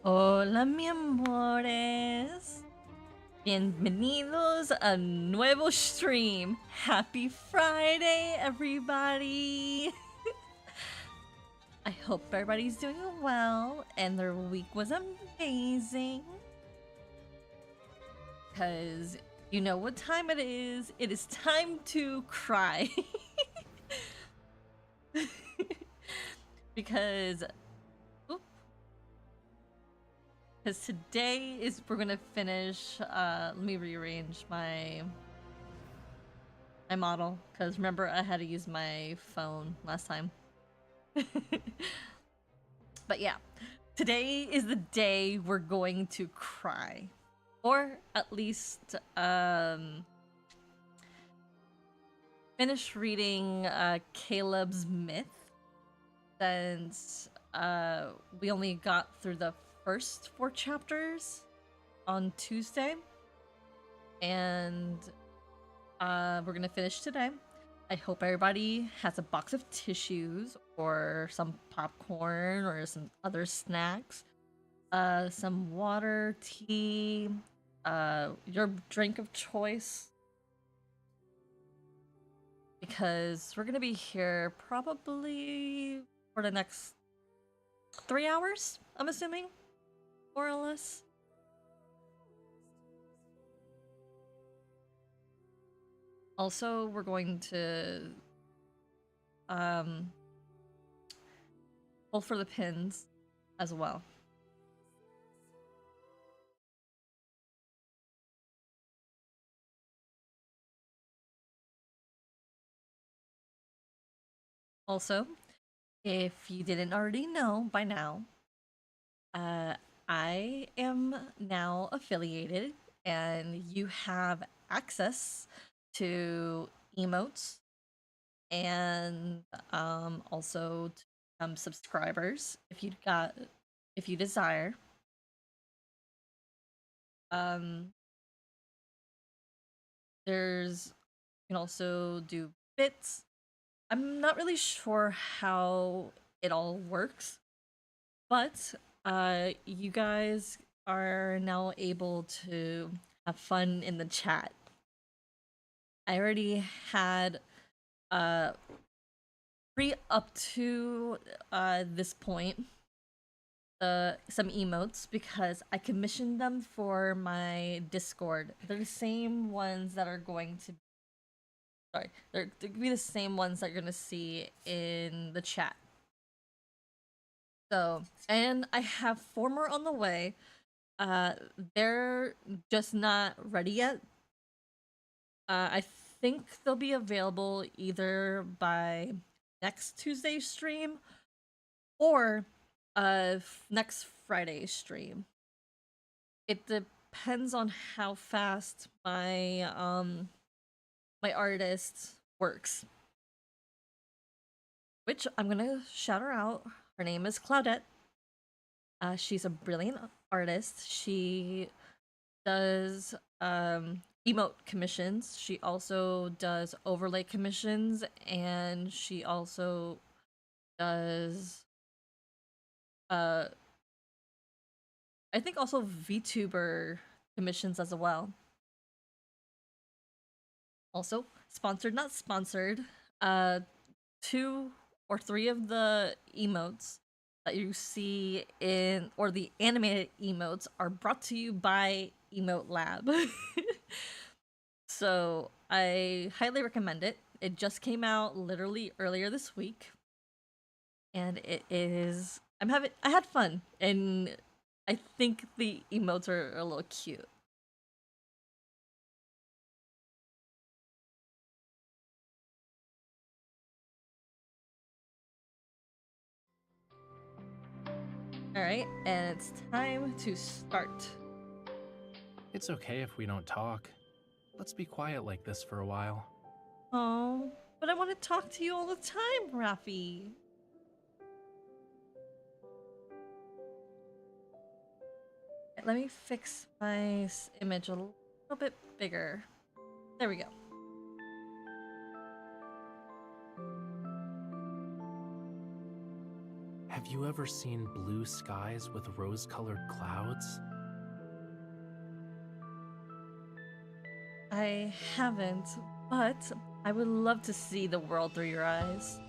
Hola, mi amores. Bienvenidos a nuevo stream. Happy Friday, everybody. I hope everybody's doing well and their week was amazing. Because you know what time it is. It is time to cry. because today is we're gonna finish let me rearrange my model, because remember I had to use my phone last time. But yeah, today is the day we're going to cry, or at least finish reading Caleb's myth, since we only got through the first 4 chapters on Tuesday, and we're gonna finish today. I hope everybody has a box of tissues or some popcorn or some other snacks, some water, tea, your drink of choice, because we're gonna be here probably for the next 3 hours, I'm assuming, more or less. Also, we're going to pull for the pins as well. Also, if you didn't already know by now, I am now affiliated, and you have access to emotes and also to subscribers if you desire. There's you can also do bits. I'm not really sure how it all works, but you guys are now able to have fun in the chat. I already had pre up to this point some emotes, because I commissioned them for my Discord. They're the same ones that are going to they're gonna be the same ones that you're gonna see in the chat. So, and I have 4 more on the way. They're just not ready yet. I think they'll be available either by next Tuesday's stream or next Friday's stream. It depends on how fast my my artist works. Which I'm gonna shout her out. Her name is Claudette. She's a brilliant artist. She does emote commissions. She also does overlay commissions, and she also does I think also VTuber commissions as well. Also, sponsored, not sponsored. 2 or 3 of the emotes that you see in, or the animated emotes, are brought to you by Emote Lab. So I highly recommend it. It just came out literally earlier this week, and it is I had fun, and I think the emotes are a little cute. All right, and it's time to start. It's okay if we don't talk. Let's be quiet like this for a while. Oh, but I want to talk to you all the time, Rafi. Let me fix my image a little bit bigger. There we go. Have Have you ever seen blue skies with rose-colored clouds? I haven't, but I would love to see the world through your eyes.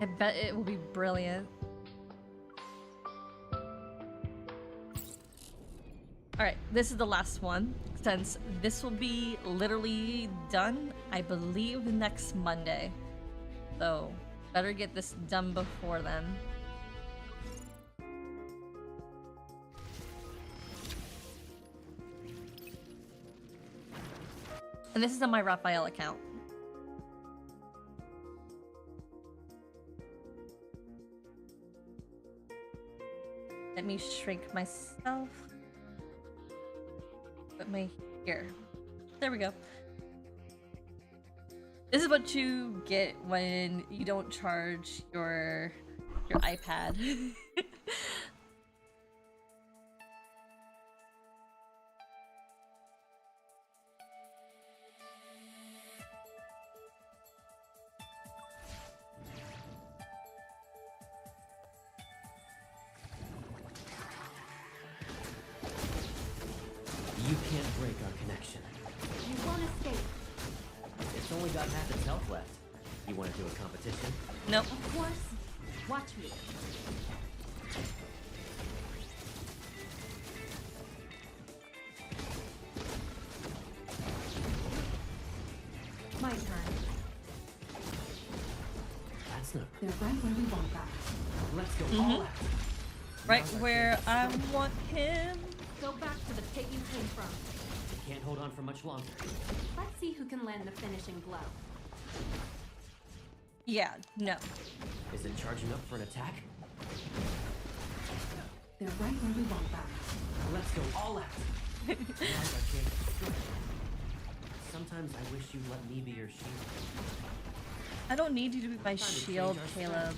I bet it will be brilliant. Alright, this is the last one, since this will be literally done, I believe, next Monday. So, better get this done before then. And this is on my Raphael account. Let me shrink myself. Put my here. There we go. This is what you get when you don't charge your iPad. You can't break our connection. You won't escape. It's only got half its health left. You want to do a competition? Nope. Of course. Watch me. My turn. That's not. They're right where we want them. Let's go all out. Right Now's our where chance to I strike. want him. Go back to the pit you came from. You can't hold on for much longer. Let's see who can land the finishing blow. Yeah, no. Is it charging up for an attack? They're right where we want them. Let's go all out. Now's our chance to strike. Sometimes I wish you'd let me be your shield. I don't need you to be my Time to change shield, our Caleb.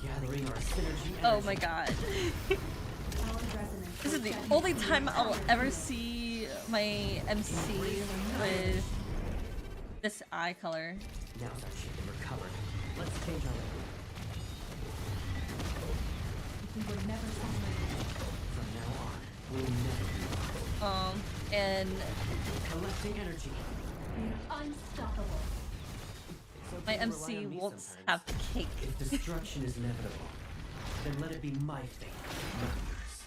Gathering our synergy energy. Oh my god. Our resonance This is the will only set time you I'll free. ever see my MC with this eye color. Now's our chance to recover. Let's change our language. We were never separated. From now on, we'll never be lost. And Collecting energy. We're unstoppable. It's okay my to MC rely on me won't sometimes. have cake. If destruction is inevitable, then let it be my fate, not yours.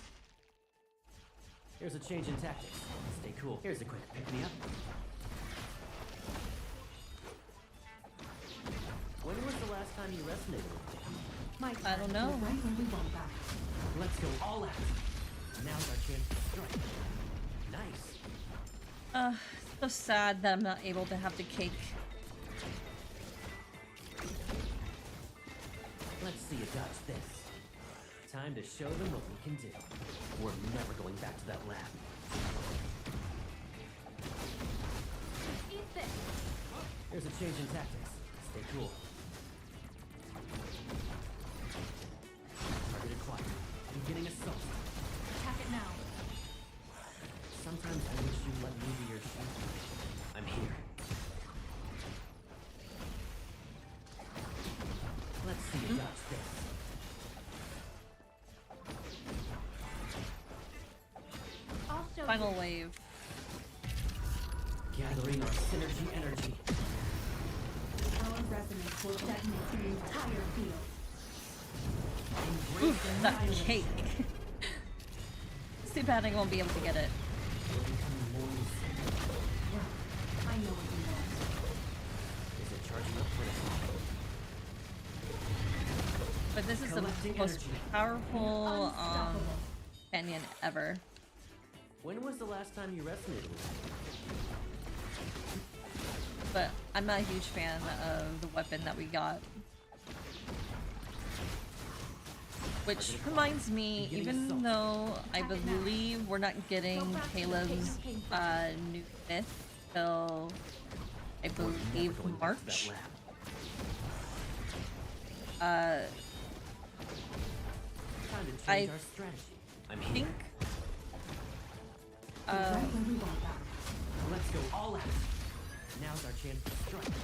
Here's a change in tactics. Stay cool. Here's a quick pick-me-up. When was the last time you resonated with me? My turn. I don't know. They're right where we want them. Let's go all out. Now's our chance to strike. Nice. So sad that I'm not able to have the cake. Let's see you dodge this. Time to show them what we can do. We're never going back to that lab. Eat this. Here's a change in tactics. Stay cool. Target acquired. Beginning assault. Attack it now. Sometimes I wish you'd let me be your shield. I'm here. Let's see you dodge this. I'll show Final you. wave. Gathering our synergy energy. Our resonance will detonate the entire field. Embrace That annihilation. cake. It's too bad I won't be able to get it. We're becoming more lucid. Well, I know what you want. Is it charging up for an attack? But this is the Collecting most energy. powerful Unstoppable. companion ever. When was the last time you resonated with me? But I'm not a huge fan of the weapon that we got. Which reminds me, even though I believe we're not getting Caleb's new myth till I We're never believe going back to that March. lab. Uh, Time to change I- our strategy. I'm think here. We're right where we want them. Let's go all out. Now's our chance to strike.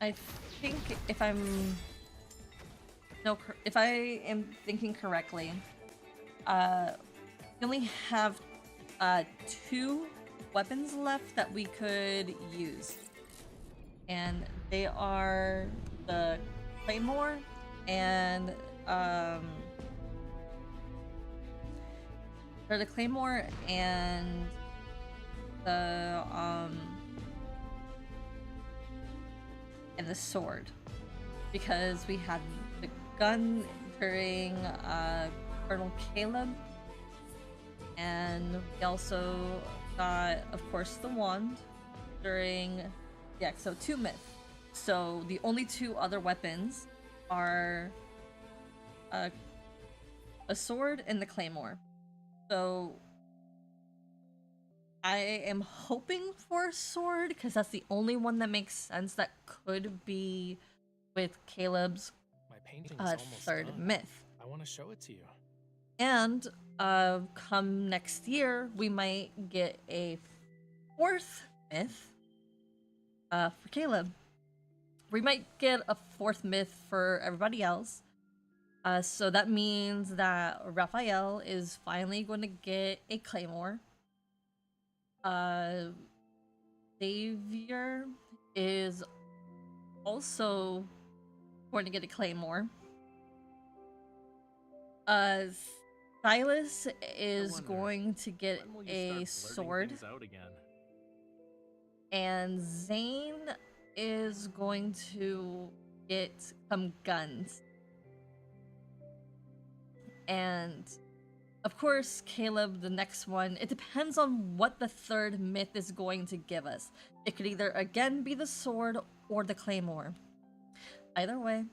I think if I'm if I am thinking correctly, we only have 2 weapons left that we could use, and they are the claymore and they're the claymore and the sword, because we had the gun during Colonel Caleb, and we also got, of course, the wand during the X-02 myth. So the only 2 other weapons are a sword and the claymore. So I am hoping for a sword, because that's the only one that makes sense that could be with Caleb's My painting is almost 3rd done. myth. I want to show it to you. And come next year, we might get a 4th myth for Caleb. We might get a 4th myth for everybody else. So that means that Raphael is finally going to get a claymore. Xavier is also going to get a claymore. Silas is wonder, going to get When will you a start blurting sword, things out again? and Zane is going to get some guns. And of course, Caleb, the next one, it depends on what the 3rd myth is going to give us. It could either again be the sword or the claymore. Either way,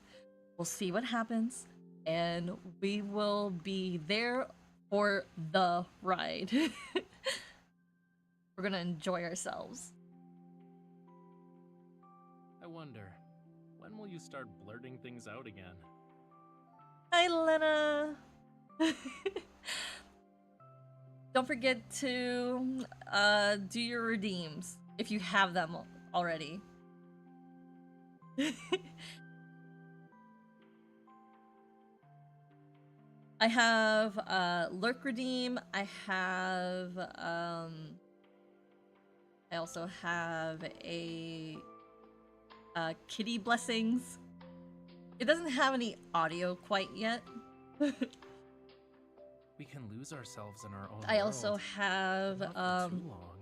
we'll see what happens, and we will be there for the ride. We're gonna enjoy ourselves. I wonder, when will you start blurting things out again? Hi, Lena! Don't forget to do your redeems if you have them already. I have lurk redeem. I also have a kitty blessings. It doesn't have any audio quite yet. We can lose ourselves in our own I also world, have but not for too long.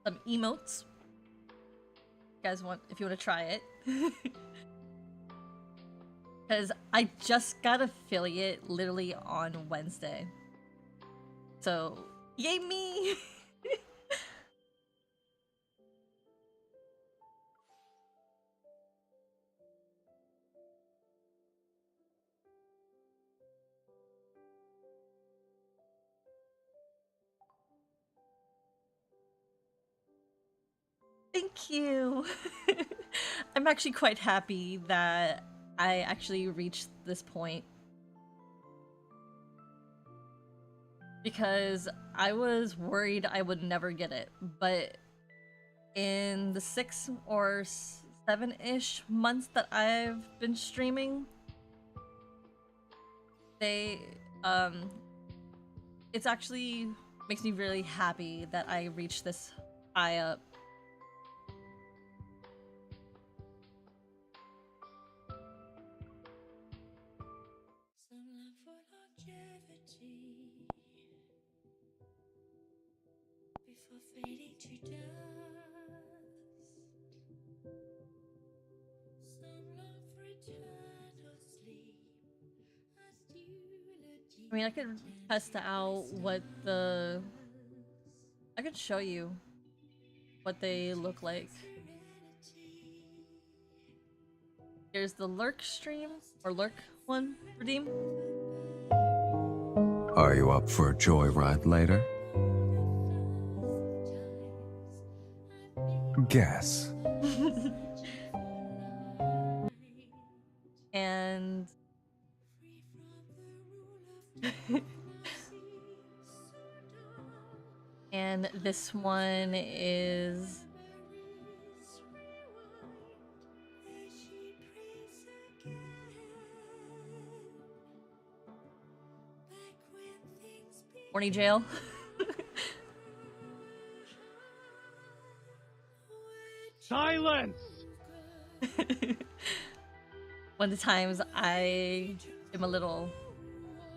some emotes. If you want to try it. Because I just got affiliate literally on Wednesday. So, yay me! Thank you! I'm actually quite happy that I actually reached this point. Because I was worried I would never get it, but in the 6 or 7-ish months that I've been streaming, it's actually makes me really happy that I reached this high up. I mean, I could test out what I could show you what they look like. Here's the lurk stream, or lurk one, redeem. Are you up for a joyride later? Guess. And And this one is Horny Jail. Silence! One of the times I am a little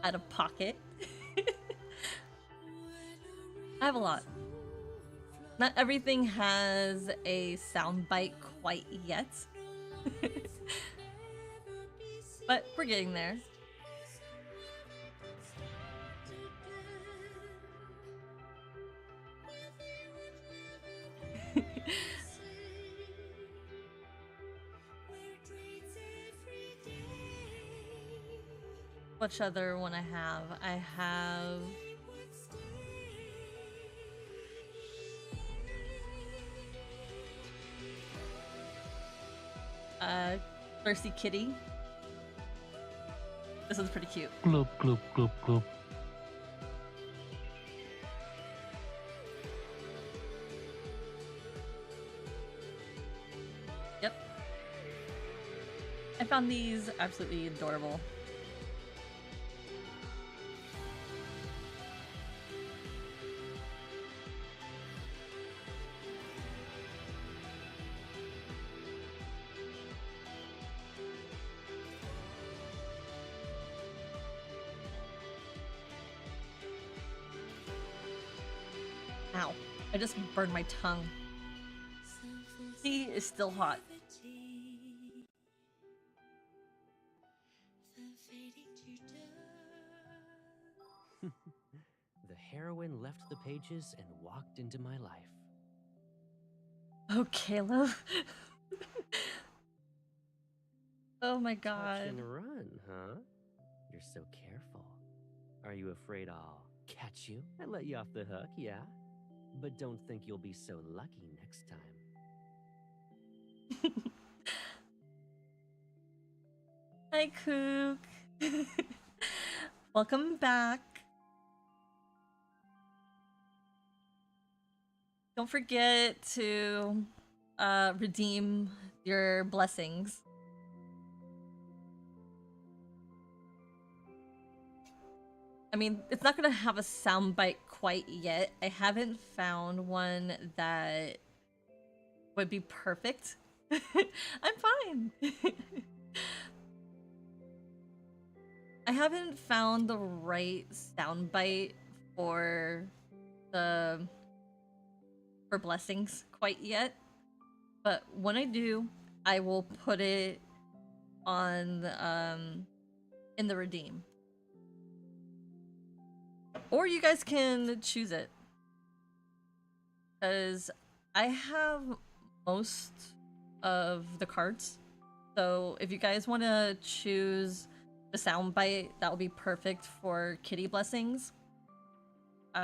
out of pocket. I have a lot. Not everything has a soundbite quite yet. But we're getting there. Which other one I have? I have Thirsty Kitty. This one's pretty cute. Gloop, gloop, gloop, gloop. Yep. I found these absolutely adorable. Ow. I just burned my tongue. Tea is still hot. The heroine left the pages and walked into my life. Oh, Caleb. Oh my Touch god. and run, huh? You're so careful. Are you afraid I'll catch you and let you off the hook, yeah? But don't think you'll be so lucky next time. Hi, Kook. Welcome back. Don't forget to redeem your blessings. I mean, it's not gonna have a soundbite quite yet. I haven't found one that would be perfect. I'm fine. I haven't found the right soundbite for blessings quite yet, but when I do, I will put it on in the redeem. Or you guys can choose it. Because I have most of the cards. So if you guys want to choose the soundbite that will be perfect for kitty blessings,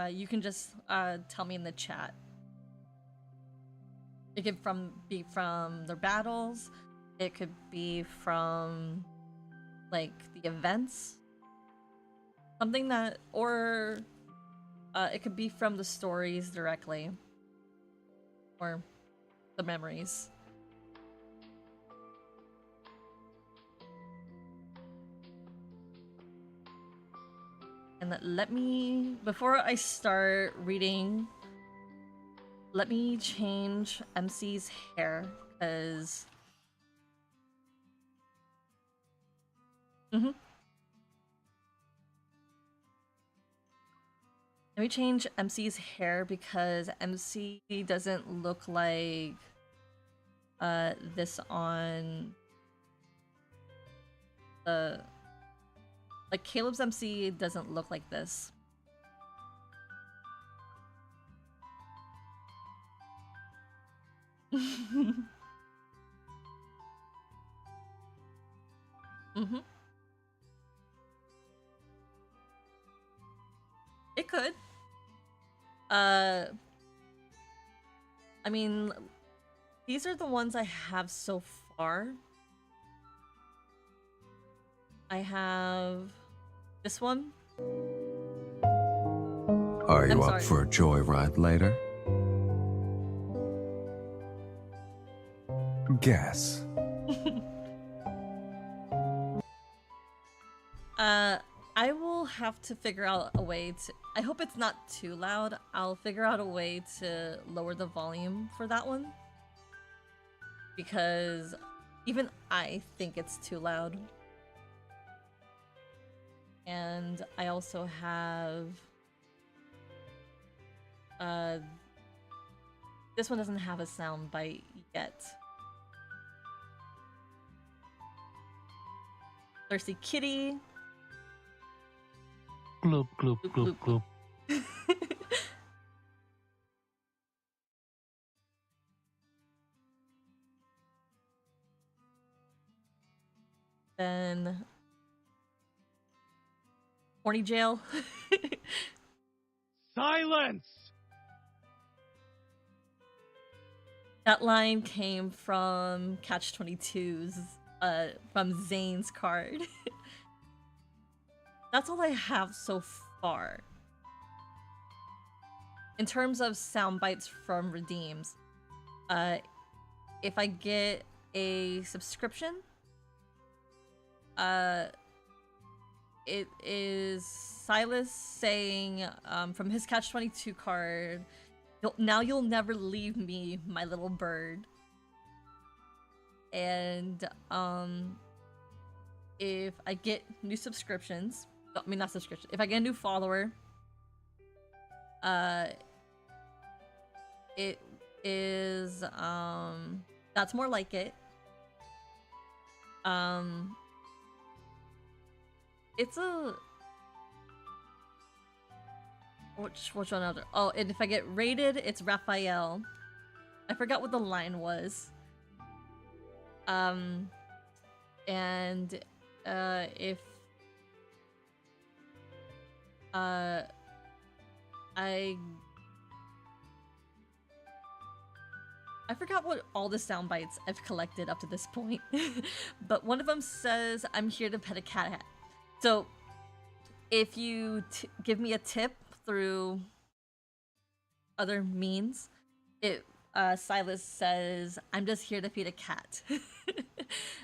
you can just tell me in the chat. It could be from their battles. It could be from like the events. Something that, or it could be from the stories directly, or the memories. And let me, before I start reading, let me change MC's hair, because let me change MC's hair because MC doesn't look like this on the, like Caleb's MC doesn't look like this. It could. I mean, these are the ones I have so far. I have this one. Are you I'm up sorry. for a joyride later? Guess. I will have to figure out a way to. I hope it's not too loud. I'll figure out a way to lower the volume for that one. Because even I think it's too loud. And I also have. This one doesn't have a sound bite yet. Thirsty Kitty. Gloop, gloop, gloop, gloop. Then Horny Jail. Silence! That line came from Catch 22's from Zane's card. That's all I have so far. In terms of sound bites from redeems, if I get a subscription, it is Silas saying from his Catch 22 card, now you'll never leave me, my little bird. And if I get new subscriptions, I mean not subscription, if I get a new follower, it is that's more like it. It's a which one other? Oh, and if I get rated, it's Raphael. I forgot what the line was. And if I forgot what all the sound bites I've collected up to this point, but one of them says, "I'm here to pet a cat." So if you give me a tip through other means, Silas says, "I'm just here to feed a cat."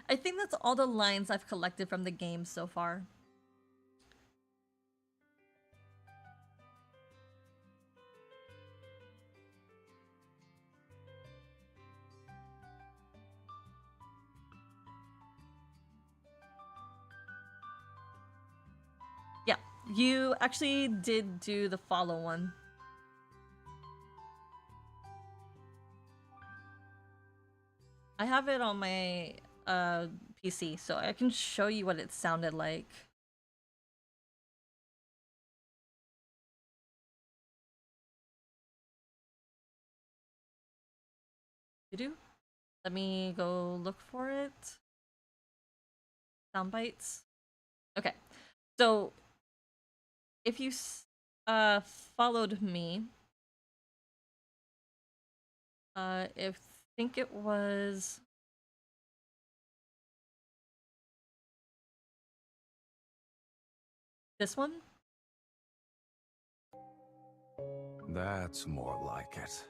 I think that's all the lines I've collected from the game so far. Yeah, you actually did do the follow one. I have it on my PC, so I can show you what it sounded like. You do? Let me go look for it. Sound bites. Okay, so if you followed me, if think it was this one. That's more like it.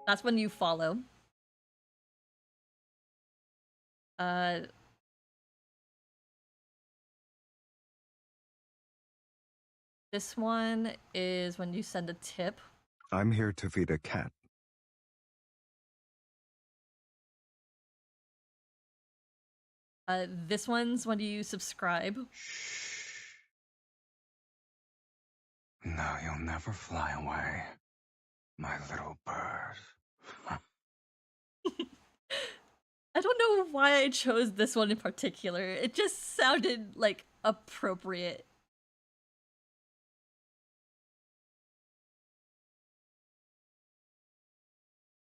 That's when you follow. This one is when you send a tip. I'm here to feed a cat. This one's when you subscribe. Shh. Now you'll never fly away, my little bird. I don't know why I chose this one in particular. It just sounded like appropriate.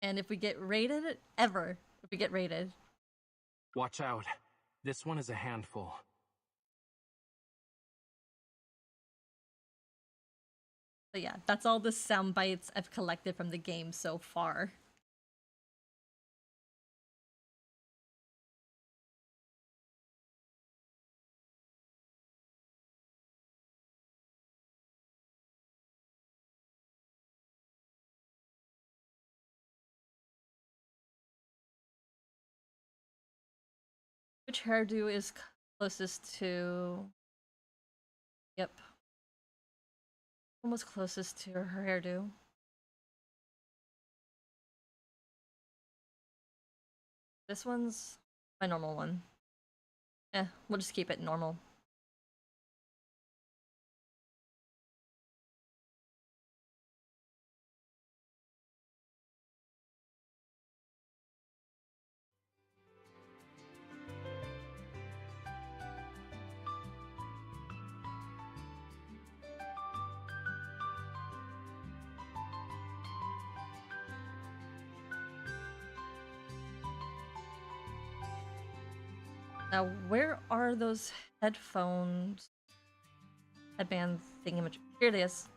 And if we get rated, if we get rated. Watch out. This one is a handful. So yeah, that's all the sound bites I've collected from the game so far. Which hairdo is closest to... Yep. Almost closest to her hairdo. This one's my normal one. We'll just keep it normal. Now, where are those headphones? Headband thingamajig. Here it is.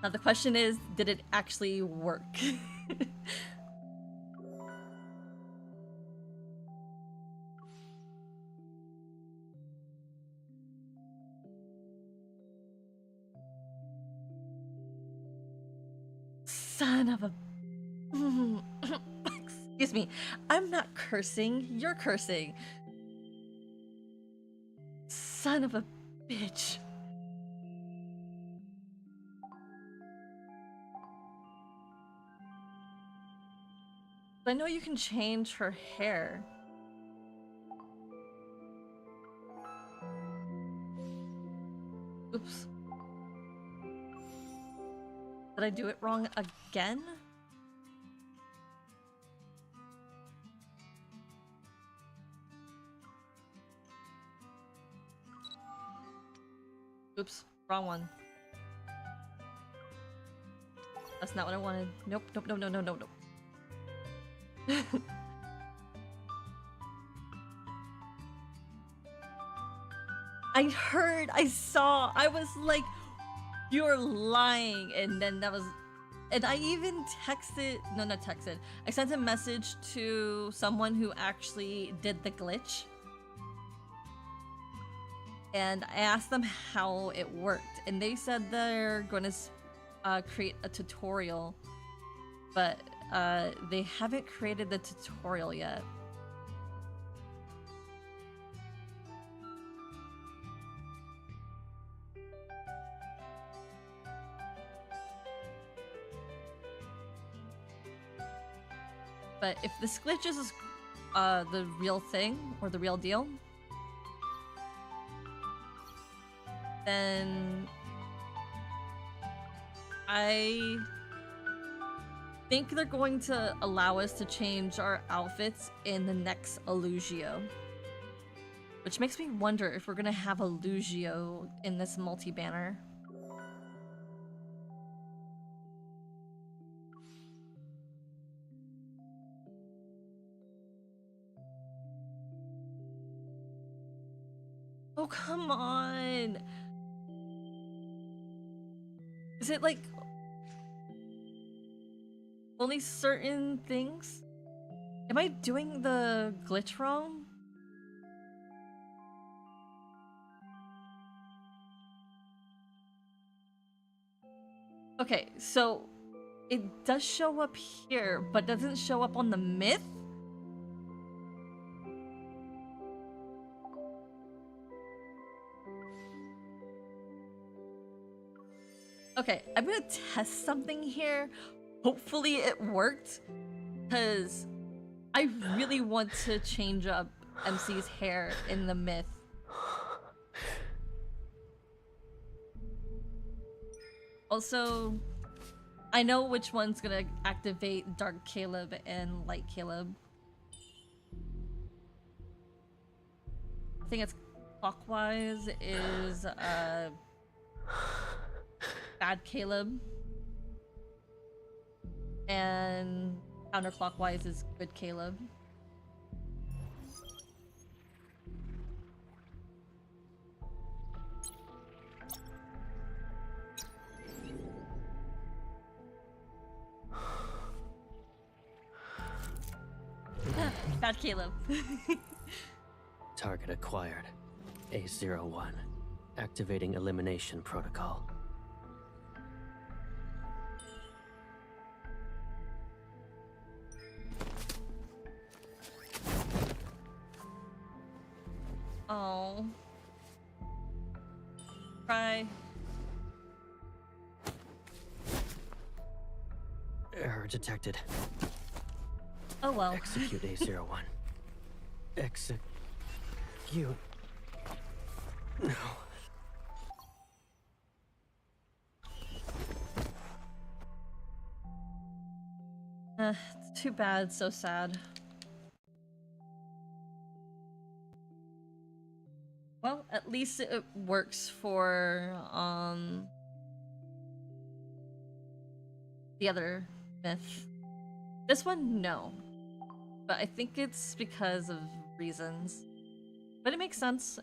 Now the question is, did it actually work? Son of a... Excuse me. I'm not cursing. You're cursing. Son of a bitch. I know you can change her hair. Oops. Did I do it wrong again? Oops, wrong one. That's not what I wanted. Nope, nope, no, no, no, no, no. I heard, I saw, I was like, you're lying, and then that was, and I even texted, no, not texted, I sent a message to someone who actually did the glitch, and I asked them how it worked, and they said they're going to create a tutorial, but they haven't created the tutorial yet. But if this glitch is the real thing, or the real deal, then I think they're going to allow us to change our outfits in the next Illugio. Which makes me wonder if we're gonna have Illugio in this multi-banner. Oh, come on! Is it like only certain things? Am I doing the glitch wrong? Okay, so it does show up here, but doesn't show up on the myth? Okay, I'm gonna test something here. Hopefully it worked, because I really want to change up MC's hair in the myth. Also, I know which one's gonna activate Dark Caleb and Light Caleb. I think it's clockwise is Bad Caleb, and counterclockwise is Good Caleb. bad Caleb. Target acquired. A01. Activating elimination protocol. Oh. Cry. Error detected. Oh well. Execute A01. Execute. No. It's too bad, so sad. Well, at least it works for the other myth. This one, no. But I think it's because of reasons. But it makes sense.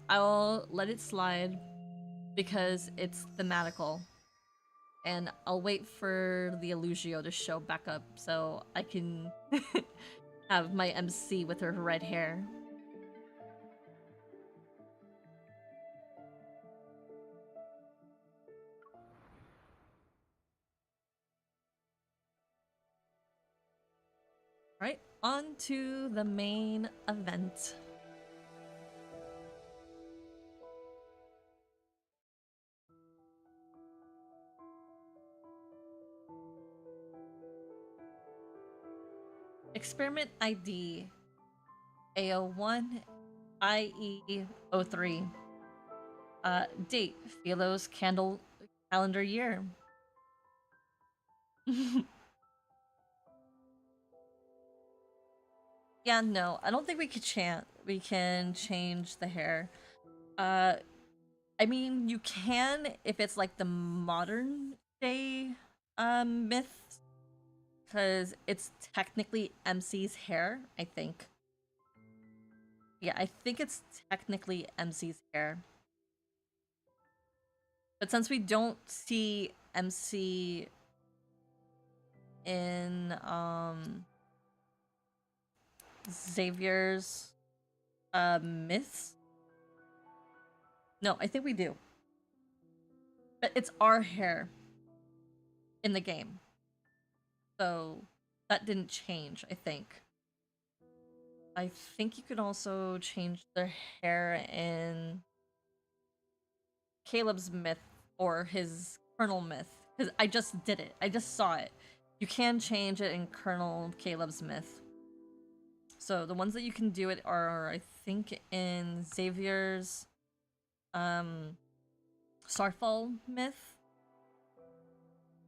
I'll let it slide because it's thematical. And I'll wait for the Illugio to show back up so I can have my MC with her red hair. Right, on to the main event. Experiment ID A01 IE03. Date Philo's calendar year. Yeah, no, I don't think we can change the hair. I mean, you can if it's like the modern day myth, because it's technically MC's hair, I think. Yeah, I think it's technically MC's hair. But since we don't see MC in Xavier's myths. No, I think we do. But it's our hair in the game. So that didn't change, I think. I think you could also change their hair in Caleb's myth or his Colonel myth. Because I just did it. I just saw it. You can change it in Colonel Caleb's myth. So the ones that you can do it are, I think, in Xavier's Starfall myth.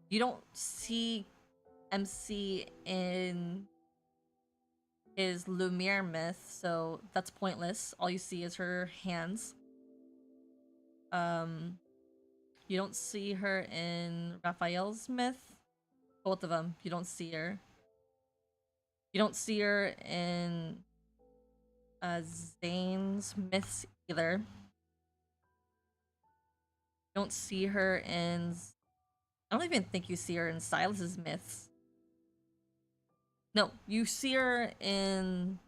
You don't see MC in his Lumiere myth, so that's pointless. All you see is her hands. You don't see her in Raphael's myth. Both of them, you don't see her. You don't see her in Zane's myths either. You don't see her in... I don't even think you see her in Silas's myths. No, you see her in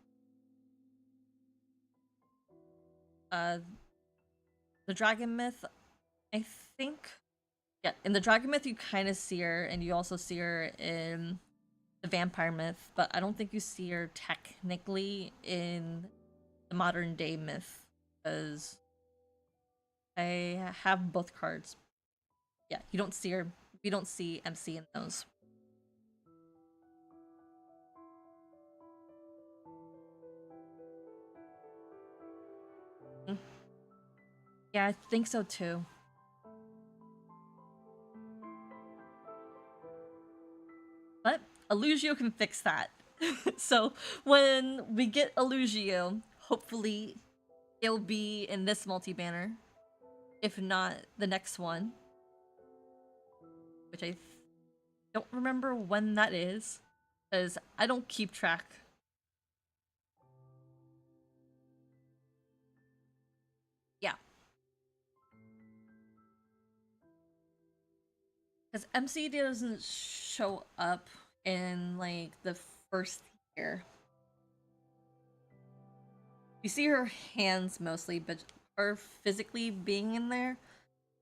the dragon myth, I think. Yeah, in the dragon myth you kind of see her, and you also see her in the vampire myth, but I don't think you see her technically in the modern day myth, because I have both cards. Yeah, you don't see her. We don't see MC in those. Yeah, I think so too. But Illugio can fix that. So when we get Illugio, hopefully it'll be in this multi-banner. If not, the next one. Which I don't remember when that is, because I don't keep track. Yeah. Because MC doesn't show up in, like, the first year. You see her hands mostly, but her physically being in there,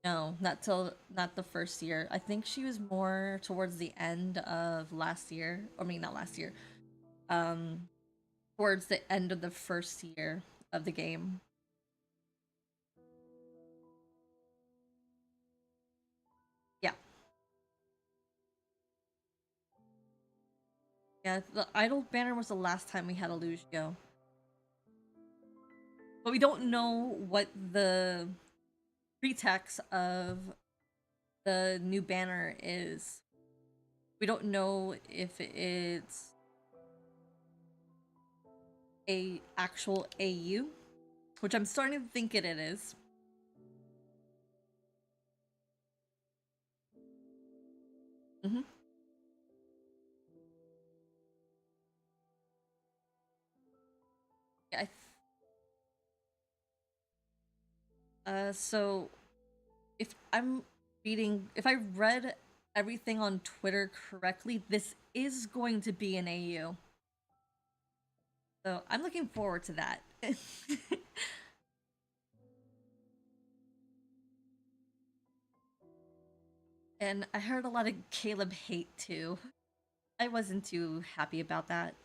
no, not the first year. I think she was more towards the end of last year. Or I mean, not last year. Um, Towards the end of the first year of the game. Yeah. Yeah, the idol banner was the last time we had a Lucio. But we don't know what the pretext of the new banner is. We don't know if it's a actual AU, which I'm starting to think it is. Mm-hmm. Yeah. So if I read everything on Twitter correctly, this is going to be an AU. So I'm looking forward to that. And I heard a lot of Caleb hate too. I wasn't too happy about that.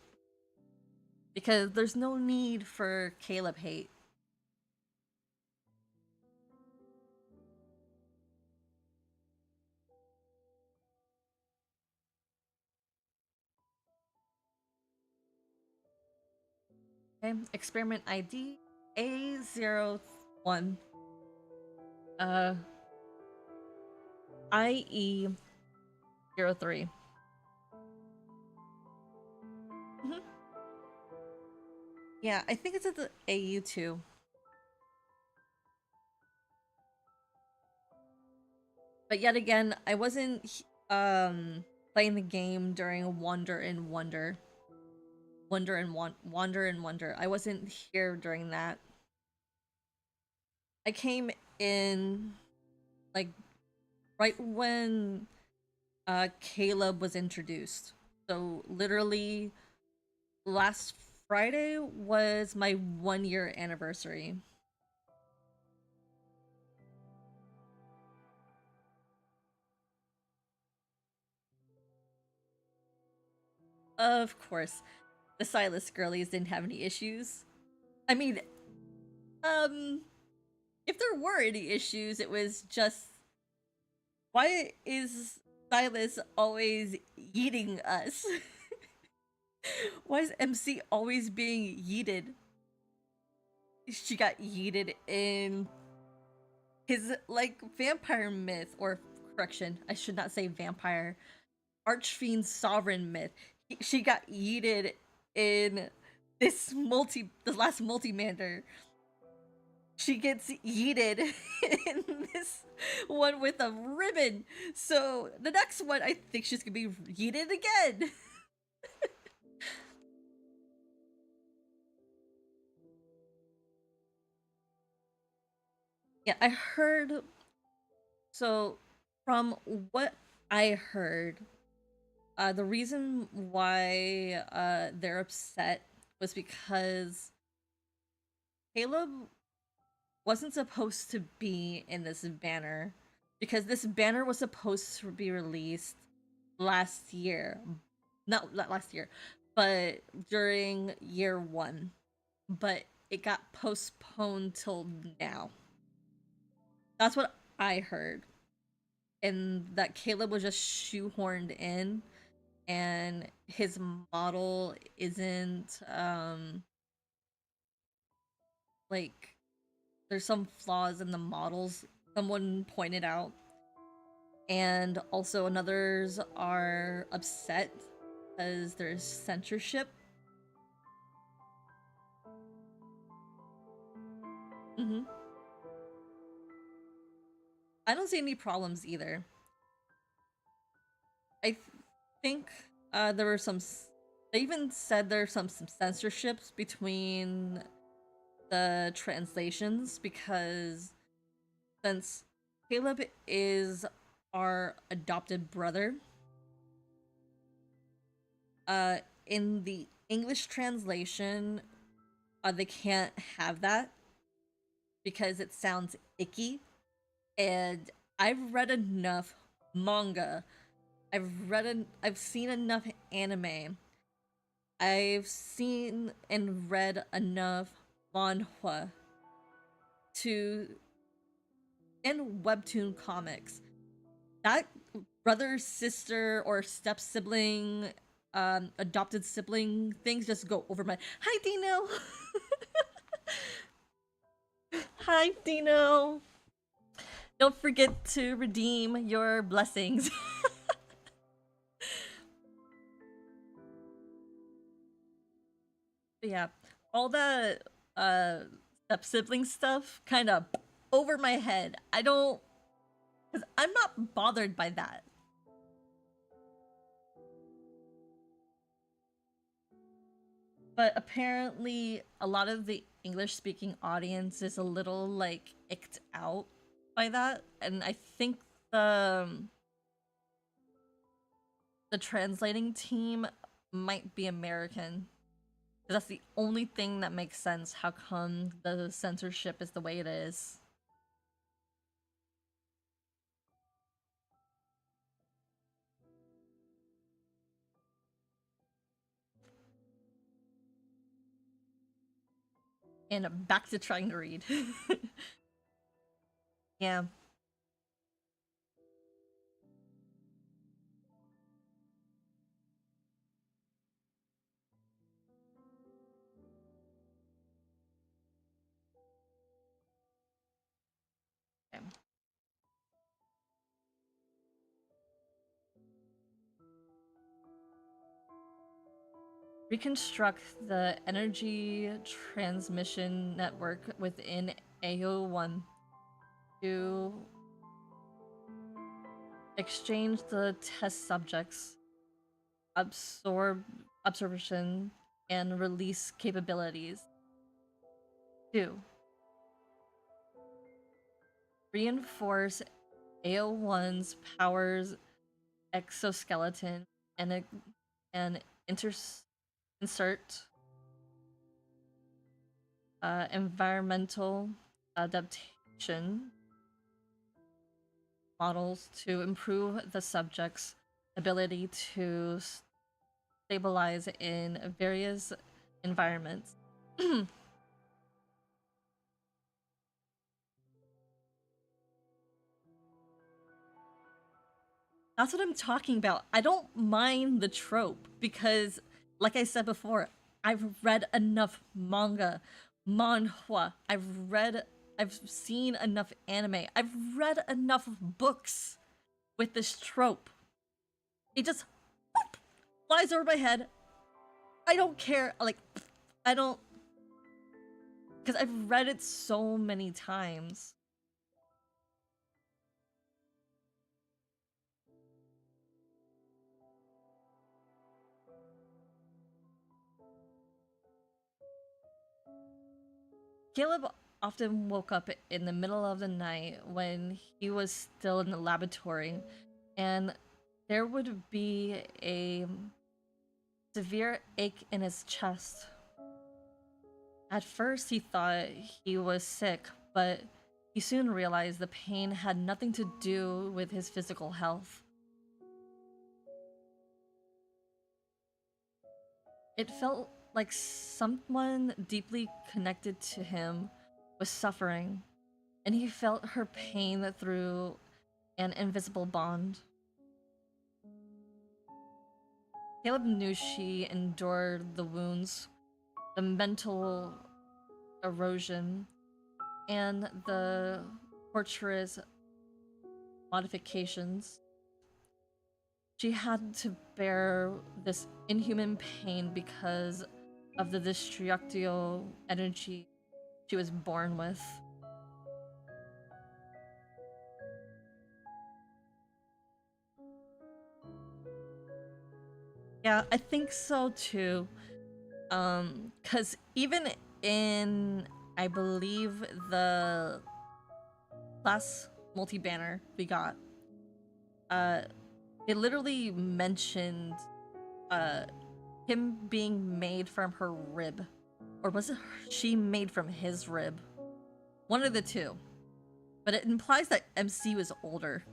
Because there's no need for Caleb hate. Okay, experiment ID A01 uh IE03. Mm-hmm. Yeah, I think it's at the AU2. But yet again, I wasn't playing the game during Wander and Wonder. Wander and Wonder. I wasn't here during that. I came in like right when Caleb was introduced. So literally last Friday was my 1 year anniversary. Of course, the Silas girlies didn't have any issues. I mean, if there were any issues, it was just why is Silas always yeeting us? Why is MC always being yeeted? She got yeeted in his like vampire myth, or correction, I should not say vampire. Archfiend sovereign myth. She got yeeted in the last multi-mander. She gets yeeted in this one with a ribbon. So the next one, I think she's gonna be yeeted again. Yeah, I heard. So from what I heard, the reason why they're upset was because Caleb wasn't supposed to be in this banner, because this banner was supposed to be released last year. Not last year, but during year 1. But it got postponed till now. That's what I heard. And that Caleb was just shoehorned in, and his model isn't like, there's some flaws in the models, someone pointed out. And also another's are upset because there's censorship. Mm-hmm. I don't see any problems either. I think there were some. They even said there's some censorships between the translations, because since Caleb is our adopted brother, in the English translation, they can't have that because it sounds icky. And I've read enough manga. I've seen enough anime. I've seen and read enough manhwa to and webtoon comics. That brother, sister, or step sibling, adopted sibling things just go over my. Hi, Dino. Hi, Dino. Don't forget to redeem your blessings. But yeah, all the step sibling stuff kind of over my head. I don't, because I'm not bothered by that. But apparently, a lot of the English speaking audience is a little like icked out by that, and I think the translating team might be American. That's the only thing that makes sense. How come the censorship is the way it is? And back to trying to read. Yeah. Okay. Reconstruct the energy transmission network within AO1 to exchange the test subjects, absorption, and release capabilities. 2. Reinforce AO1's powers exoskeleton and insert environmental adaptation models to improve the subject's ability to stabilize in various environments. That's what I'm talking about. I don't mind the trope because, like I said before, I've read enough manga, manhwa. I've seen enough anime. I've read enough books with this trope. It just whoop, flies over my head. I don't care. Like, I don't. Because I've read it so many times. Caleb often woke up in the middle of the night when he was still in the laboratory, and there would be a severe ache in his chest. At first, he thought he was sick, but he soon realized the pain had nothing to do with his physical health. It felt like someone deeply connected to him was suffering, and he felt her pain through an invisible bond. Caleb knew she endured the wounds, the mental erosion, and the torturous modifications. She had to bear this inhuman pain because of the destructio energy she was born with. Yeah, I think so too. Cause even in, I believe, the last multi-banner we got, it literally mentioned him being made from her rib. Or was it she made from his rib? One of the two. But it implies that MC was older.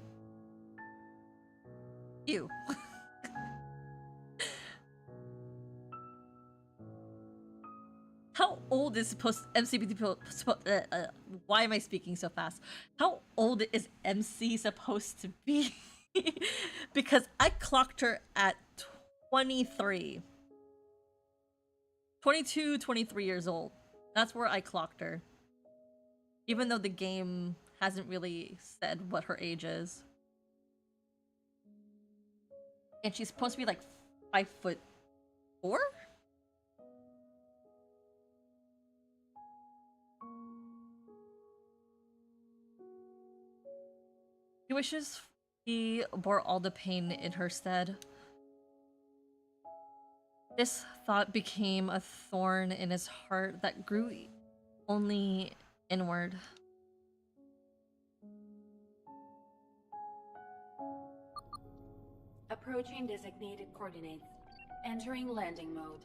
Ew. How old is why am I speaking so fast? How old is MC supposed to be? Because I clocked her at 23. 22, 23 years old. That's where I clocked her. Even though the game hasn't really said what her age is. And she's supposed to be like 5'4"? He wishes he bore all the pain in her stead. This thought became a thorn in his heart that grew only inward. Approaching designated coordinates. Entering landing mode.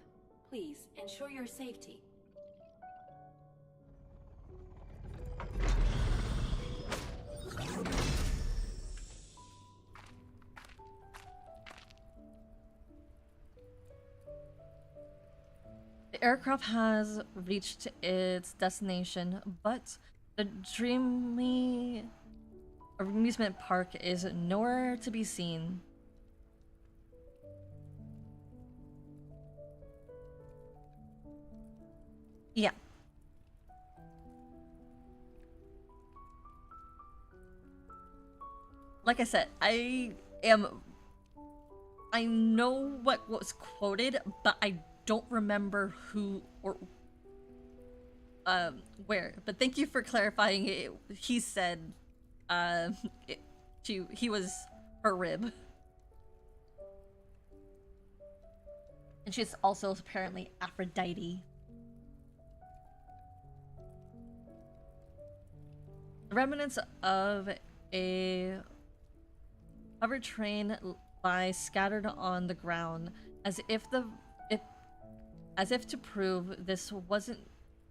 Please ensure your safety. The aircraft has reached its destination, but the dreamy amusement park is nowhere to be seen. Yeah. Like I said, I know what was quoted, but I don't remember who or where. But thank you for clarifying it. He said he was her rib. And she's also apparently Aphrodite. The remnants of a hover train lie scattered on the ground, as if to prove this wasn't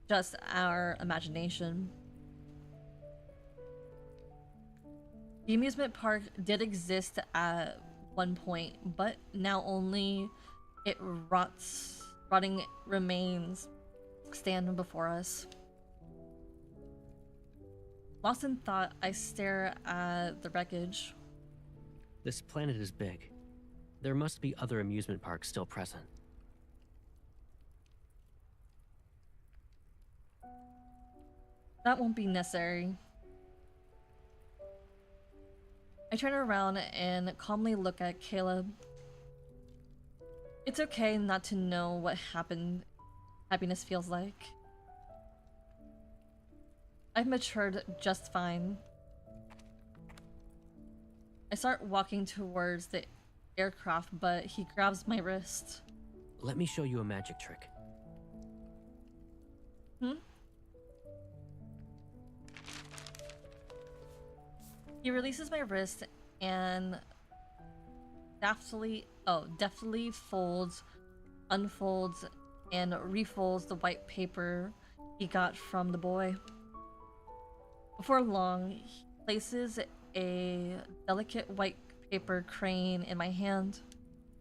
just our imagination. The amusement park did exist at one point, but now only its rotting remains stand before us. Lost in thought, I stare at the wreckage. This planet is big. There must be other amusement parks still present. That won't be necessary. I turn around and calmly look at Caleb. It's okay not to know what happiness feels like. I've matured just fine. I start walking towards the aircraft, but he grabs my wrist. Let me show you a magic trick. He releases my wrist and deftly folds, unfolds, and refolds the white paper he got from the boy. Before long, he places a delicate white paper crane in my hand.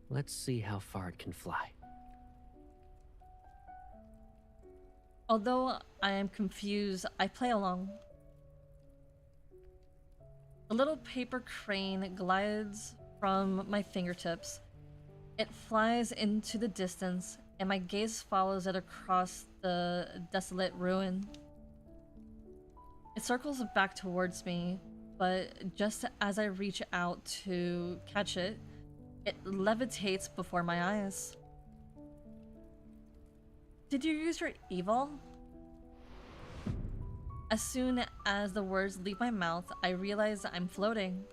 Let's see how far it can fly. Although I am confused, I play along. The little paper crane glides from my fingertips. It flies into the distance, and my gaze follows it across the desolate ruin. It circles back towards me, but just as I reach out to catch it, it levitates before my eyes. Did you use your evil? As soon as the words leave my mouth, I realize I'm floating.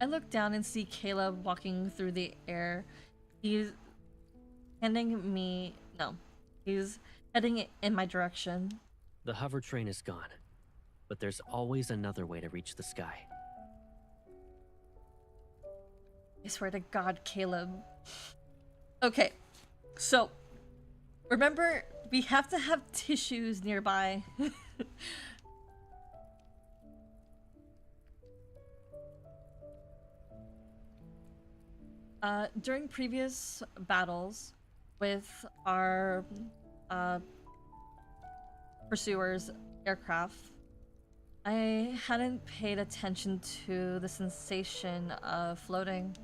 I look down and see Caleb walking through the air. He's heading in my direction. The hover train is gone, but there's always another way to reach the sky. I swear to God, Caleb. Okay, so remember, we have to have tissues nearby. During previous battles with our pursuers aircraft, I hadn't paid attention to the sensation of floating.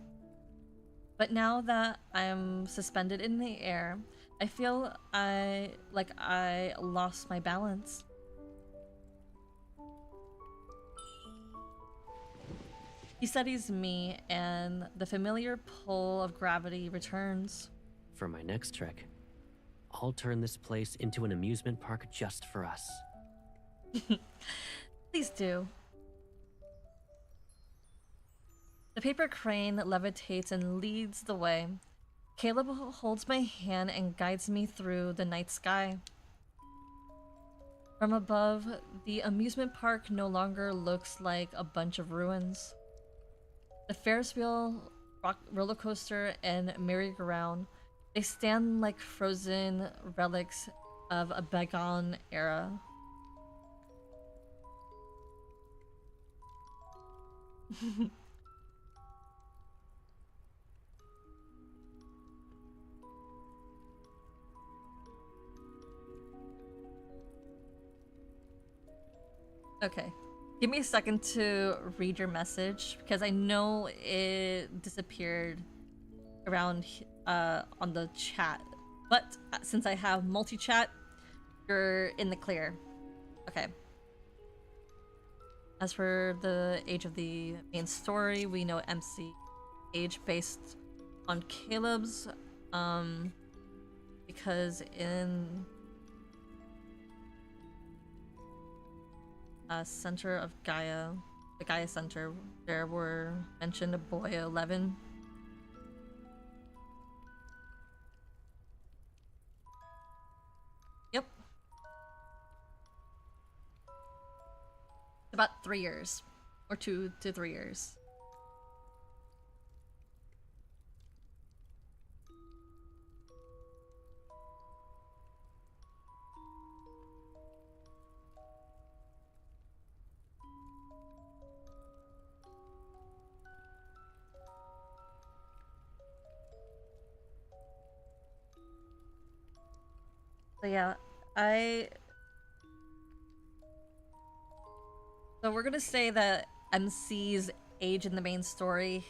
But now that I'm suspended in the air, I feel I lost my balance. He studies me, and the familiar pull of gravity returns. For my next trick, I'll turn this place into an amusement park just for us. Please do. The paper crane levitates and leads the way. Caleb holds my hand and guides me through the night sky. From above, the amusement park no longer looks like a bunch of ruins. The Ferris wheel, roller coaster, and merry-go-round, they stand like frozen relics of a bygone era. Okay. Give me a second to read your message because I know it disappeared around on the chat. But since I have multi-chat, you're in the clear. Okay. As for the age of the main story, we know MC age based on Caleb's, because in center of Gaia, the Gaia Center, there were mentioned a boy 11. Yep. About 3 years, or 2 to 3 years. So yeah, so we're gonna say that MC's age in the main story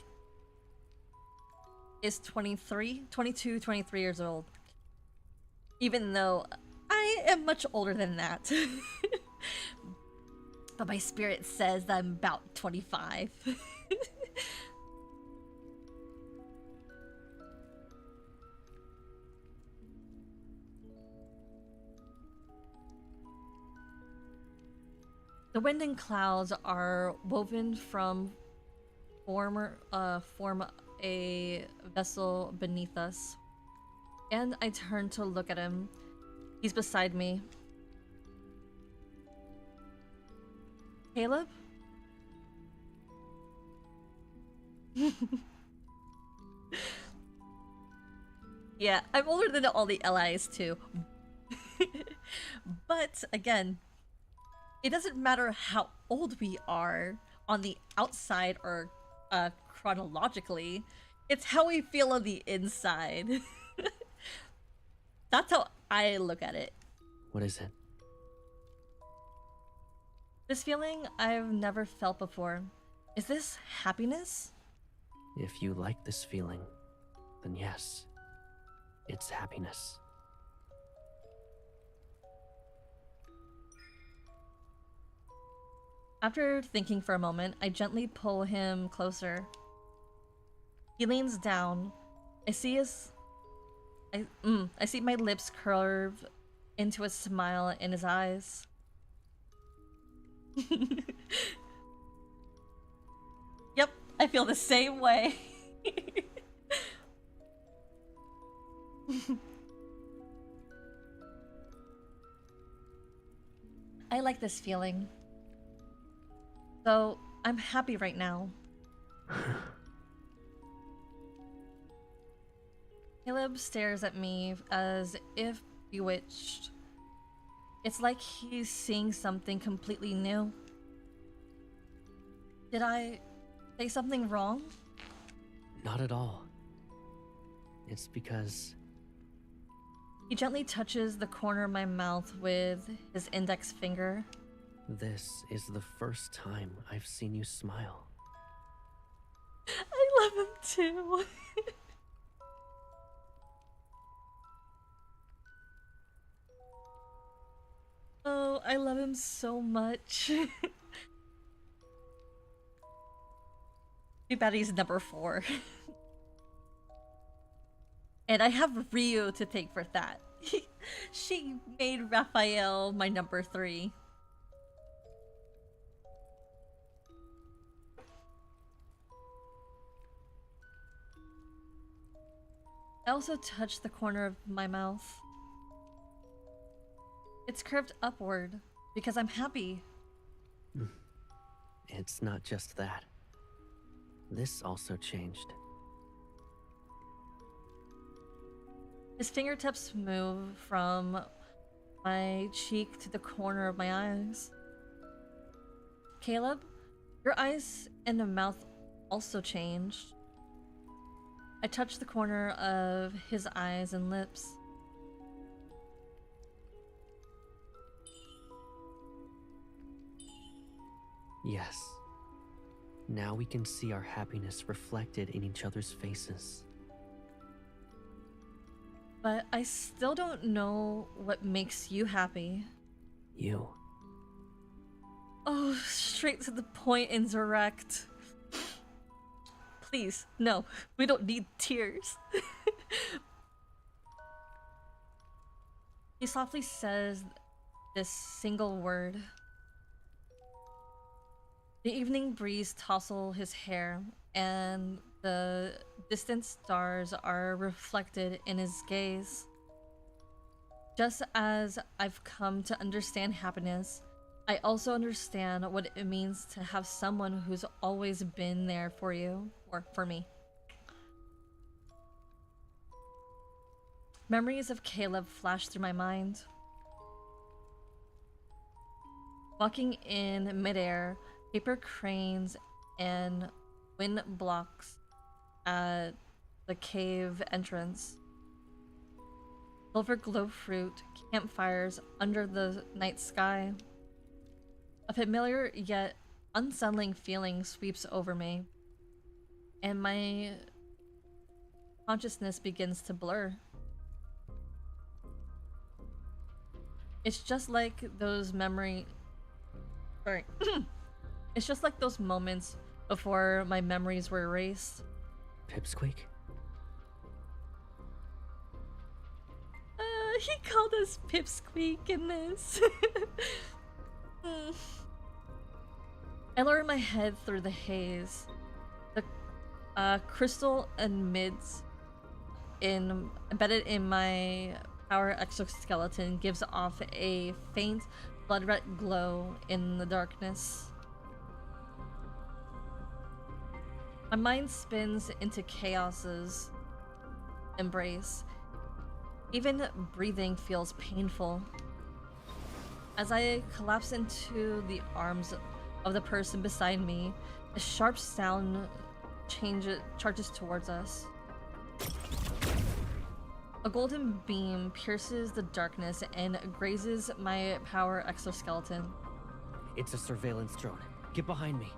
is 22, 23 years old. Even though I am much older than that. But my spirit says that I'm about 25. The wind and clouds are woven from form a vessel beneath us. And I turn to look at him. He's beside me. Caleb? Yeah, I'm older than all the LIs too. But again, it doesn't matter how old we are on the outside or chronologically. It's how we feel on the inside. That's how I look at it. What is it? This feeling I've never felt before. Is this happiness? If you like this feeling, then yes, it's happiness. After thinking for a moment, I gently pull him closer. He leans down. I see my lips curve into a smile in his eyes. Yep, I feel the same way. I like this feeling. So, I'm happy right now. Caleb stares at me as if bewitched. It's like he's seeing something completely new. Did I say something wrong? Not at all. It's because He gently touches the corner of my mouth with his index finger. this is the first time I've seen you smile. I love him too. Oh, I love him so much. Too bad he's number 4. And I have Ryu to thank for that. She made Raphael my number 3. I also touched the corner of my mouth. It's curved upward because I'm happy. It's not just that. This also changed. His fingertips move from my cheek to the corner of my eyes. Caleb, your eyes and the mouth also changed. I touched the corner of his eyes and lips. Yes. Now we can see our happiness reflected in each other's faces. But I still don't know what makes you happy. You. Oh, straight to the point and direct. Please, no, we don't need tears. He softly says this single word. The evening breeze tousled his hair, and the distant stars are reflected in his gaze. Just as I've come to understand happiness, I also understand what it means to have someone who's always been there for you, or for me. Memories of Caleb flash through my mind. Walking in midair, paper cranes and wind blocks at the cave entrance. Silver glow fruit, campfires under the night sky. A familiar yet unsettling feeling sweeps over me, and my consciousness begins to blur. It's just like those It's just like those moments before my memories were erased. Pipsqueak? He called us Pipsqueak in this. I lower my head through the haze. The crystal emids embedded in my power exoskeleton gives off a faint blood red glow in the darkness. My mind spins into chaos's embrace. Even breathing feels painful. As I collapse into the arms of the person beside me, a sharp sound charges towards us. A golden beam pierces the darkness and grazes my power exoskeleton. It's a surveillance drone. Get behind me.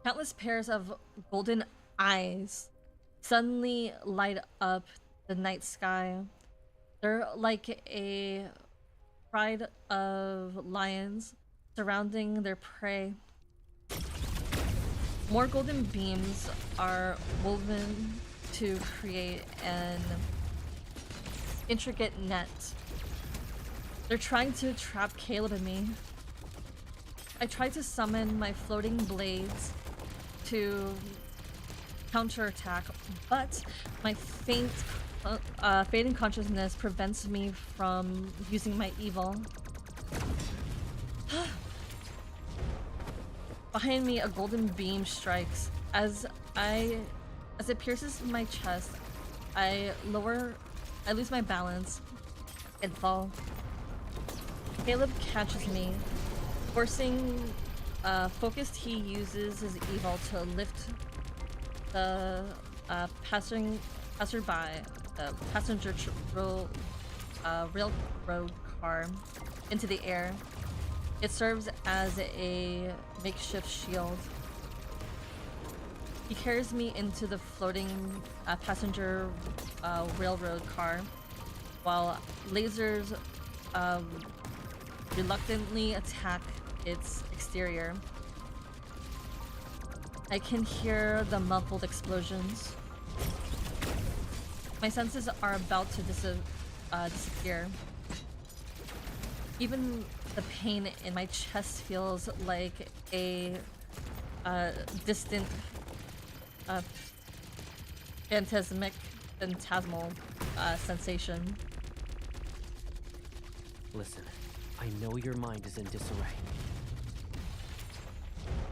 Countless pairs of golden eyes suddenly light up the night sky. They're like a pride of lions surrounding their prey. More golden beams are woven to create an intricate net. They're trying to trap Caleb and me. I try to summon my floating blades to counterattack, but my fading consciousness prevents me from using my evil. Behind me, a golden beam strikes. As it pierces my chest, I lose my balance and fall. Caleb catches me, forcing focused. He uses his evil to lift the passerby, the passenger railroad car into the air. It serves as a makeshift shield. He carries me into the floating passenger railroad car, while lasers reluctantly attack its exterior. I can hear the muffled explosions. My senses are about to disappear. Even the pain in my chest feels like a distant, phantasmal sensation. Listen, I know your mind is in disarray.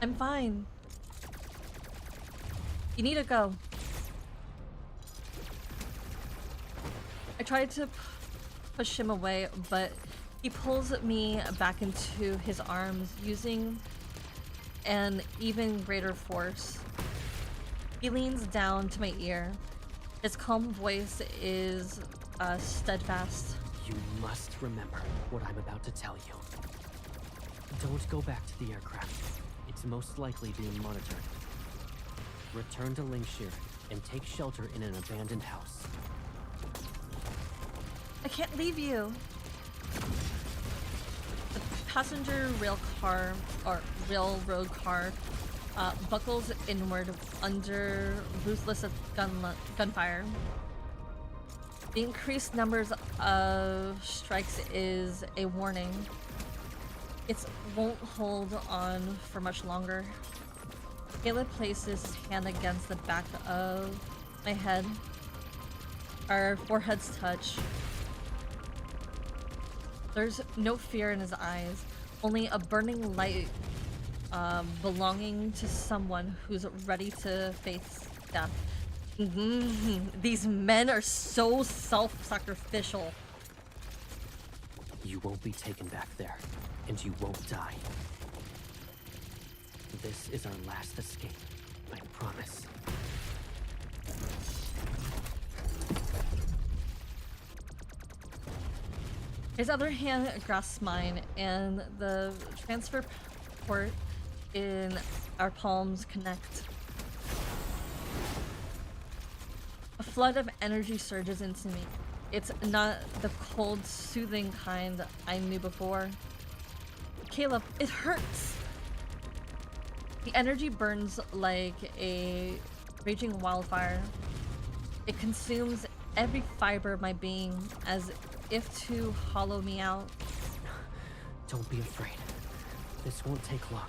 I'm fine. You need to go. I tried to push him away, but he pulls me back into his arms using an even greater force. He leans down to my ear. His calm voice is steadfast. You must remember what I'm about to tell you. Don't go back to the aircraft. It's most likely being monitored. Return to Lingshire and take shelter in an abandoned house. I can't leave you. The passenger railroad car buckles inward under ruthless gunfire. The increased numbers of strikes is a warning. It won't hold on for much longer. Caleb places his hand against the back of my head. Our foreheads touch. There's no fear in his eyes, only a burning light belonging to someone who's ready to face death. These men are so self-sacrificial. You won't be taken back there, and you won't die. This is our last escape, I promise. His other hand grasps mine, and the transfer port in our palms connect. A flood of energy surges into me. It's not the cold, soothing kind I knew before. Caleb, it hurts! The energy burns like a raging wildfire. It consumes every fiber of my being as if to hollow me out. Don't be afraid. This won't take long.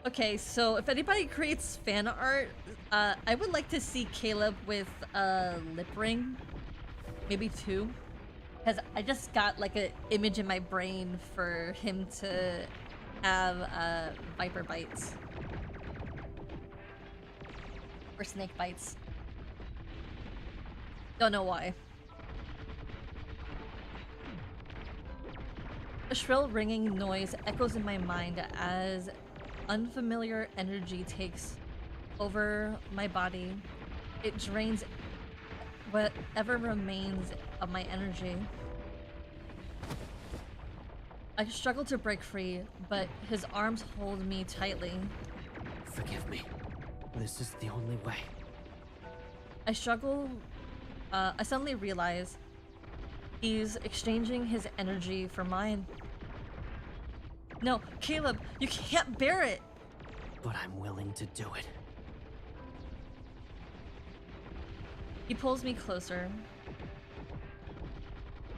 Okay, so if anybody creates fan art, I would like to see Caleb with a lip ring. Maybe 2. Because I just got like an image in my brain for him to have viper bites. Or snake bites. Don't know why. A shrill ringing noise echoes in my mind as unfamiliar energy takes over my body. It drains whatever remains of my energy. I struggle to break free, but his arms hold me tightly. Forgive me. This is the only way. I suddenly realize he's exchanging his energy for mine. No, Caleb, you can't bear it! But I'm willing to do it. He pulls me closer.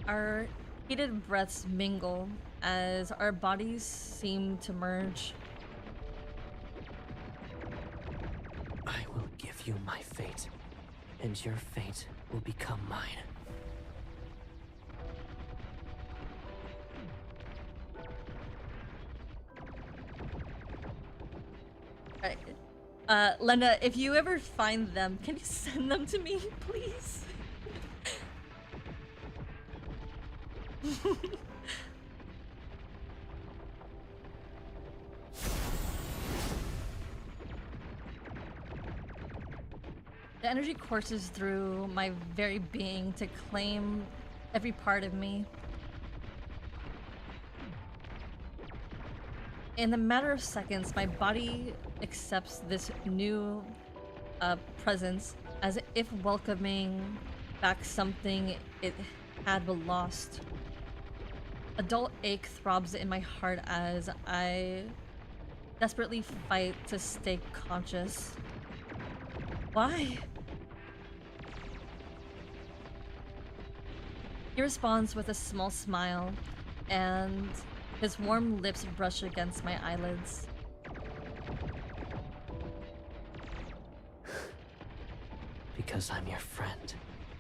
Our heated breaths mingle as our bodies seem to merge. I will give you my fate, and your fate will become mine. Right. Lena, if you ever find them, can you send them to me, please? The energy courses through my very being to claim every part of me. In a matter of seconds, my body accepts this new presence as if welcoming back something it had lost. A dull ache throbs in my heart as I desperately fight to stay conscious. Why? He responds with a small smile, and his warm lips brush against my eyelids. Because I'm your friend.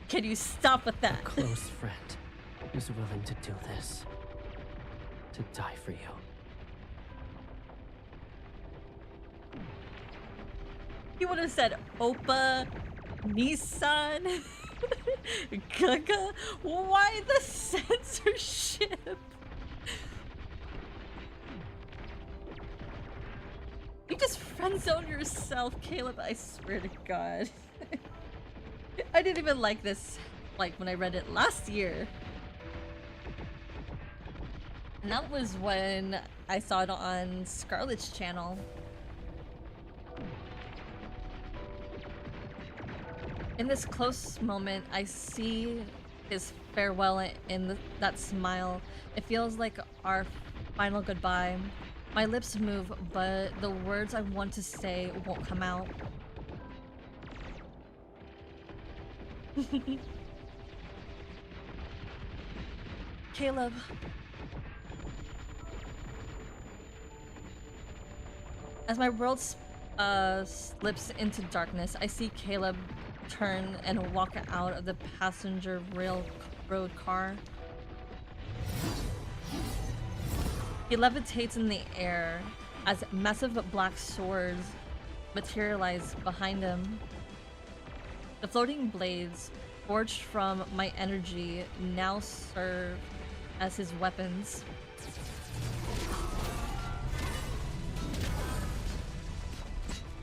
Can you stop with that? Close friend who's willing to do this. To die for you. He would have said Oppa, Nissan, Gaga. Why the censorship? You just friend-zone yourself, Caleb. I swear to God. I didn't even like this, like, when I read it last year. And that was when I saw it on Scarlett's channel. In this close moment, I see his farewell in that smile. It feels like our final goodbye. My lips move, but the words I want to say won't come out. Caleb. As my world slips into darkness, I see Caleb turn and walk out of the passenger railroad car. He levitates in the air as massive black swords materialize behind him. The floating blades, forged from my energy, now serve as his weapons.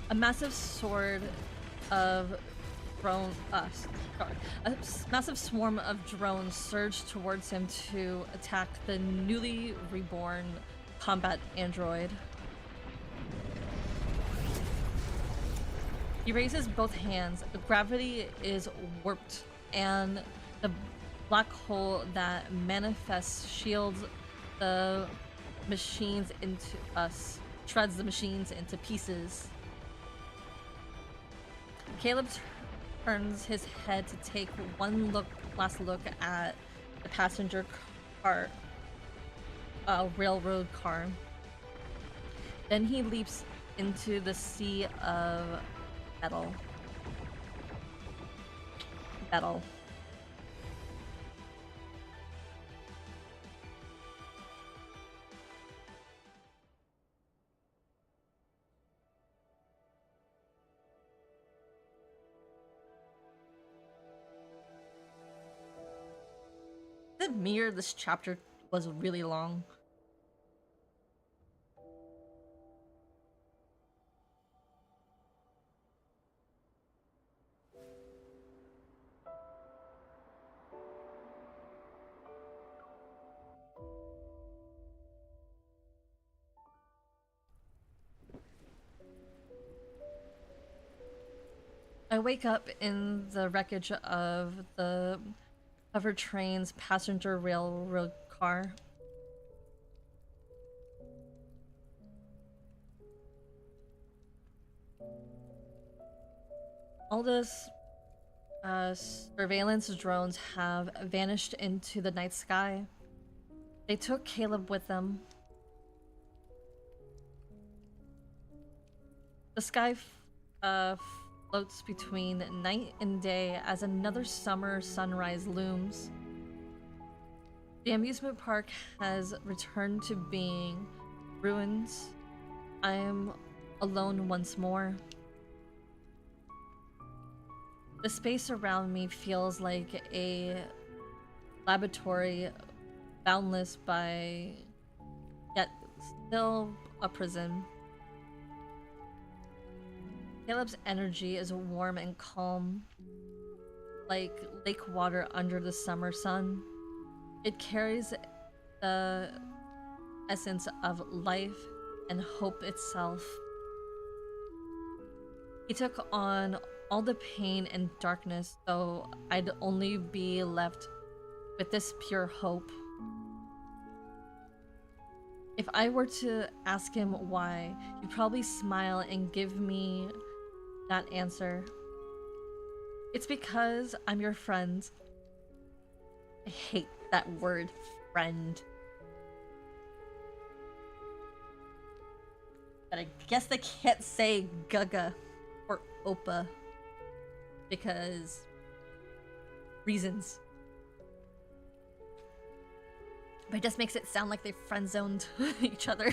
A massive sword of a massive swarm of drones surge towards him to attack the newly reborn combat android. He raises both hands. Gravity is warped, and the black hole that manifests shields the machines into us, shreds the machines into pieces. Caleb turns his head to take one last look at the passenger car, railroad car. Then he leaps into the sea of metal. The mirror, this chapter was really long. I wake up in the wreckage of the covered train's passenger railroad car. All the surveillance drones have vanished into the night sky. They took Caleb with them. The sky floats between night and day as another summer sunrise looms. The amusement park has returned to being ruins. I am alone once more. The space around me feels like a laboratory, boundless by, yet still a prison. Caleb's energy is warm and calm, like lake water under the summer sun. It carries the essence of life and hope itself. He took on all the pain and darkness, so I'd only be left with this pure hope. If I were to ask him why, he'd probably smile and give me that answer. It's because I'm your friend. I hate that word, friend. But I guess they can't say Gaga or Oppa because reasons. But it just makes it sound like they friend-zoned each other.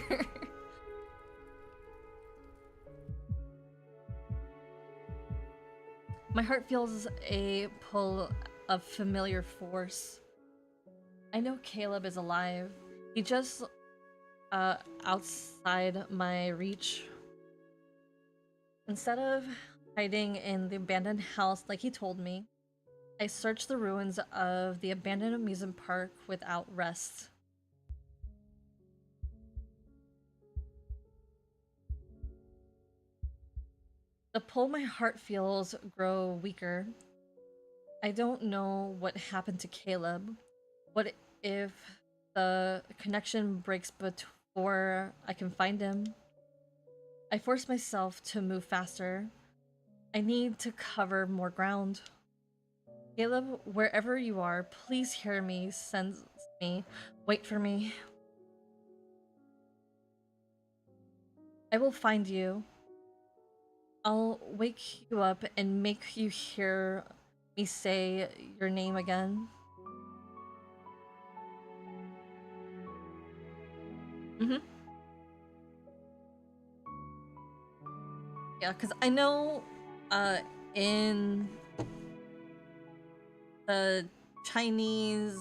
My heart feels a pull of familiar force. I know Caleb is alive. He just outside my reach. Instead of hiding in the abandoned house like he told me, I searched the ruins of the abandoned amusement park without rest. The pull my heart feels grow weaker. I don't know what happened to Caleb. What if the connection breaks before I can find him? I force myself to move faster. I need to cover more ground. Caleb, wherever you are, please hear me, sense me, wait for me. I will find you. I'll wake you up and make you hear me say your name again. Yeah, because I know in the Chinese,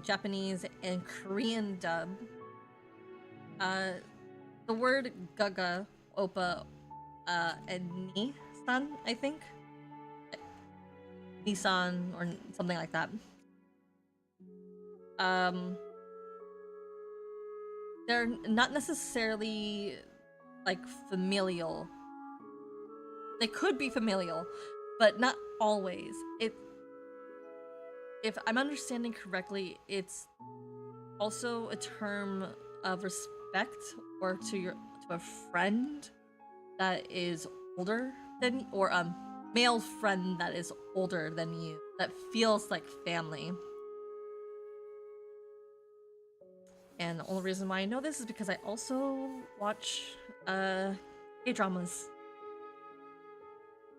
Japanese, and Korean dub, the word gaga, oppa, and Nissan, I think? Nissan or something like that. They're not necessarily like familial. They could be familial, but not always. If I'm understanding correctly, it's also a term of respect or to a friend that is older than, or a male friend that is older than you, that feels like family. And the only reason why I know this is because I also watch K-dramas.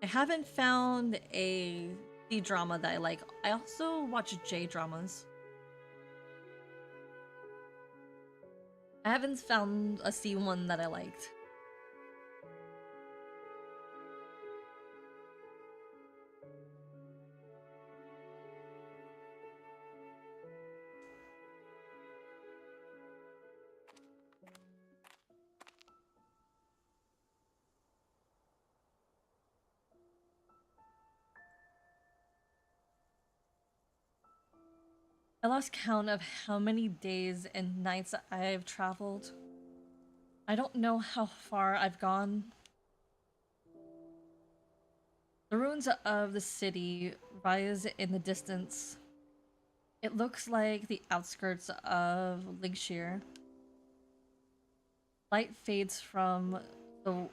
I haven't found a C-drama that I like. I also watch J-dramas. I haven't found a C one that I liked. I lost count of how many days and nights I've traveled. I don't know how far I've gone. The ruins of the city rise in the distance. It looks like the outskirts of Lingshire. Light fades from the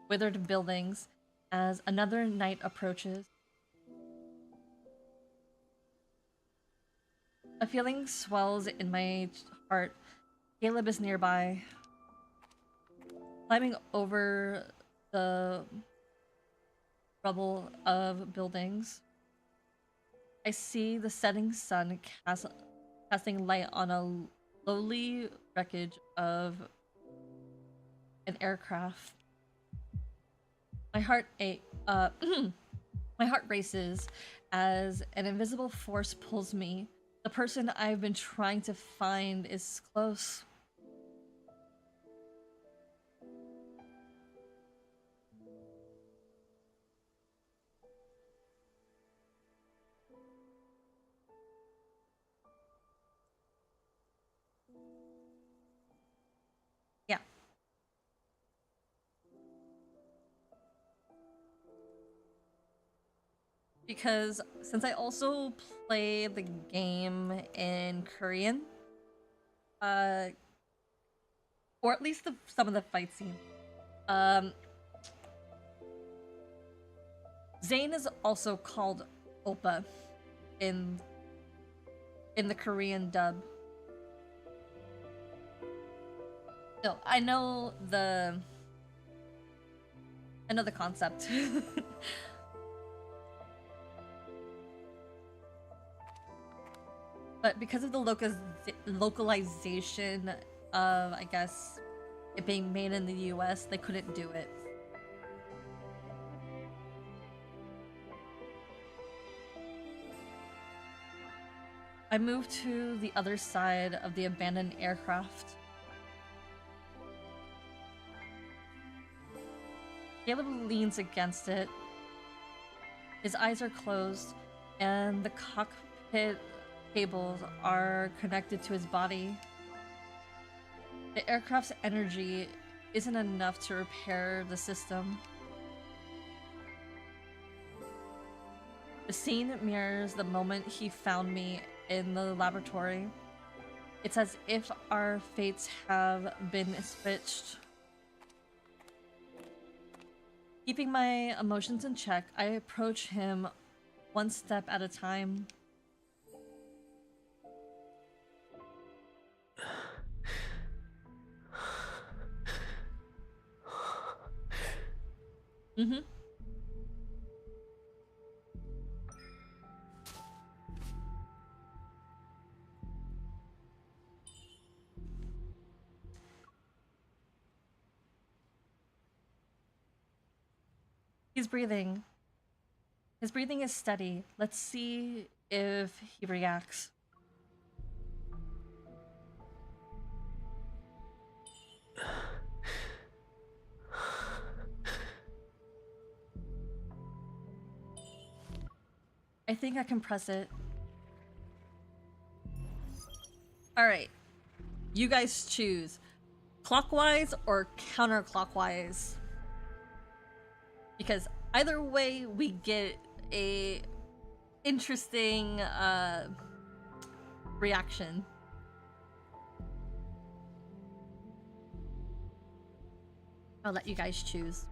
withered buildings as another night approaches. A feeling swells in my heart. Caleb is nearby. Climbing over the rubble of buildings. I see the setting sun casting light on a lowly wreckage of an aircraft. My heart my heart races as an invisible force pulls me. The person I've been trying to find is close. Yeah. Because since I also play the game in Korean, or at least some of the fight scene, Zane is also called Oppa in the Korean dub. So I know the concept. But because of the localization of, I guess, it being made in the US, they couldn't do it. I moved to the other side of the abandoned aircraft. Caleb leans against it. His eyes are closed, and the cockpit cables are connected to his body. The aircraft's energy isn't enough to repair the system. The scene mirrors the moment he found me in the laboratory. It's as if our fates have been switched. Keeping my emotions in check, I approach him one step at a time. Mm-hmm. He's breathing. His breathing is steady. Let's see if he reacts. I think I can press it. Alright. You guys choose. Clockwise or counterclockwise? Because either way, we get a interesting reaction. I'll let you guys choose.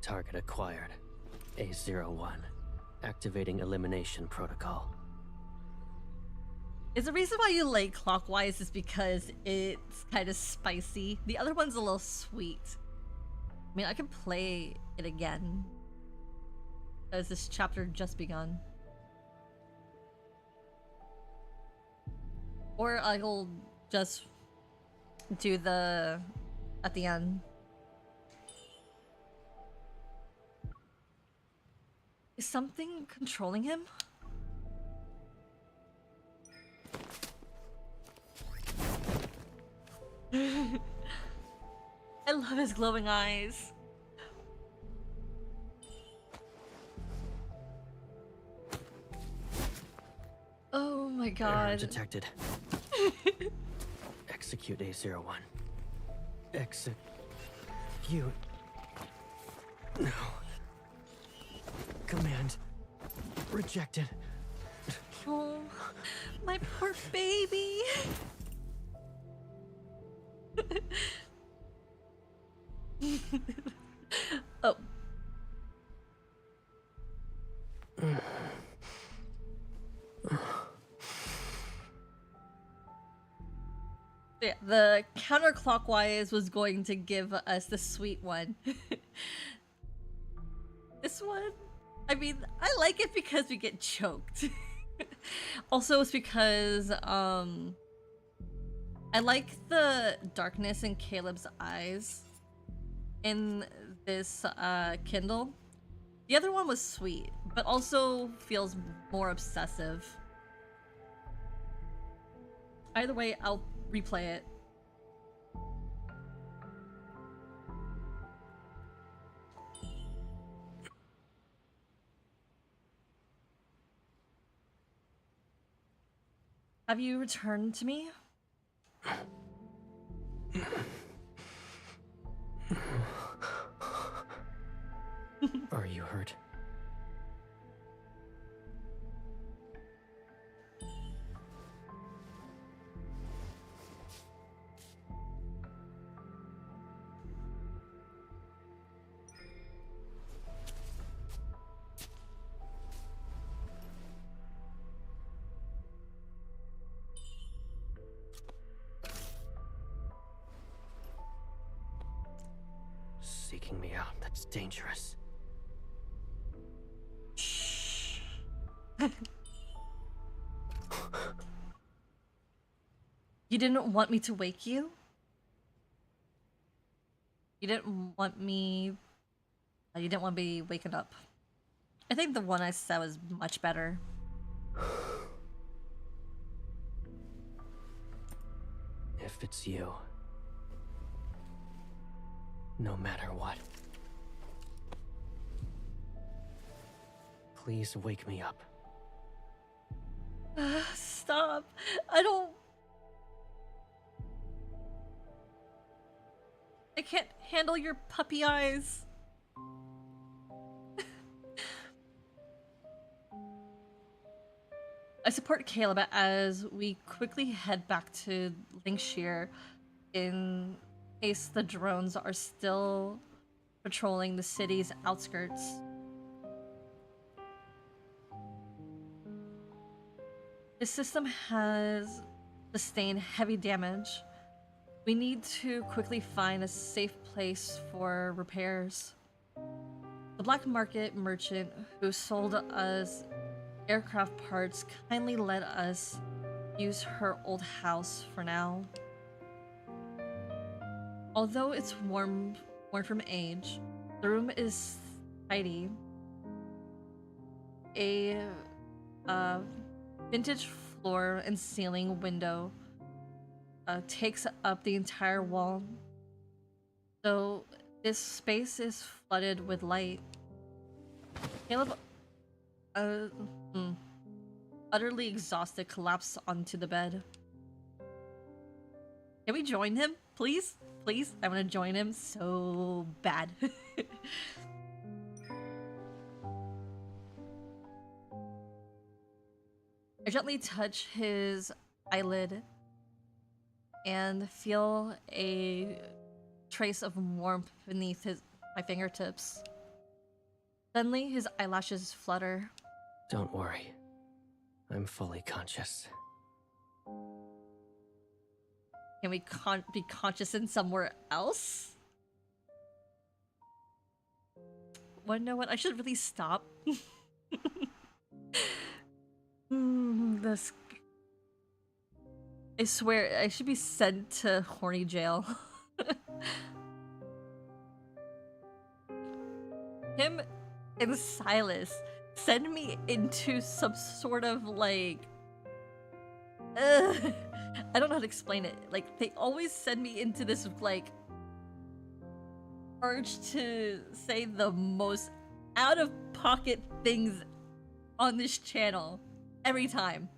Target acquired. A01. Activating elimination protocol. Is the reason why you like clockwise is because it's kind of spicy. The other one's a little sweet. I mean, I can play it again, as this chapter just begun. Or I'll just do the at the end. Is something controlling him? I love his glowing eyes. Oh my Error god. detected. Execute A01. Execute. Command rejected. Oh, my poor baby. Oh. Yeah, the counterclockwise was going to give us the sweet one. This one, I mean, I like it because we get choked. Also, it's because I like the darkness in Caleb's eyes in this Kindle. The other one was sweet, but also feels more obsessive. Either way, I'll replay it. Have you returned to me? Are you hurt? Seeking me out, that's dangerous. Shh. You didn't want me to wake you? You didn't want me... You didn't want me waking up. I think the one I said was much better. If it's you, no matter what, please wake me up. Stop. I don't... I can't handle your puppy eyes. I support Caleb as we quickly head back to Linkshire in case the drones are still patrolling the city's outskirts. The system has sustained heavy damage. We need to quickly find a safe place for repairs. The black market merchant who sold us aircraft parts kindly let us use her old house for now. Although it's worn from age, the room is tidy. A vintage floor and ceiling window takes up the entire wall, so this space is flooded with light. Caleb, utterly exhausted, collapsed onto the bed. Can we join him, please? Please, I want to join him so bad. I gently touch his eyelid and feel a trace of warmth beneath my fingertips. Suddenly, his eyelashes flutter. Don't worry. I'm fully conscious. Can we be conscious in somewhere else? Well, you know what? I should really stop. This... I swear, I should be sent to horny jail. Him and Silas send me into some sort of like... I don't know how to explain it. Like, they always send me into this like urge to say the most out-of-pocket things on this channel every time.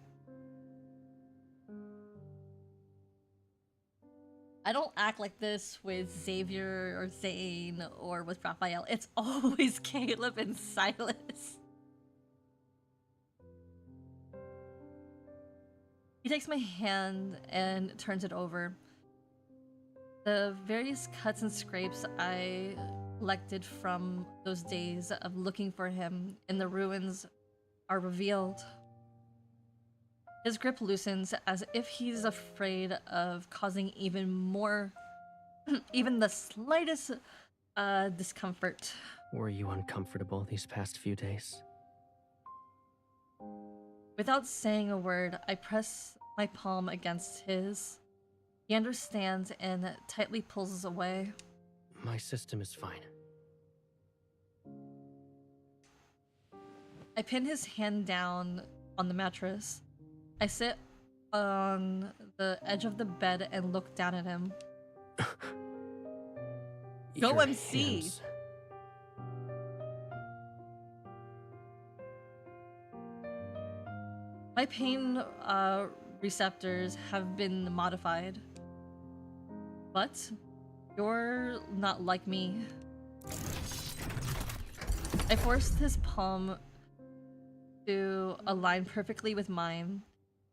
I don't act like this with Xavier or Zane or with Raphael. It's always Caleb and Silas. He takes my hand and turns it over. The various cuts and scrapes I collected from those days of looking for him in the ruins are revealed. His grip loosens as if he's afraid of causing even more, even the slightest discomfort. Were you uncomfortable these past few days? Without saying a word, I press my palm against his. He understands and tightly pulls us away. My system is fine. I pin his hand down on the mattress. I sit on the edge of the bed and look down at him. Go Your MC. hands. My pain receptors have been modified. But you're not like me. I forced his palm to align perfectly with mine,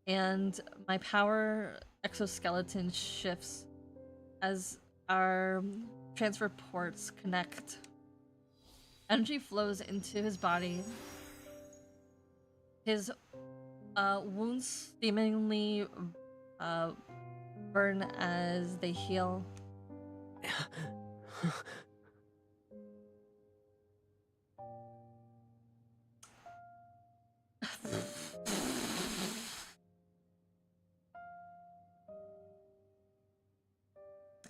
and my power exoskeleton shifts as our transfer ports connect. Energy flows into his body. His wounds seemingly burn as they heal.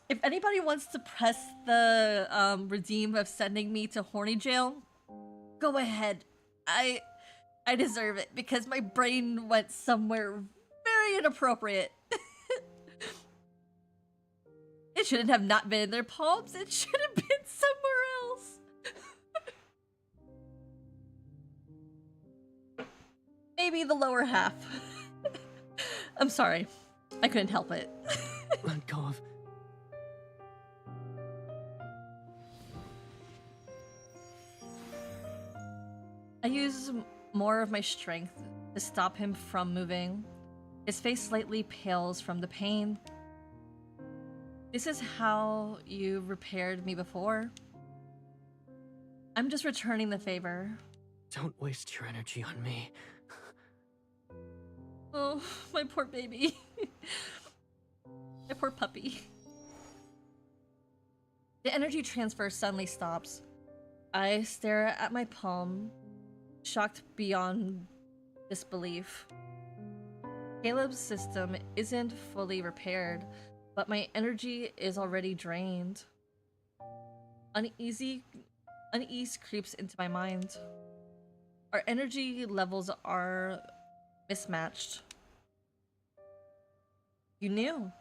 If anybody wants to press the redeem of sending me to horny jail, go ahead. I deserve it because my brain went somewhere very inappropriate. It shouldn't have not been in their palms. It should have been somewhere else. Maybe the lower half. I'm sorry. I couldn't help it. Let go of. I use more of my strength to stop him from moving. His face slightly pales from the pain. This is how you repaired me before. I'm just returning the favor. Don't waste your energy on me. Oh, my poor baby. My poor puppy. The energy transfer suddenly stops. I stare at my palm, shocked beyond disbelief. Caleb's system isn't fully repaired, but my energy is already drained. Unease creeps into my mind. Our energy levels are mismatched. You knew.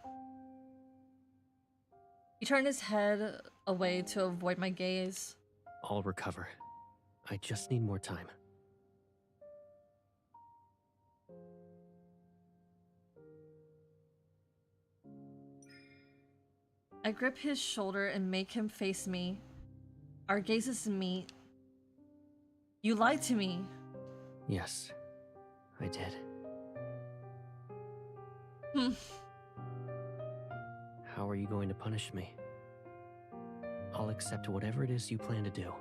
He turned his head away to avoid my gaze. I'll recover. I just need more time. I grip his shoulder and make him face me. Our gazes meet. You lied to me. Yes, I did. How are you going to punish me? I'll accept whatever it is you plan to do.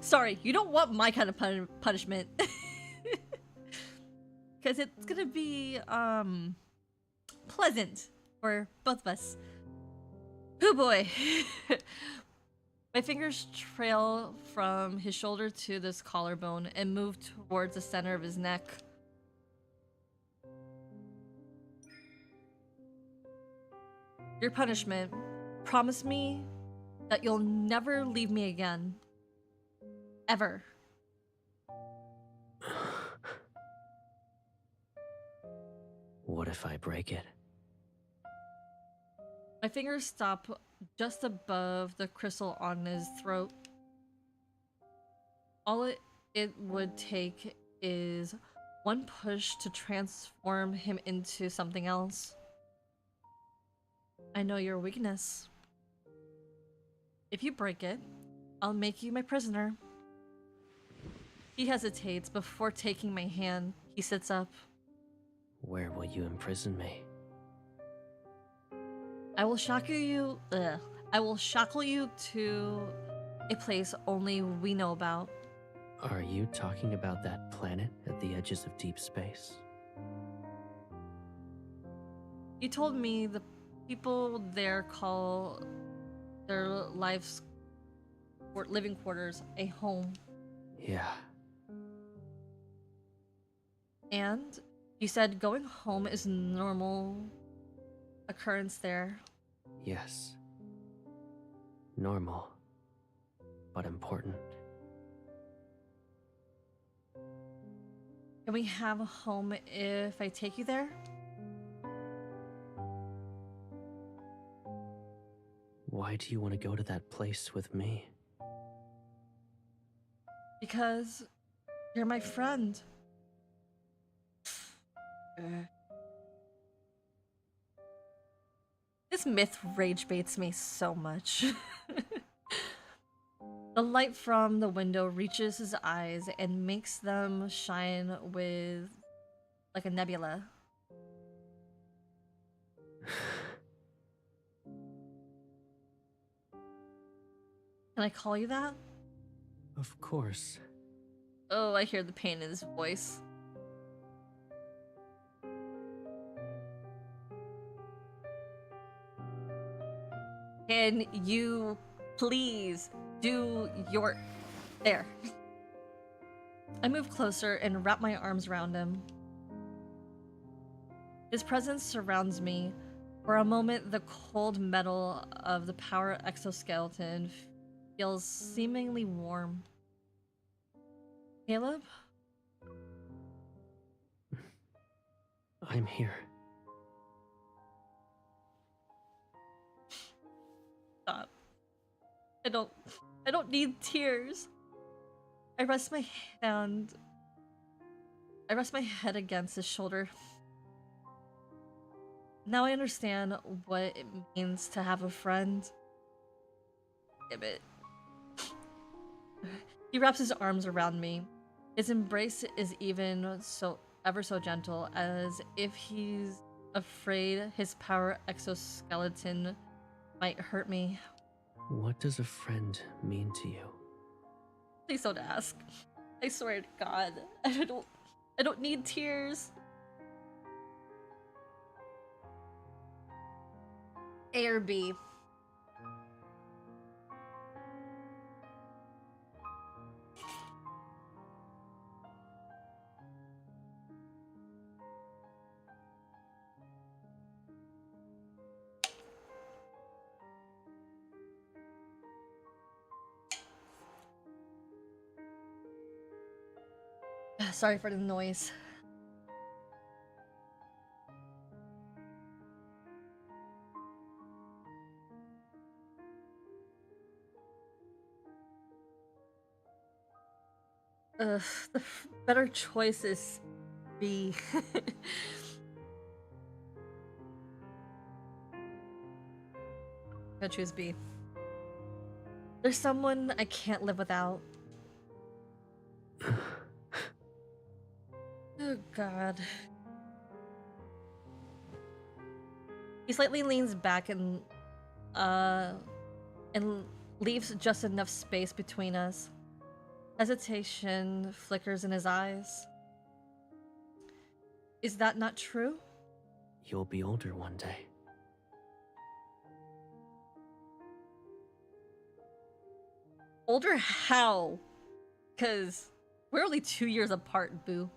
Sorry, you don't want my kind of punishment. Because it's gonna be, pleasant for both of us. Oh boy. My fingers trail from his shoulder to this collarbone and move towards the center of his neck. Your punishment. Promise me that you'll never leave me again. Ever. What if I break it? My fingers stop just above the crystal on his throat. All it would take is one push to transform him into something else. I know your weakness. If you break it, I'll make you my prisoner. He hesitates before taking my hand. He sits up. Where will you imprison me? I will shackle you. I will shackle you to a place only we know about. Are you talking about that planet at the edges of deep space? You told me the people there call their lives or living quarters a home. Yeah. And you said going home is normal occurrence there. Yes. Normal, but important. Can we have a home if I take you there? Why do you want to go to that place with me? Because you're my friend. This myth rage baits me so much. The light from the window reaches his eyes and makes them shine with like a nebula. Can I call you that? Of course. Oh, I hear the pain in his voice. Can you please do your... There. I move closer and wrap my arms around him. His presence surrounds me. For a moment, the cold metal of the power exoskeleton feels seemingly warm. Caleb? I'm here. Stop. I don't need tears. I rest my head against his shoulder. Now I understand what it means to have a friend. Damn it. He wraps his arms around me. His embrace is even so ever so gentle, as if he's afraid his power exoskeleton might hurt me. What does a friend mean to you? Please don't ask. I swear to God, I don't need tears. A or B? Sorry for the noise. The better choice is B. I'll choose B. There's someone I can't live without. Oh God. He slightly leans back and leaves just enough space between us. Hesitation flickers in his eyes. Is that not true? You'll be older one day. Older how? 'Cause we're only 2 years apart, boo.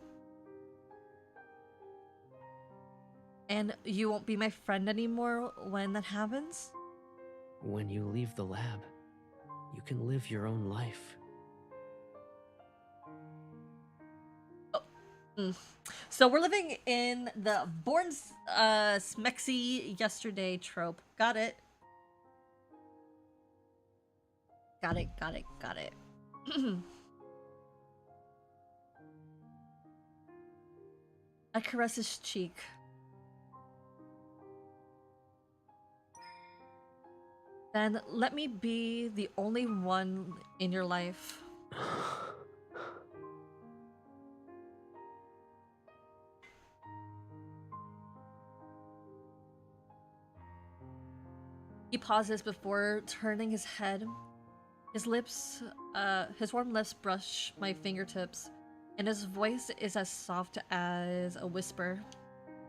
And you won't be my friend anymore when that happens? When you leave the lab, you can live your own life. So we're living in the born smexy yesterday trope. Got it. Got it. I caress his cheek. Then let me be the only one in your life. He pauses before turning his head. His warm lips brush my fingertips, and his voice is as soft as a whisper.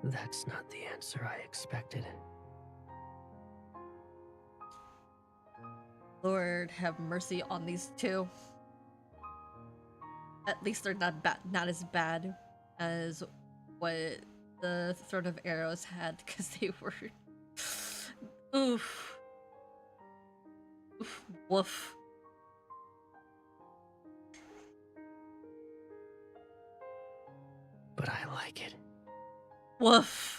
That's not the answer I expected. Lord have mercy on these two. At least they're not as bad as what the Throne of Arrows had, because they were oof. Oof. Woof. But I like it. Woof.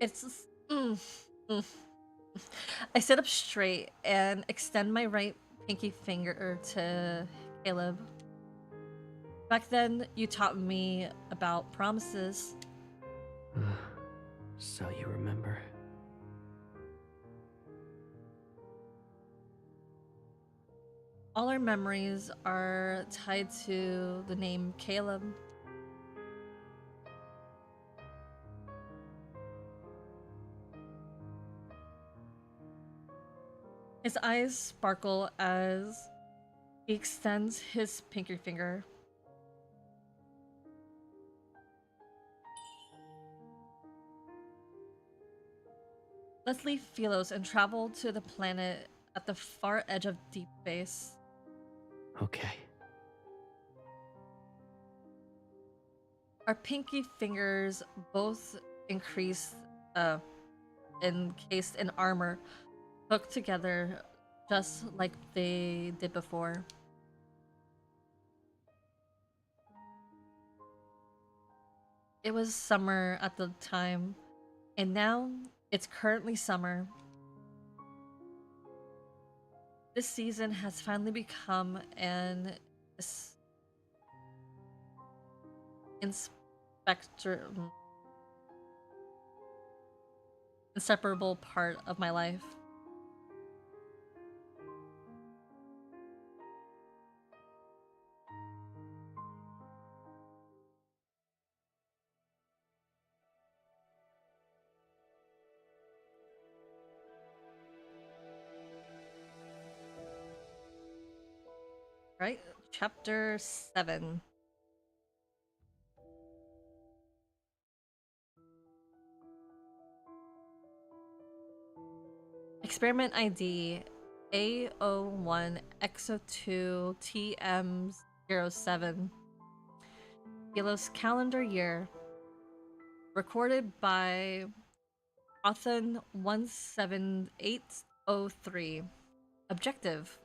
It's I sit up straight and extend my right pinky finger to Caleb. Back then, you taught me about promises. So you remember. All our memories are tied to the name Caleb. His eyes sparkle as he extends his pinky finger. Let's leave Philos and travel to the planet at the far edge of deep space. Okay. Our pinky fingers both encased in armor, hooked together just like they did before. It was summer at the time, and now it's currently summer. This season has finally become an inseparable part of my life. Right? Chapter 7. Experiment ID A01 X-02 TM07. Philos calendar year. Recorded by Othan 17803. Objective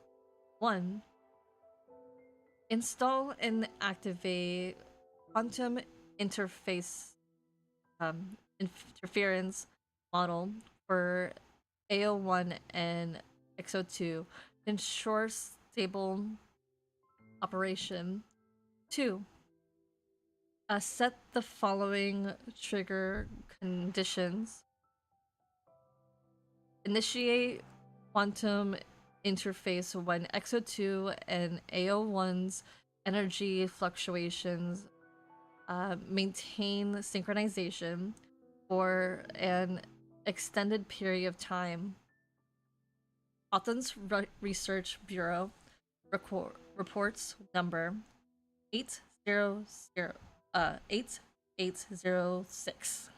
1. Install and activate quantum interface interference model for A01 and X02 to ensure stable operation. 2. Set the following trigger conditions. Initiate quantum interface when X02 and A01's energy fluctuations maintain synchronization for an extended period of time. Othan's Research Bureau reports number 8806.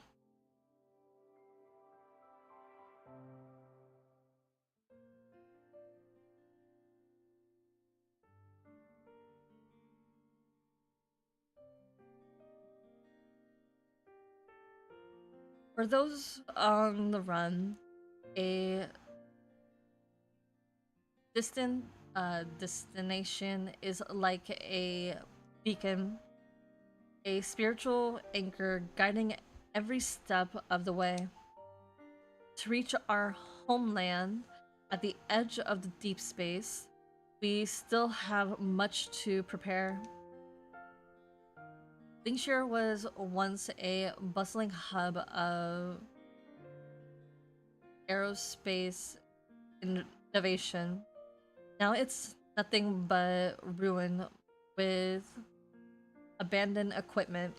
For those on the run, a distant destination is like a beacon, a spiritual anchor guiding every step of the way. To reach our homeland at the edge of the deep space, we still have much to prepare. Lingshire was once a bustling hub of aerospace innovation. Now it's nothing but ruin with abandoned equipment.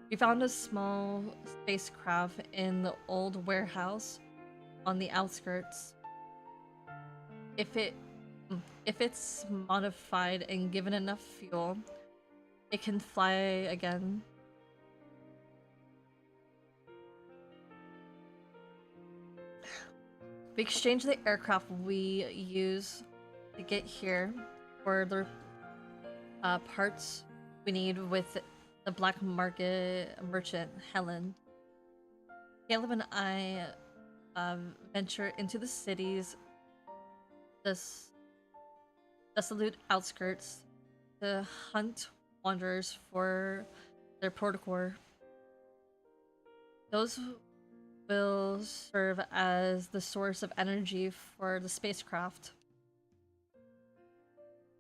We found a small spacecraft in the old warehouse on the outskirts. If it's modified and given enough fuel, it can fly again. We exchanged the aircraft we use to get here for the parts we need with the black market merchant Helen. Caleb and I venture into the city's desolate outskirts to hunt wanderers for their protocore. Those will serve as the source of energy for the spacecraft.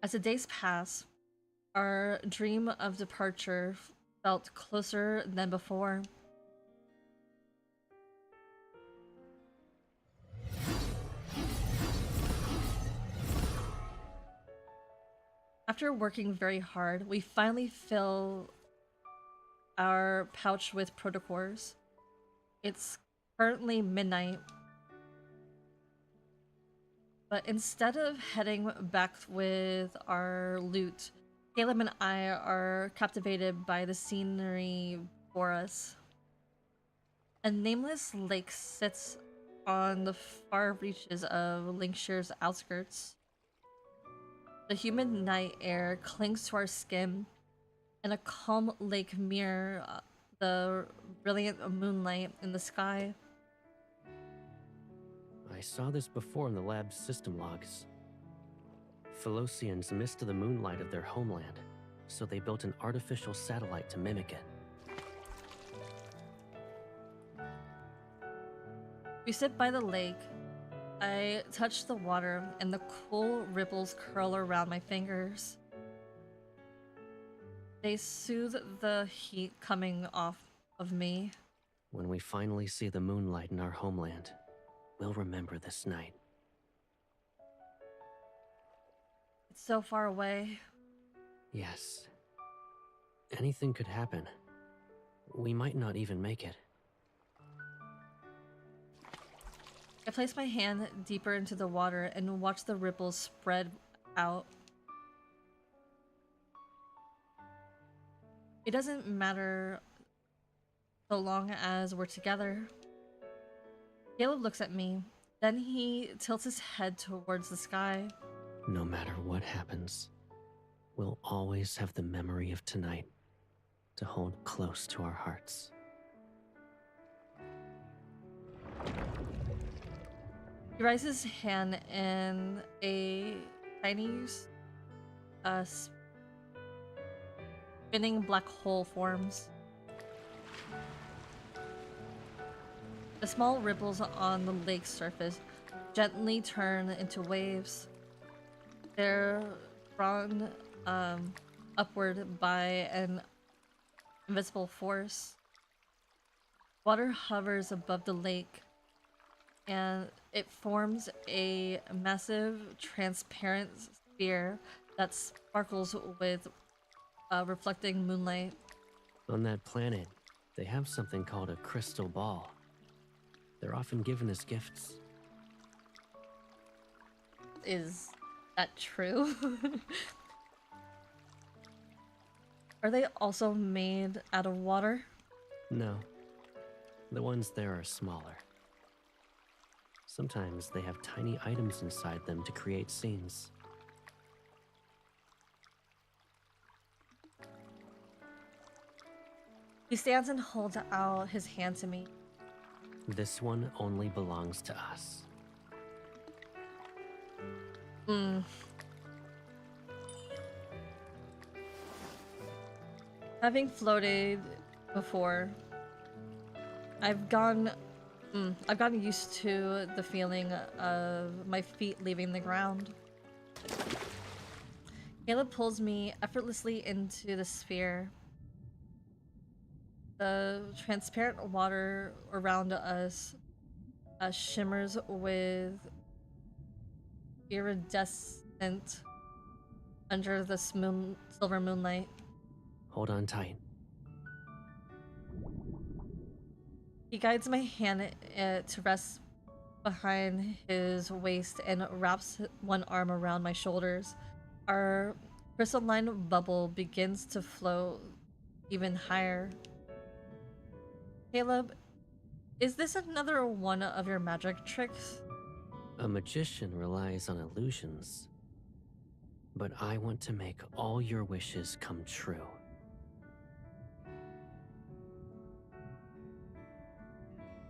As the days pass, our dream of departure felt closer than before. After working very hard, we finally fill our pouch with protocores. It's currently midnight, but instead of heading back with our loot, Caleb and I are captivated by the scenery before us. A nameless lake sits on the far reaches of Linkshire's outskirts. The humid night air clings to our skin, and a calm lake mirrors the brilliant moonlight in the sky. I saw this before in the lab's system logs. Philosians missed the moonlight of their homeland, so they built an artificial satellite to mimic it. We sit by the lake. I touch the water, and the cool ripples curl around my fingers. They soothe the heat coming off of me. When we finally see the moonlight in our homeland, we'll remember this night. It's so far away. Yes. Anything could happen. We might not even make it. I place my hand deeper into the water and watch the ripples spread out. It doesn't matter so long as we're together. Caleb looks at me, then he tilts his head towards the sky. No matter what happens, we'll always have the memory of tonight to hold close to our hearts. He raises his hand and a tiny spinning black hole forms. The small ripples on the lake's surface gently turn into waves. They're drawn upward by an invisible force. Water hovers above the lake, and it forms a massive transparent sphere that sparkles with reflecting moonlight. On that planet, they have something called a crystal ball. They're often given as gifts. Is that true? Are they also made out of water? No. The ones there are smaller. Sometimes they have tiny items inside them to create scenes. He stands and holds out his hand to me. This one only belongs to us. Having floated before, I've gone I've gotten used to the feeling of my feet leaving the ground. Caleb pulls me effortlessly into the sphere. The transparent water around us shimmers with iridescent under the silver moonlight. Hold on tight. He guides my hand to rest behind his waist and wraps one arm around my shoulders. Our crystalline bubble begins to float even higher. Caleb, is this another one of your magic tricks? A magician relies on illusions. But I want to make all your wishes come true.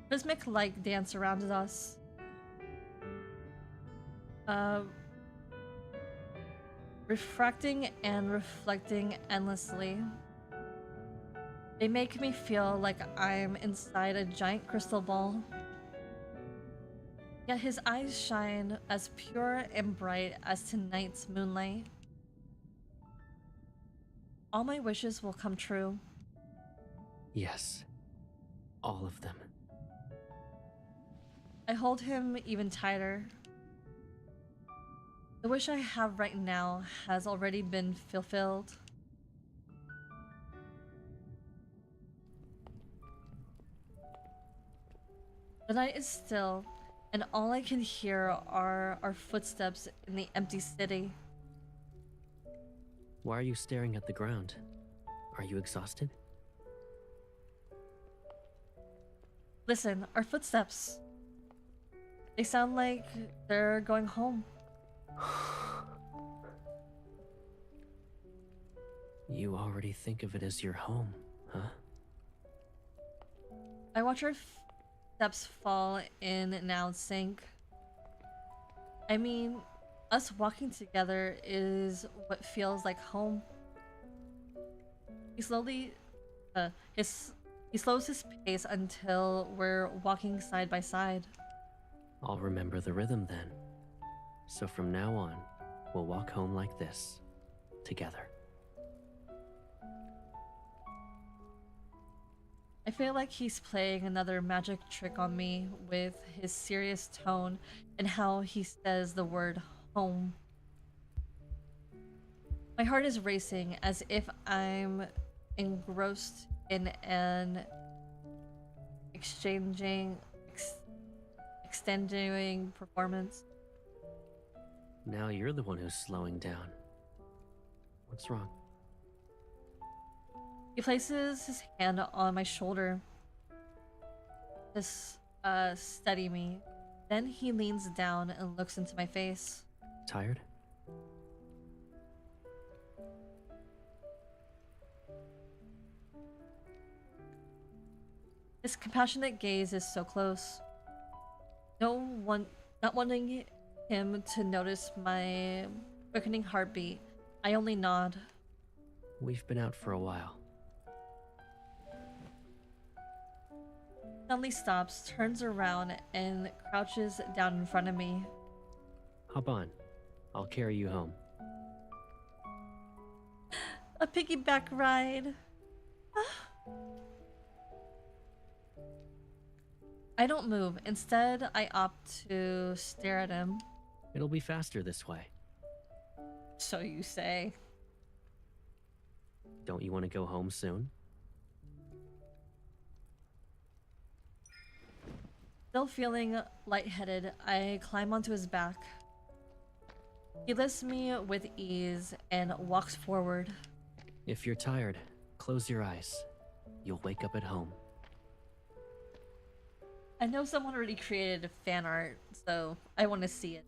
Prismic light dance around us. Refracting and reflecting endlessly. They make me feel like I'm inside a giant crystal ball. Yet his eyes shine as pure and bright as tonight's moonlight. All my wishes will come true. Yes, all of them. I hold him even tighter. The wish I have right now has already been fulfilled. The night is still, and all I can hear are our footsteps in the empty city. Why are you staring at the ground? Are you exhausted? Listen, our footsteps. They sound like they're going home. You already think of it as your home, huh? I watch our steps fall in and out sync. I mean, us walking together is what feels like home. He slowly, he slows his pace until we're walking side by side. I'll remember the rhythm then. So from now on, we'll walk home like this, together. I feel like he's playing another magic trick on me with his serious tone and how he says the word home. My heart is racing as if I'm engrossed in an extending performance. Now you're the one who's slowing down. What's wrong? He places his hand on my shoulder to steady me. Then he leans down and looks into my face. Tired? His compassionate gaze is so close. Not wanting him to notice my quickening heartbeat, I only nod. We've been out for a while. Suddenly stops, turns around, and crouches down in front of me. Hop on. I'll carry you home. A piggyback ride. I don't move. Instead, I opt to stare at him. It'll be faster this way. So you say. Don't you want to go home soon? Still feeling lightheaded, I climb onto his back. He lifts me with ease and walks forward. If you're tired, close your eyes. You'll wake up at home. I know someone already created fan art, so I want to see it.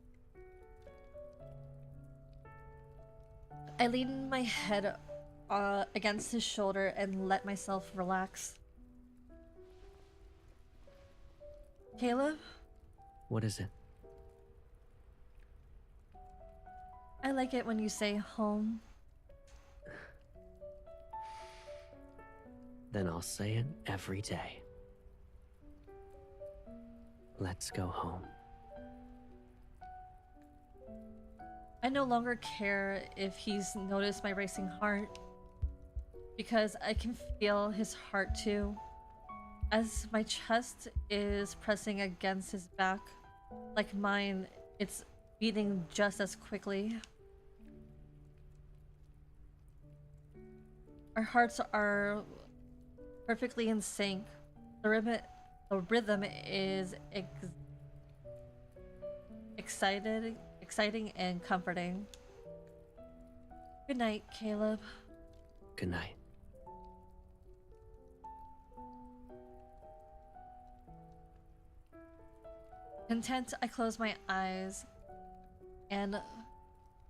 I lean my head against his shoulder and let myself relax. Caleb? What is it? I like it when you say home. Then I'll say it every day. Let's go home. I no longer care if he's noticed my racing heart, because I can feel his heart too. As my chest is pressing against his back, like mine, it's beating just as quickly. Our hearts are perfectly in sync. The rhythm is exciting and comforting. Good night, Caleb. Good night. Content, I close my eyes and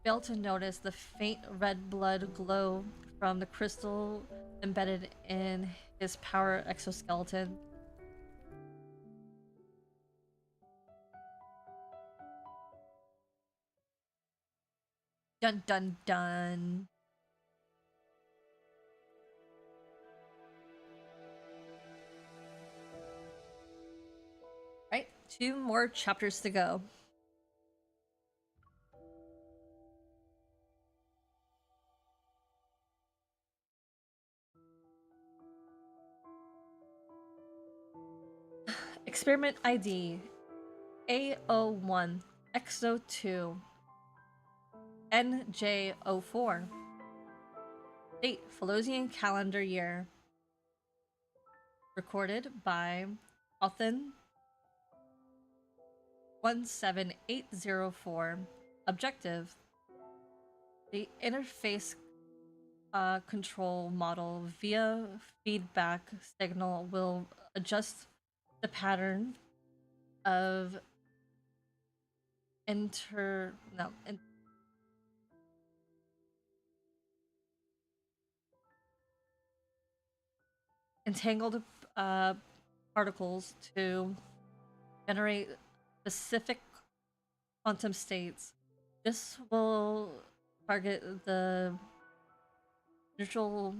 fail to notice the faint red blood glow from the crystal embedded in his power exoskeleton. Dun dun dun. Right, 2 more chapters to go. Experiment ID A01 X-02 NJ04. Date Felosian calendar year. Recorded by Othen 17804. Objective: the interface control model via feedback signal will adjust the pattern of entangled particles to generate specific quantum states. This will target the neutral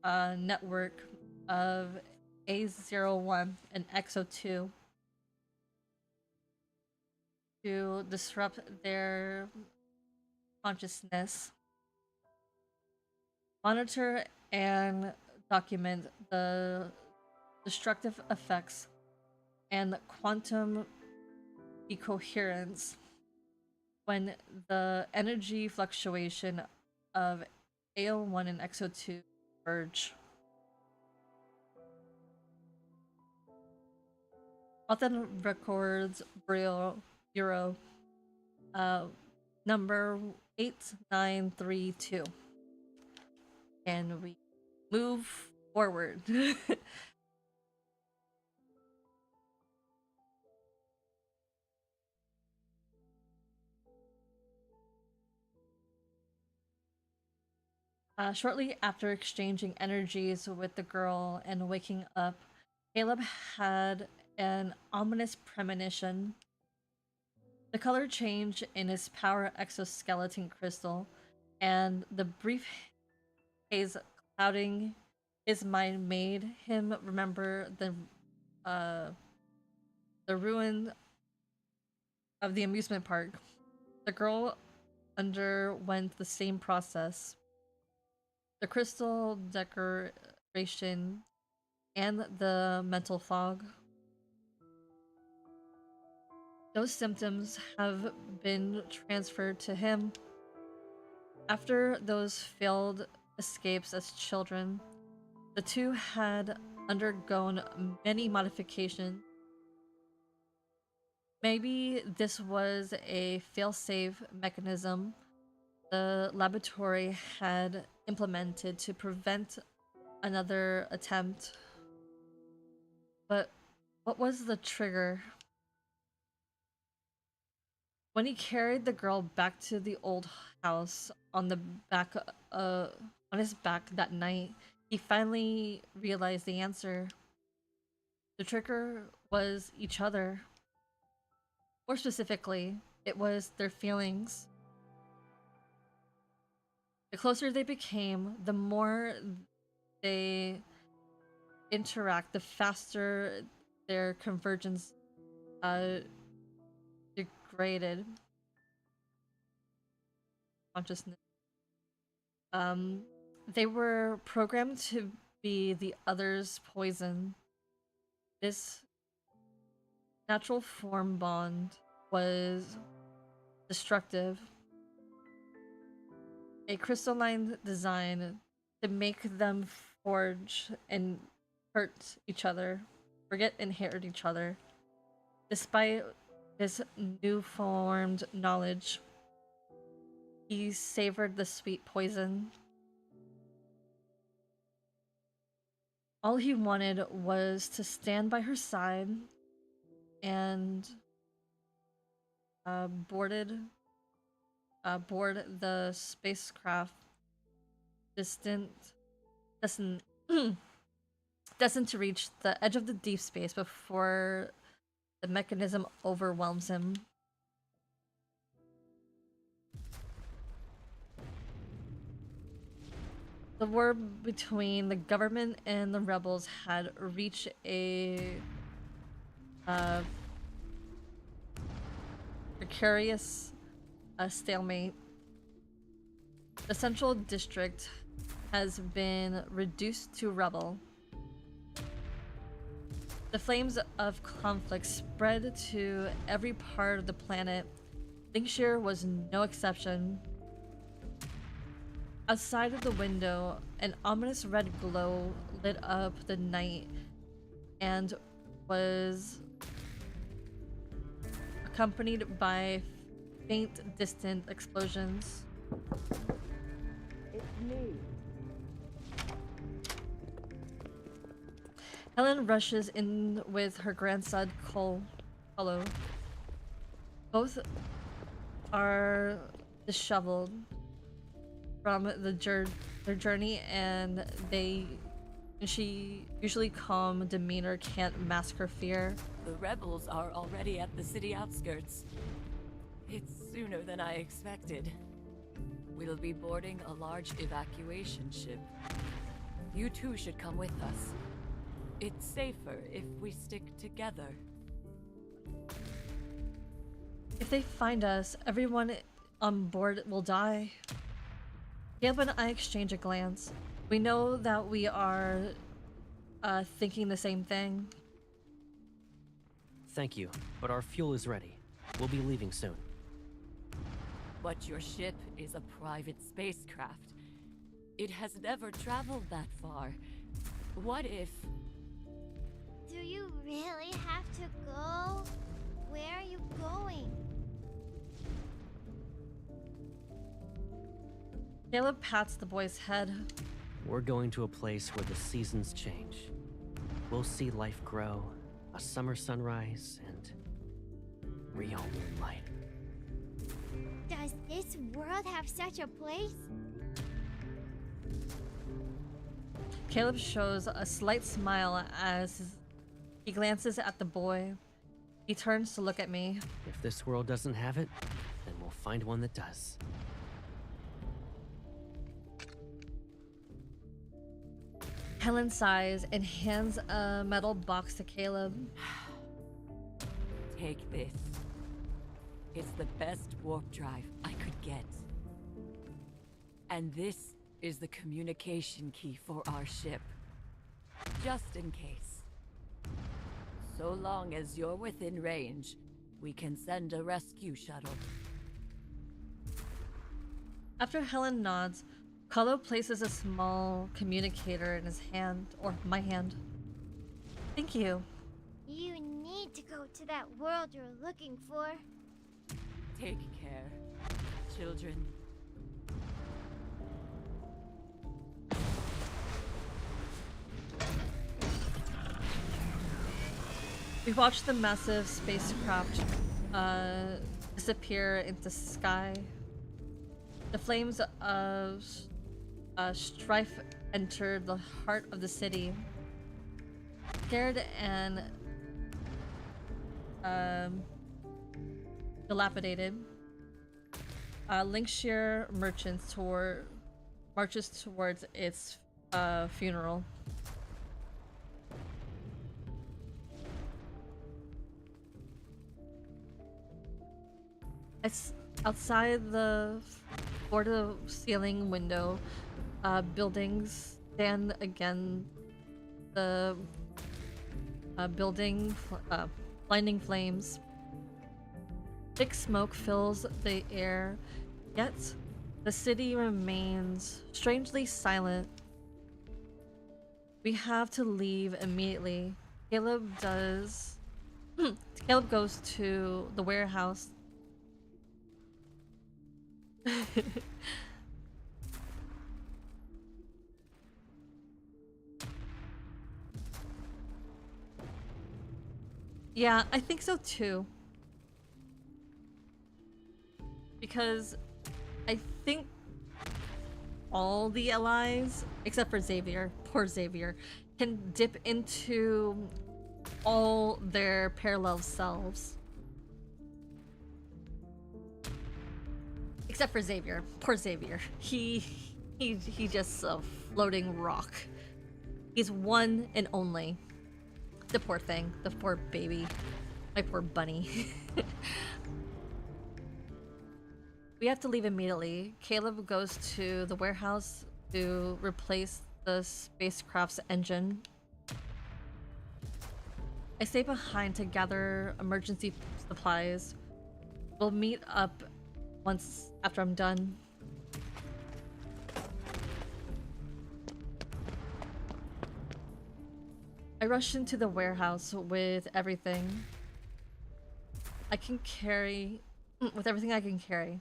network of A01 and X02 to disrupt their consciousness. Monitor and document the destructive effects and quantum decoherence when the energy fluctuation of A01 and X02 merge. Often records Bureau number 8932. And we move forward. Shortly after exchanging energies with the girl and waking up, Caleb had an ominous premonition. The color change in his power exoskeleton crystal and the brief haze clouding his mind made him remember the ruin of the amusement park. The girl underwent the same process. The crystal decoration and the mental fog. Those symptoms have been transferred to him. After those failed escapes as children, the two had undergone many modifications. Maybe this was a failsafe mechanism the laboratory had implemented to prevent another attempt. But what was the trigger? When he carried the girl back to the old house on his back that night, he finally realized the answer. The trigger was each other. More specifically, it was their feelings. The closer they became, the more they interact, the faster their convergence uh, degraded consciousness. They were programmed to be the other's poison. This natural form bond was destructive. A crystalline design to make them forge and hurt each other, forget and hurt each other. Despite this new-formed knowledge, he savored the sweet poison. All he wanted was to stand by her side and board the spacecraft destined destined to reach the edge of the deep space before the mechanism overwhelms him. The war between the government and the rebels had reached a precarious stalemate. The central district has been reduced to rubble. The flames of conflict spread to every part of the planet. Linkshire was no exception. Outside of the window, an ominous red glow lit up the night and was accompanied by faint, distant explosions. It's me. Helen rushes in with her grandson, Colo. Both are disheveled from their journey, and she usually calm demeanor can't mask her fear. The rebels are already at the city outskirts. It's sooner than I expected. We'll be boarding a large evacuation ship. You two should come with us. It's safer if we stick together. If they find us, everyone on board will die. Caleb and I exchange a glance. We know that we are thinking the same thing. Thank you, but our fuel is ready. We'll be leaving soon. But your ship is a private spacecraft. It has never traveled that far. What if... Do you really have to go? Where are you going? Caleb pats the boy's head. We're going to a place where the seasons change. We'll see life grow, a summer sunrise, and real moonlight. Does this world have such a place? Caleb shows a slight smile as he glances at the boy. He turns to look at me. If this world doesn't have it, then we'll find one that does. Helen sighs and hands a metal box to Caleb. Take this. It's the best warp drive I could get. And this is the communication key for our ship. Just in case. So long as you're within range, we can send a rescue shuttle. After Helen nods, Kalo places a small communicator in his hand, or my hand. Thank you. You need to go to that world you're looking for. Take care, children. We watch the massive spacecraft disappear into sky. The flames of strife enter the heart of the city. Scared and dilapidated, Linkshire marches towards its funeral. It's outside the floor-to-ceiling window. Buildings stand again. The blinding flames. Thick smoke fills the air, yet the city remains strangely silent. We have to leave immediately. Caleb does. Caleb goes to the warehouse. Yeah, I think so too. Because I think all the allies, except for Xavier, poor Xavier, can dip into all their parallel selves. Except for Xavier, poor Xavier. He just a floating rock. He's one and only. The poor thing, the poor baby, my poor bunny. We have to leave immediately. Caleb goes to the warehouse to replace the spacecraft's engine. I stay behind to gather emergency supplies. We'll meet up once after I'm done. I rush into the warehouse with everything I can carry. With everything I can carry.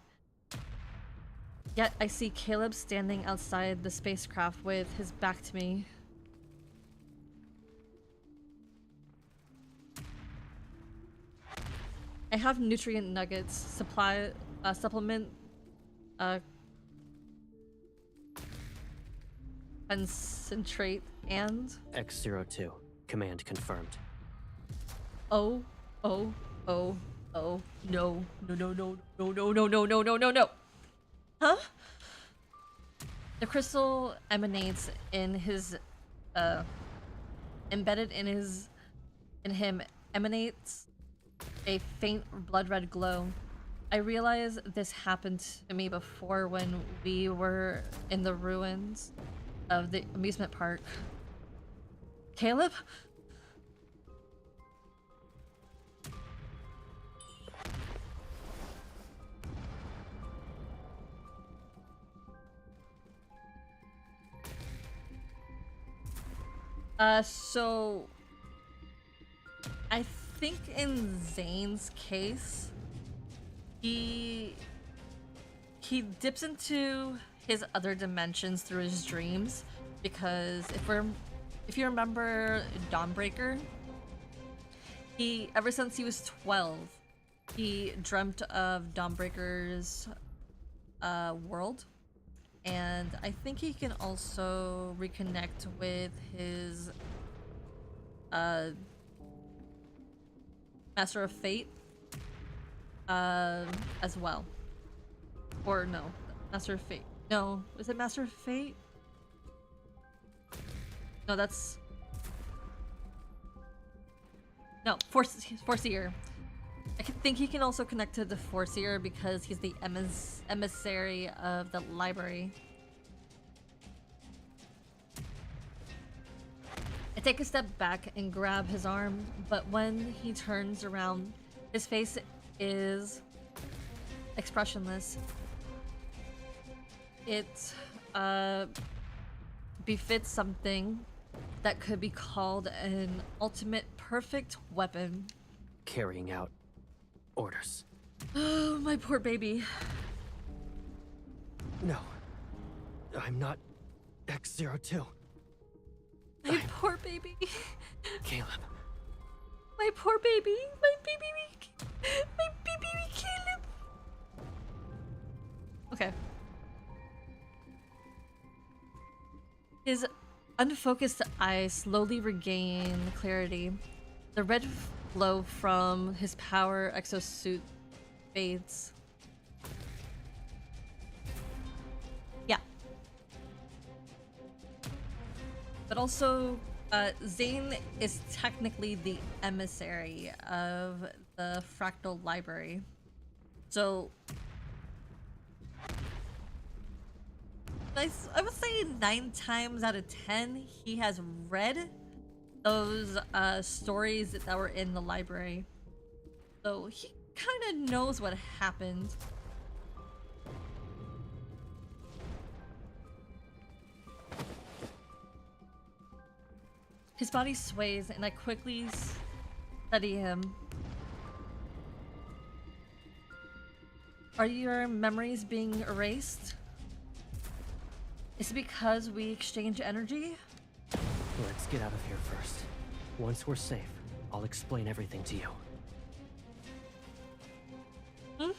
Yet I see Caleb standing outside the spacecraft with his back to me. I have nutrient nuggets, supplement, concentrate, and X-02. Command confirmed. oh, no, no, no, no, no, no, no, no, no, no, no, no. Huh? The crystal emanates in his, embedded in him emanates a faint blood red glow. I realize this happened to me before when we were in the ruins of the amusement park. Caleb? So I think in Zane's case, he dips into his other dimensions through his dreams, because if you remember Dawnbreaker, ever since he was 12, he dreamt of Dawnbreaker's world. And I think he can also reconnect with his Master of Fate as well. Or no, Master of Fate. No, is it Master of Fate? No, that's... No, Foreseer. I think he can also connect to the Foreseer because he's the emissary of the library. I take a step back and grab his arm, but when he turns around, his face is expressionless. It befits something that could be called an ultimate perfect weapon. Carrying out orders. Oh, my poor baby. No. I'm not X-02. My poor baby. Caleb. My poor baby. My baby Caleb. Okay. His unfocused eyes slowly regain clarity. The red glow from his power exosuit fades. Yeah. But also, Zane is technically the emissary of the fractal library. So I would say 9 times out of 10 he has read those stories that were in the library. So he kind of knows what happened. His body sways and I quickly study him. Are your memories being erased? Is it because we exchange energy? Let's get out of here first. Once we're safe, I'll explain everything to you. Hmm?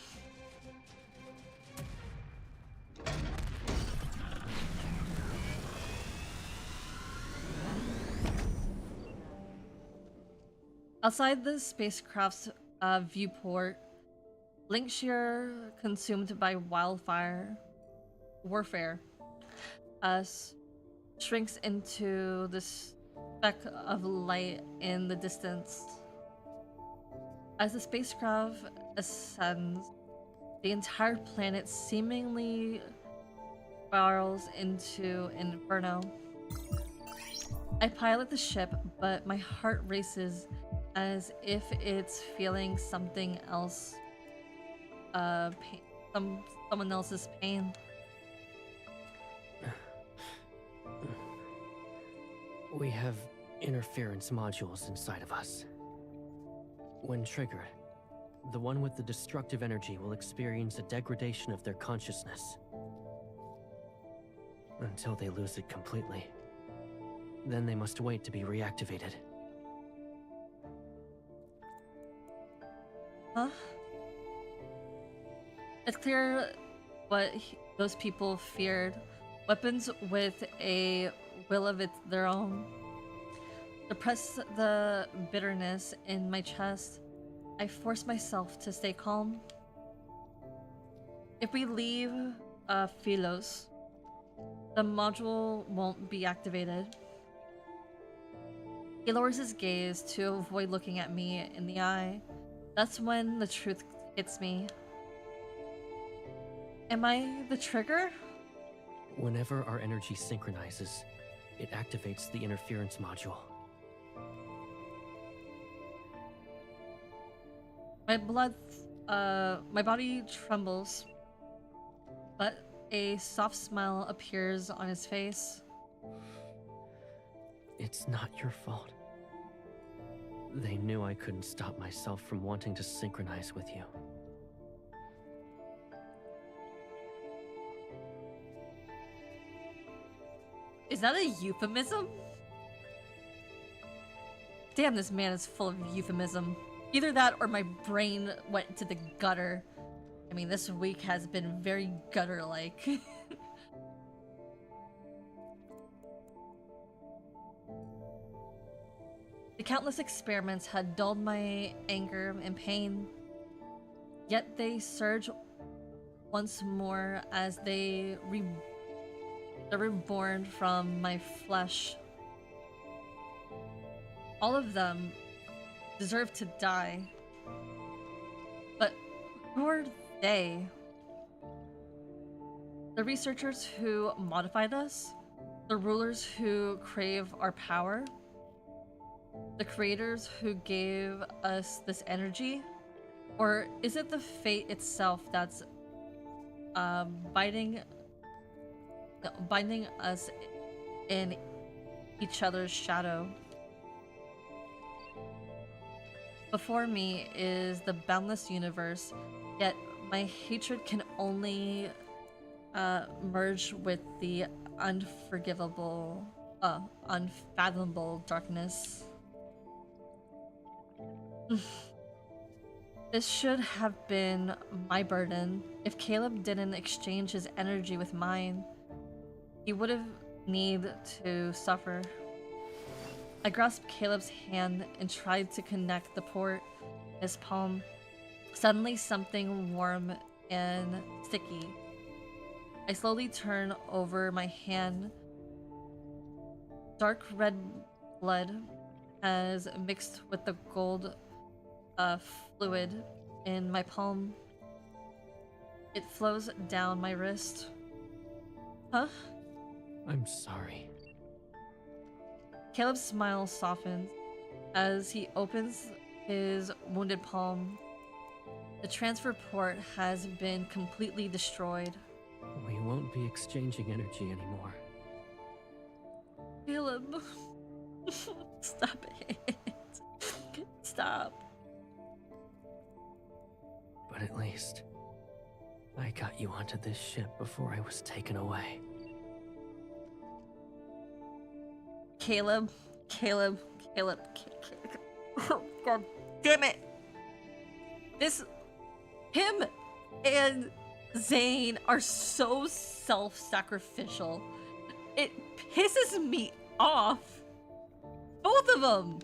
Outside the spacecraft's viewport, Linkshear, consumed by warfare, shrinks into this speck of light in the distance. As the spacecraft ascends, the entire planet seemingly spirals into inferno. I pilot the ship, but my heart races as if it's feeling something else. Someone else's pain. We have interference modules inside of us. When triggered, the one with the destructive energy will experience a degradation of their consciousness until they lose it completely. Then they must wait to be reactivated. Huh? It's clear what those people feared. Weapons with a will of their own. Suppress the bitterness in my chest. I force myself to stay calm. If we leave Philos, the module won't be activated. He lowers his gaze to avoid looking at me in the eye. That's when the truth hits me. Am I the trigger? Whenever our energy synchronizes, it activates the interference module. My body trembles, but a soft smile appears on his face. It's not your fault. They knew I couldn't stop myself from wanting to synchronize with you. Is that a euphemism? Damn, this man is full of euphemism. Either that or my brain went to the gutter. I mean, this week has been very gutter-like. The countless experiments had dulled my anger and pain, yet they surge once more as they're reborn from my flesh. All of them deserve to die. But who are they? The researchers who modified us? The rulers who crave our power? The creators who gave us this energy? Or is it the fate itself that's binding us in each other's shadow? Before me is the boundless universe, yet my hatred can only merge with the unfathomable darkness. This should have been my burden. If Caleb didn't exchange his energy with mine, he would have needed to suffer. I grasped Caleb's hand and tried to connect the port in his palm. Suddenly something warm and sticky. I slowly turn over my hand. Dark red blood has mixed with the gold fluid in my palm. It flows down my wrist. Huh? I'm sorry. Caleb's smile softens as he opens his wounded palm. The transfer port has been completely destroyed. We won't be exchanging energy anymore. Caleb, stop it. Stop. But at least, I got you onto this ship before I was taken away. Caleb. God damn it. Him and Zane are so self-sacrificial. It pisses me off. Both of them.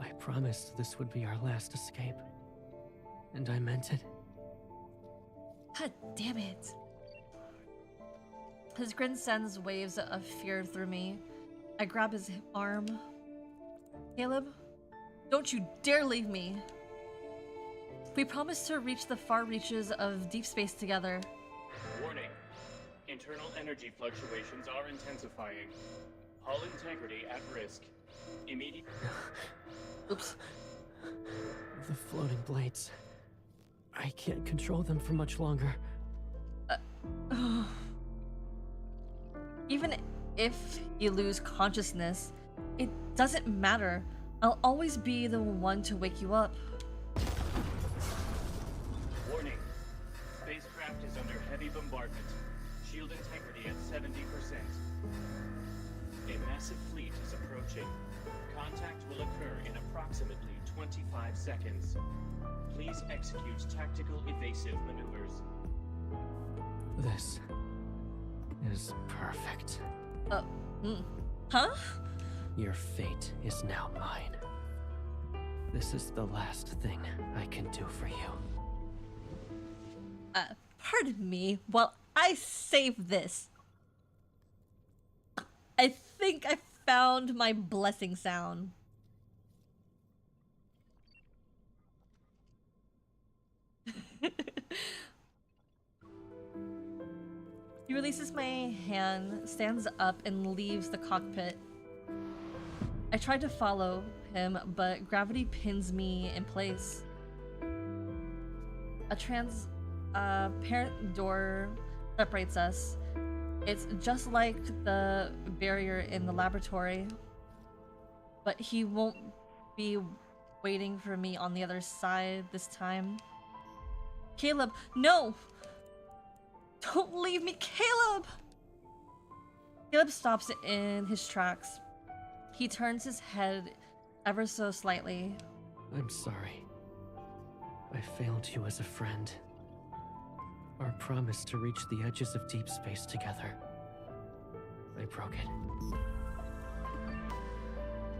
I promised this would be our last escape. And I meant it. God damn it. His grin sends waves of fear through me. I grab his arm. Caleb, don't you dare leave me. We promised to reach the far reaches of deep space together. Warning. Internal energy fluctuations are intensifying. Hull integrity at risk. Immediate. Oops. The floating blades. I can't control them for much longer. Even if you lose consciousness, it doesn't matter. I'll always be the one to wake you up. Warning. Spacecraft is under heavy bombardment. Shield integrity at 70%. A massive fleet is approaching. Contact will occur in approximately 25 seconds. Please execute tactical evasive maneuvers. This is perfect. Huh? Your fate is now mine. This is the last thing I can do for you. Pardon me while I save this. I think I found my blessing sound. He releases my hand, stands up, and leaves the cockpit. I try to follow him, but gravity pins me in place. A transparent door separates us. It's just like the barrier in the laboratory, but he won't be waiting for me on the other side this time. Caleb, no! Don't leave me, Caleb! Caleb stops in his tracks. He turns his head ever so slightly. I'm sorry. I failed you as a friend. Our promise to reach the edges of deep space together. I broke it.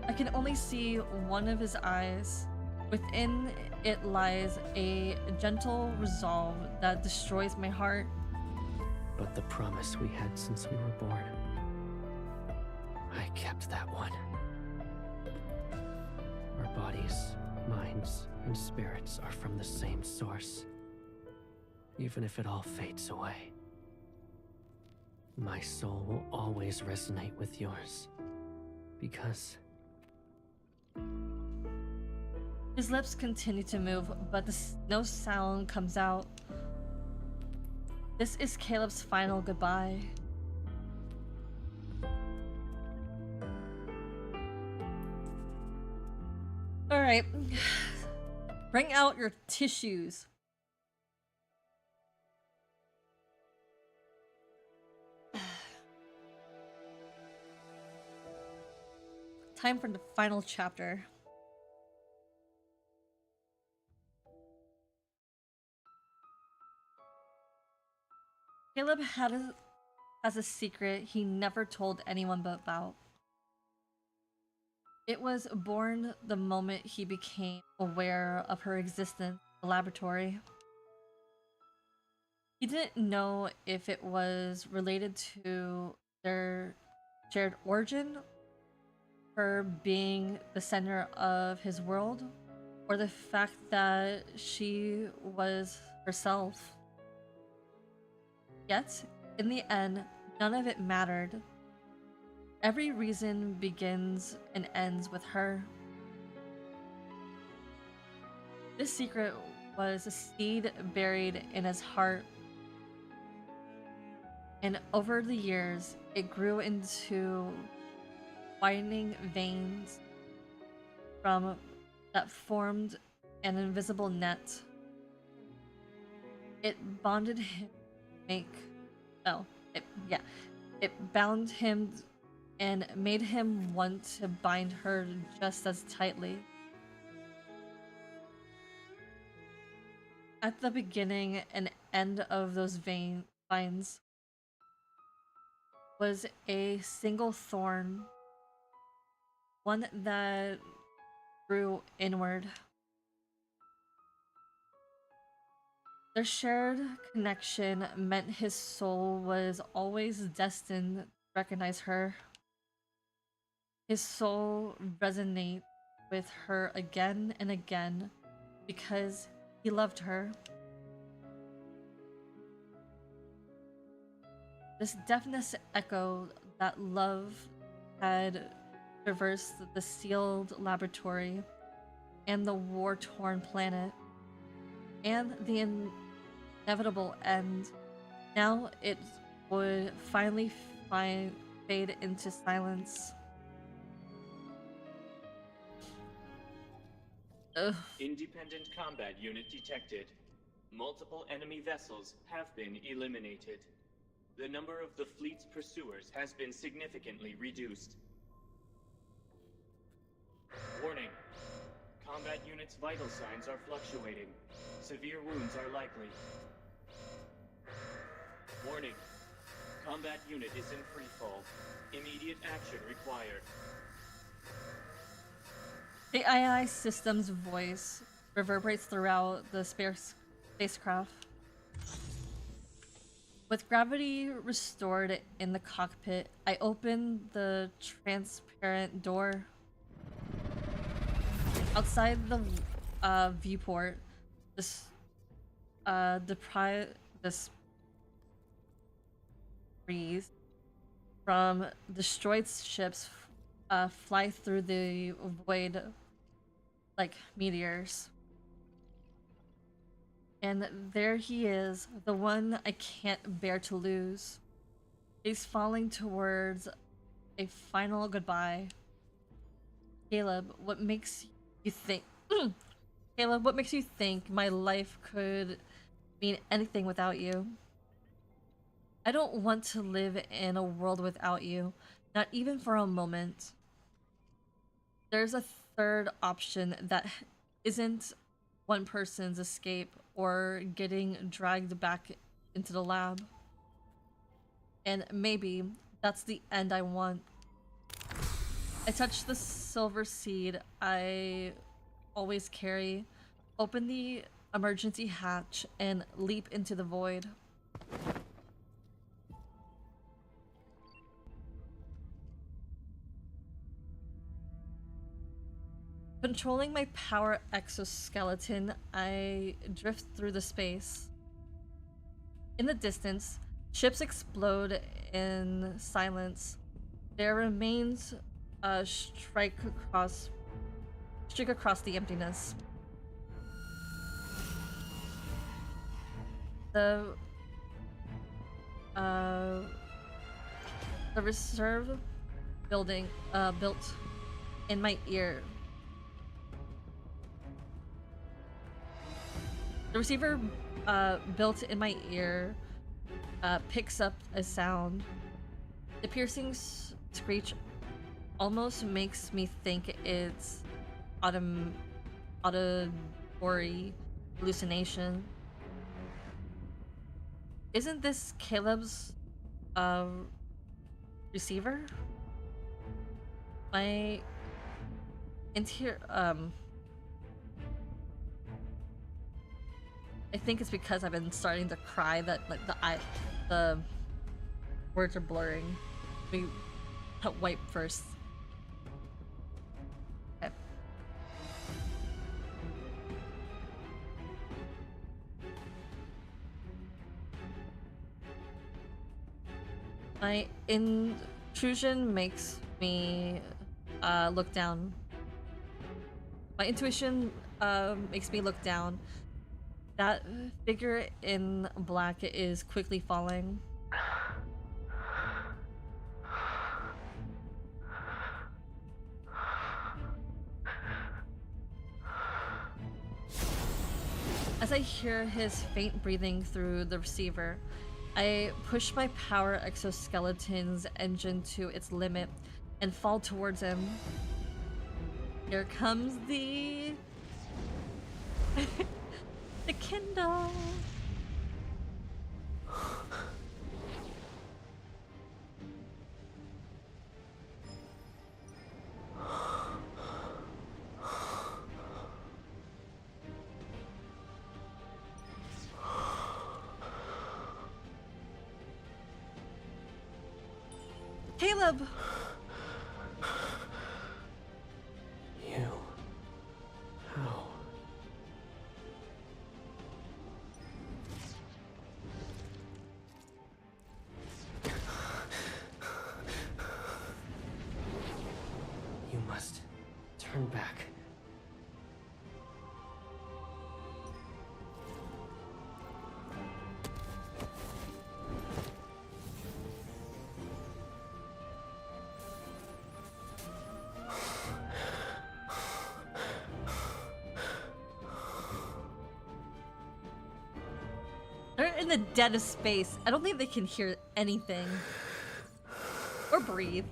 I can only see one of his eyes. Within it lies a gentle resolve that destroys my heart. But the promise we had since we were born, I kept that one. Our bodies, minds, and spirits are from the same source. Even if it all fades away, my soul will always resonate with yours. Because... His lips continue to move, but no sound comes out. This is Caleb's final goodbye. Alright. Bring out your tissues. Time for the final chapter. Caleb has a secret he never told anyone about. It was born the moment he became aware of her existence in the laboratory. He didn't know if it was related to their shared origin, her being the center of his world, or the fact that she was herself. Yet, in the end, none of it mattered. Every reason begins and ends with her. This secret was a seed buried in his heart, and over the years, it grew into widening veins from that formed an invisible net. It bonded him, it bound him and made him want to bind her just as tightly. At the beginning and end of those vines was a single thorn, one that grew inward. Their shared connection meant his soul was always destined to recognize her. His soul resonated with her again and again because he loved her. This deafness echoed that love had traversed the sealed laboratory and the war-torn planet and the inevitable end. Now it would finally fade into silence. Ugh. Independent combat unit detected. Multiple enemy vessels have been eliminated. The number of the fleet's pursuers has been significantly reduced. Warning. Combat unit's vital signs are fluctuating. Severe wounds are likely. Warning. Combat unit is in freefall. Immediate action required. The AI system's voice reverberates throughout the spacecraft. With gravity restored in the cockpit, I open the transparent door. Outside the viewport, this breeze from destroyed ships fly through the void like meteors. And there he is, the one I can't bear to lose. He's falling towards a final goodbye. Caleb, what makes you think Caleb, what makes you think my life could mean anything without you? I don't want to live in a world without you, not even for a moment. There's a third option that isn't one person's escape or getting dragged back into the lab. And maybe that's the end I want. I touch the silver seed I always carry, open the emergency hatch, and leap into the void. Controlling my power exoskeleton, I drift through the space. In the distance, ships explode in silence. Their remains streak across the emptiness. The reserve building built in my ear. The receiver built in my ear picks up a sound. The piercing screech almost makes me think it's auditory hallucination. Isn't this Caleb's receiver? My interior I think it's because I've been starting to cry that like the words are blurring. Let me wipe first. Okay. My intrusion makes me look down. My intuition makes me look down. That figure in black is quickly falling. As I hear his faint breathing through the receiver, I push my power exoskeleton's engine to its limit and fall towards him. Here comes the the Kindle. Caleb! You. How? You must turn back. They're in the dead of space. I don't think they can hear anything. Or breathe.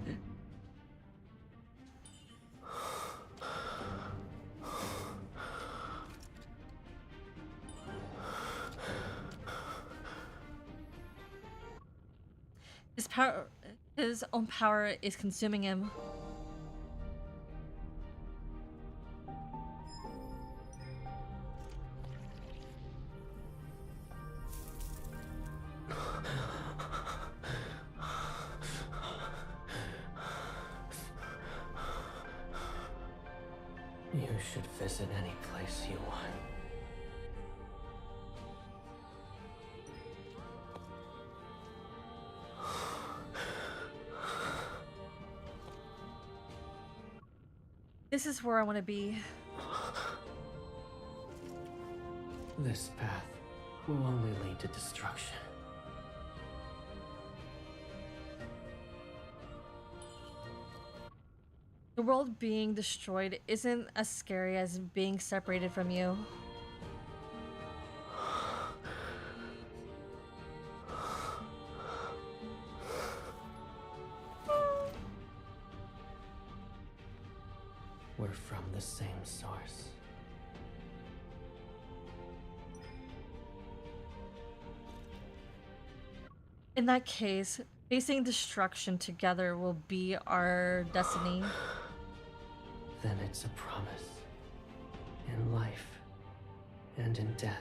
His own power is consuming him. You should visit any place you want. This is where I want to be. This path will only lead to destruction. The world being destroyed isn't as scary as being separated from you. We're from the same source. In that case, facing destruction together will be our destiny. Then it's a promise. In life and in death.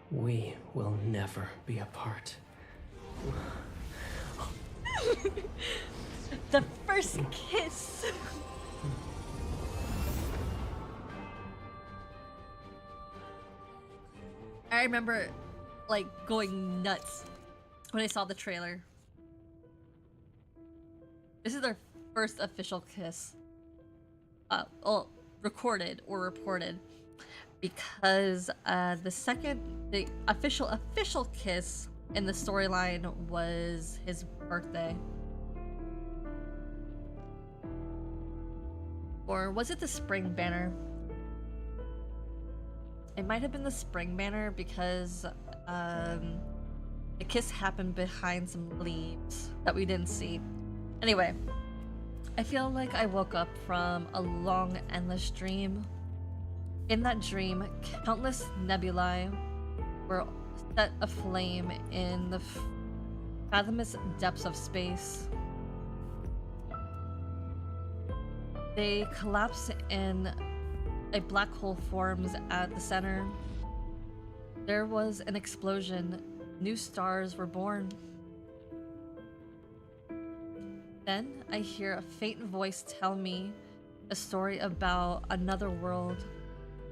We will never be apart. The first kiss! I remember, like, going nuts when I saw the trailer. This is their first official kiss. Well, recorded or reported. Because the official kiss in the storyline was his birthday. Or was it the spring banner? It might have been the spring banner because the kiss happened behind some leaves that we didn't see. Anyway, I feel like I woke up from a long, endless dream. In that dream, countless nebulae were set aflame in the fathomless depths of space. They collapse in a black hole forms at the center. There was an explosion. New stars were born. Then I hear a faint voice tell me a story about another world.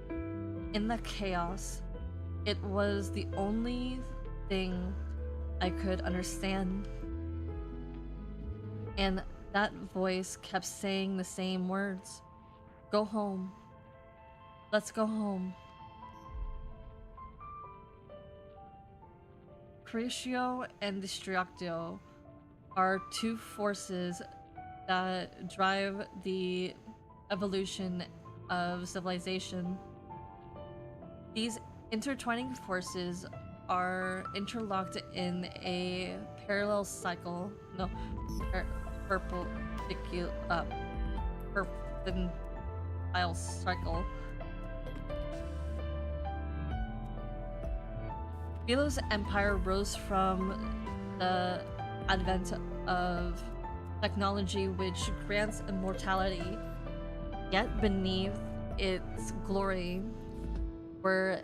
In the chaos, it was the only thing I could understand. And that voice kept saying the same words. Go home. Let's go home. Crescio and Destructio are two forces that drive the evolution of civilization. These intertwining forces are interlocked in a parallel cycle. No, perpendicular cycle. Philo's empire rose from the advent of technology which grants immortality, yet beneath its glory were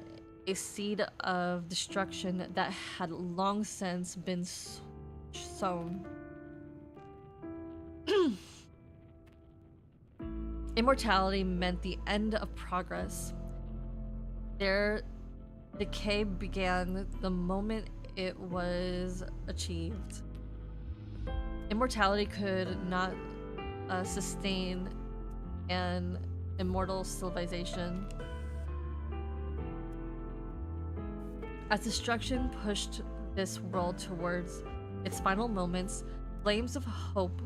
a seed of destruction that had long since been sown. Immortality meant the end of progress. Their decay began the moment it was achieved. Immortality could not sustain an immortal civilization. As destruction pushed this world towards its final moments, flames of hope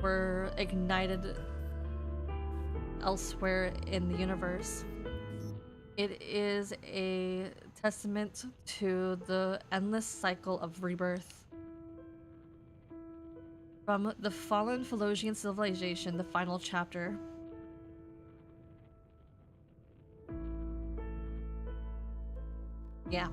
were ignited elsewhere in the universe. It is a testament to the endless cycle of rebirth. From the fallen Philosian civilization, the final chapter. Yeah.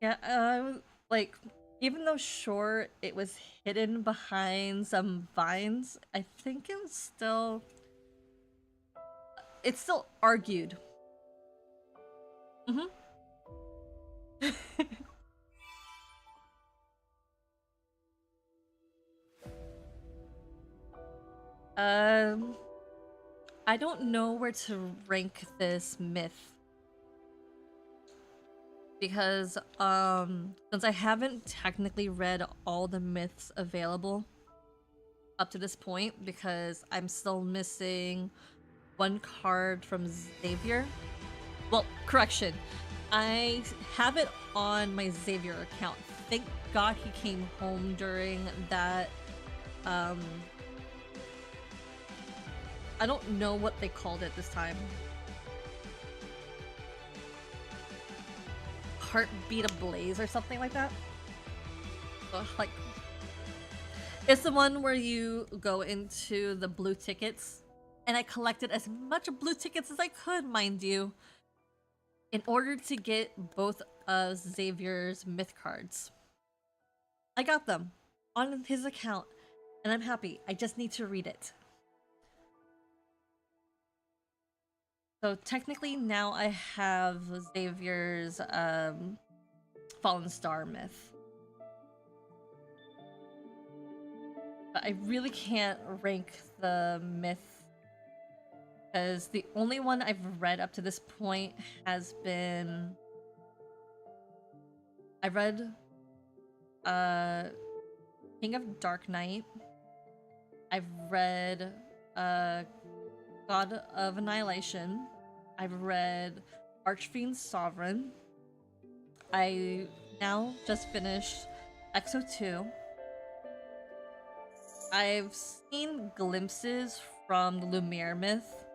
Yeah, like, even though sure it was hidden behind some vines, I think it's still argued. Mm-hmm. I don't know where to rank this myth. Because, since I haven't technically read all the myths available up to this point, because I'm still missing one card from Xavier. Well, correction. I have it on my Xavier account. Thank God he came home during that, I don't know what they called it this time. Heartbeat Ablaze or something like that. Like, it's the one where you go into the blue tickets, and I collected as much blue tickets as I could, mind you, in order to get both of Xavier's myth cards. I got them on his account, and I'm happy. I just need to read it. So technically now I have Xavier's Fallen Star myth. But I really can't rank the myth because the only one I've read up to this point has been... I read King of Dark Knight. I've read God of Annihilation. I've read Archfiend's Sovereign. I now just finished X-02. I've seen glimpses from the Lumiere myth.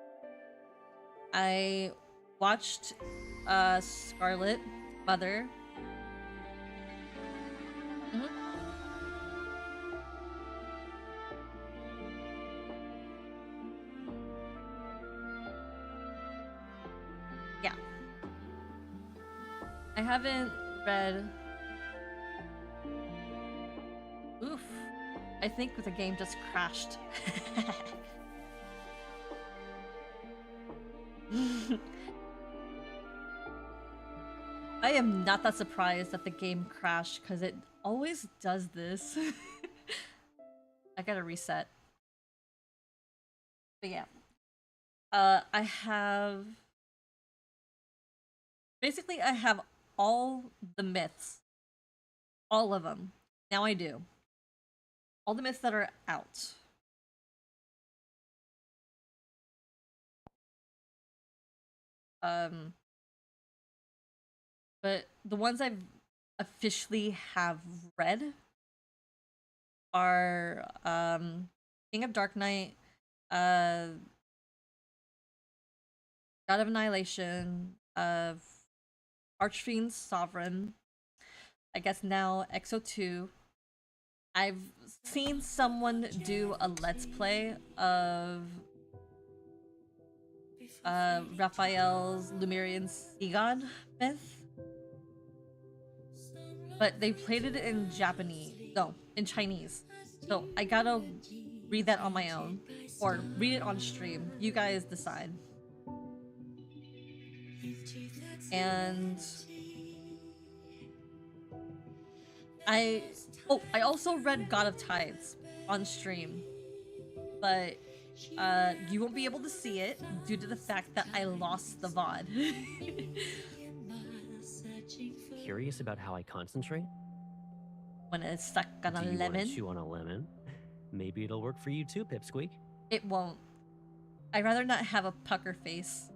I watched Scarlet Mother. Yeah. I haven't read... Oof. I think the game just crashed. I am not that surprised that the game crashed, because it always does this. I gotta reset. But yeah. I have... Basically, I have all the myths. All of them. Now I do. All the myths that are out. But the ones I've officially have read are King of Dark Knight, God of Annihilation, Archfiend's Sovereign, I guess now X-02. I've seen someone do a let's play of Raphael's Lemurian sea god myth. But they played it in Japanese. No, in Chinese. So I gotta read that on my own. Or read it on stream. You guys decide. And I also read God of Tides on stream. But you won't be able to see it due to the fact that I lost the VOD. Curious about how I concentrate? When it's stuck on a Do you lemon. want to chew on a lemon? Maybe it'll work for you too, Pipsqueak. It won't. I'd rather not have a pucker face.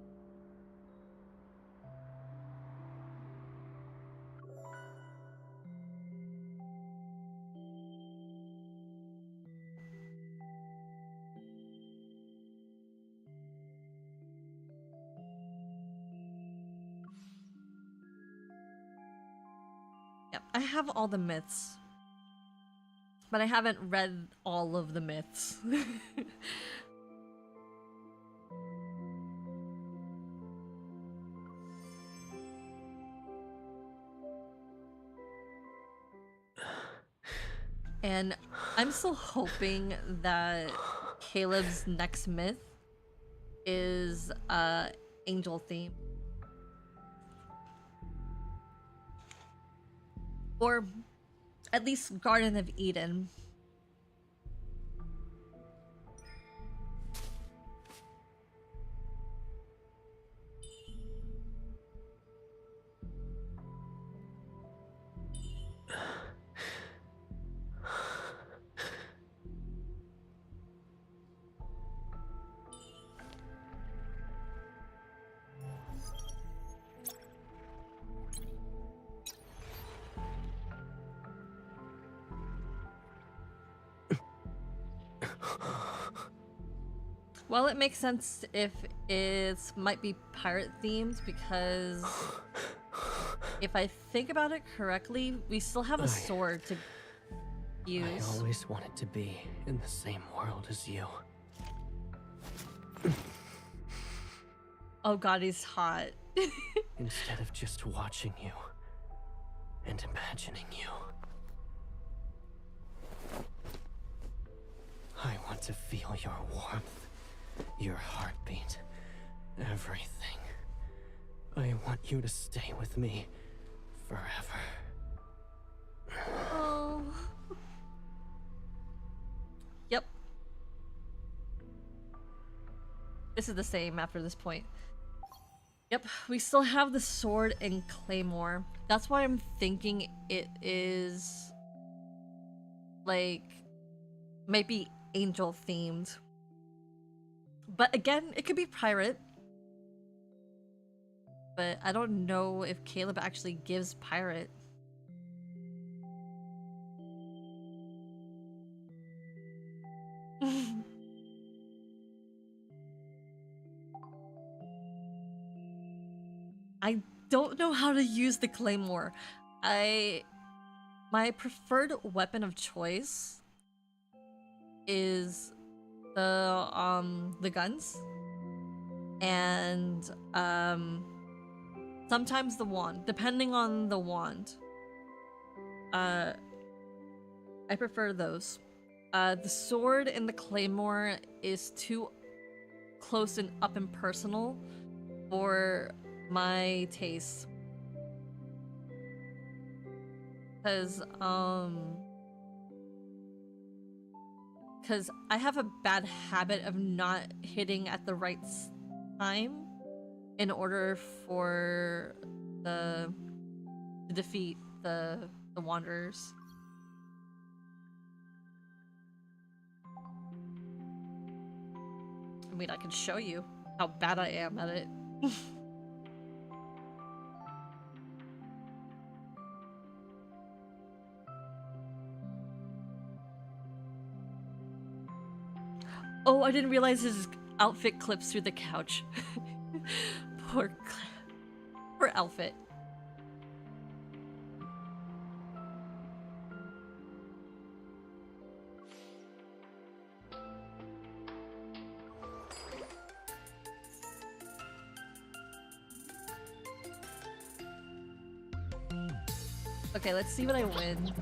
Yep, I have all the myths. But I haven't read all of the myths. And I'm still hoping that Caleb's next myth is angel theme. Or at least Garden of Eden. Well, it makes sense if it might be pirate themed, because if I think about it correctly, we still have a sword to use. I always wanted to be in the same world as you. Oh god, he's hot. Instead of just watching you and imagining you. I want to feel your warmth, your heartbeat, everything. I want you to stay with me forever. Oh. Yep. This is the same after this point. Yep, we still have the sword and claymore. That's why I'm thinking it is like maybe angel themed. But again, it could be pirate. But I don't know if Caleb actually gives pirate. I don't know how to use the claymore. My preferred weapon of choice is the guns and sometimes the wand, depending on the wand. I prefer those. The sword and the claymore is too close and up and personal for my taste. Because I have a bad habit of not hitting at the right time in order for to defeat the wanderers. I mean, I can show you how bad I am at it. Oh, I didn't realize his outfit clips through the couch. Poor outfit. Okay, let's see what I win.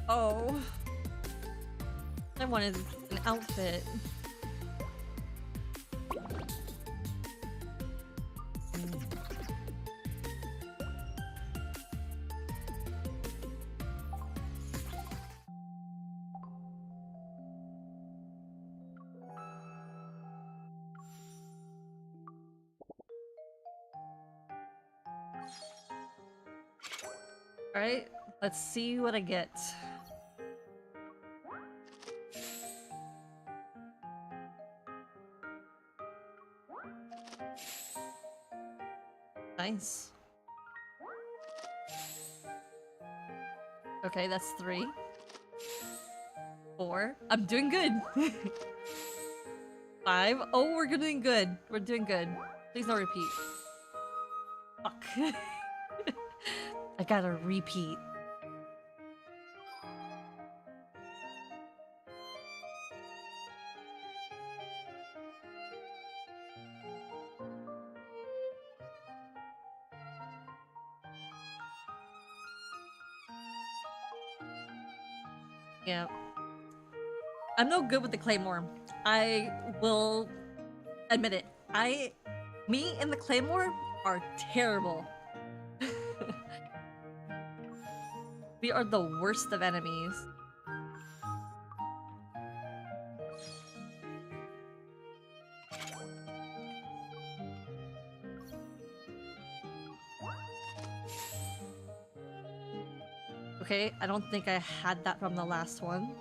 Oh. I wanted an outfit. Alright, let's see what I get. Nice. Okay, that's 3. 4. I'm doing good. 5. Oh, we're doing good. We're doing good. Please no repeat. Fuck. I gotta repeat. Yeah. I'm no good with the claymore. I will admit it. Me and the claymore are terrible. We are the worst of enemies. Okay, I don't think I had that from the last one.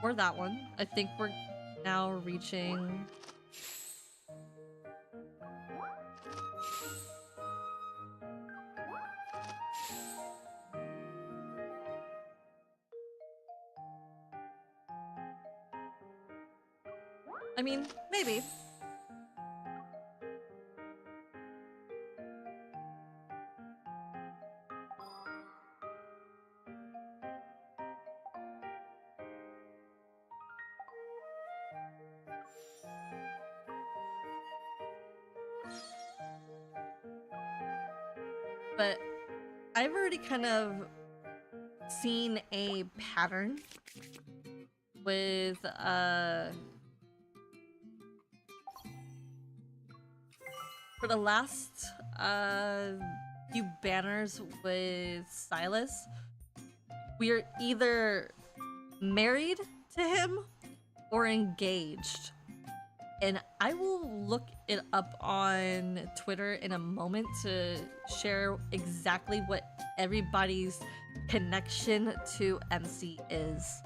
Or that one. I think we're now reaching... I mean, maybe. But I've already kind of seen a pattern with for the last few banners with Silas, we're either married to him or engaged. And I will look it up on Twitter in a moment to share exactly what everybody's connection to MC is.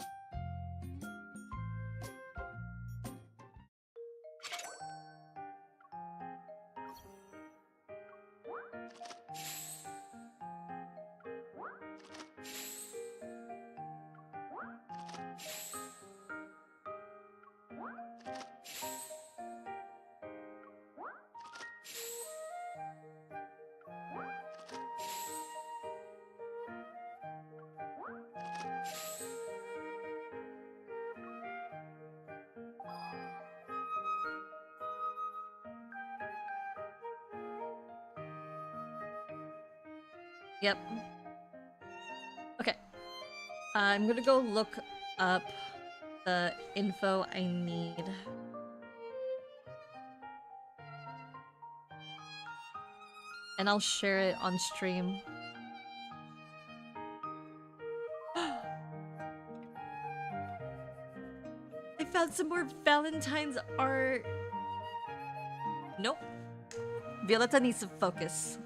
Yep. Okay. I'm gonna go look up the info I need. and I'll share it on stream. I found some more Valentine's art. Nope. Violetta needs to focus.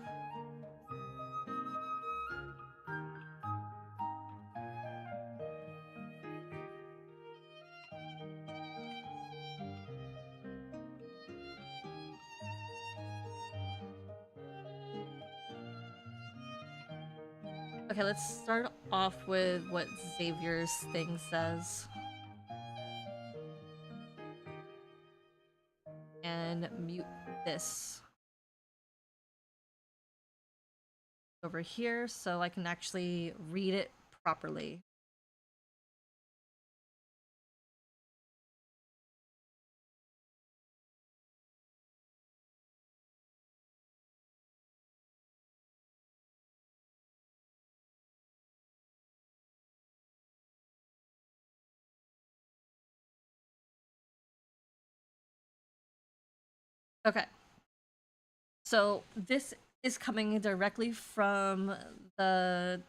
Okay, let's start off with what Xavier's thing says. And mute this over here so I can actually read it properly. Okay. So this is coming directly from the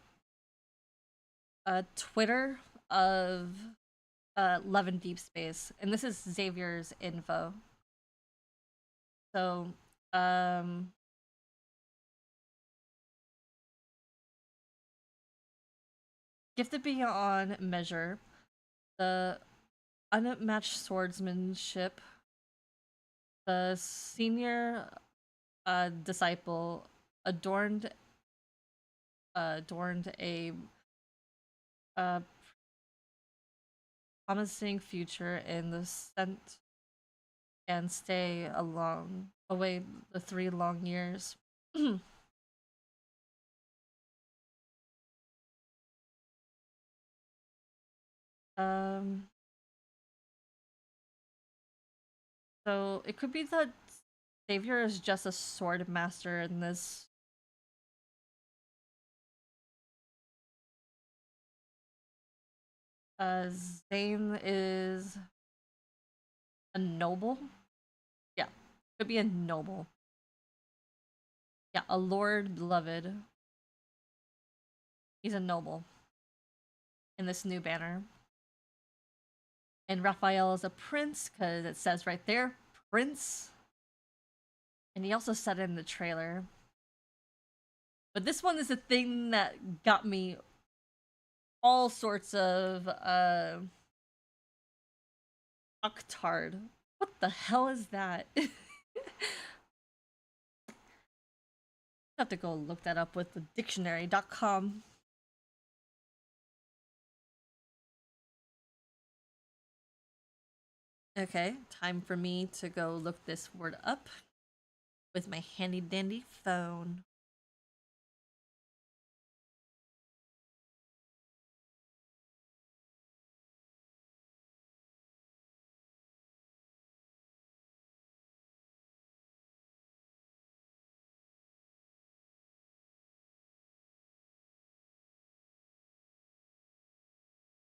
Twitter of Love in Deep Space, and this is Xavier's info. So, gifted beyond measure, the unmatched swordsmanship, the senior disciple adorned a promising future in the scent and stay away the 3 long years. So it could be that Xavier is just a sword master in this. Zane is a noble? Yeah, could be a noble. Yeah, a lord beloved. He's a noble in this new banner. And Raphael is a prince, because it says right there, prince. And he also said it in the trailer. But this one is the thing that got me all sorts of octard. What the hell is that? I have to go look that up with the dictionary.com. Okay, time for me to go look this word up with my handy dandy phone.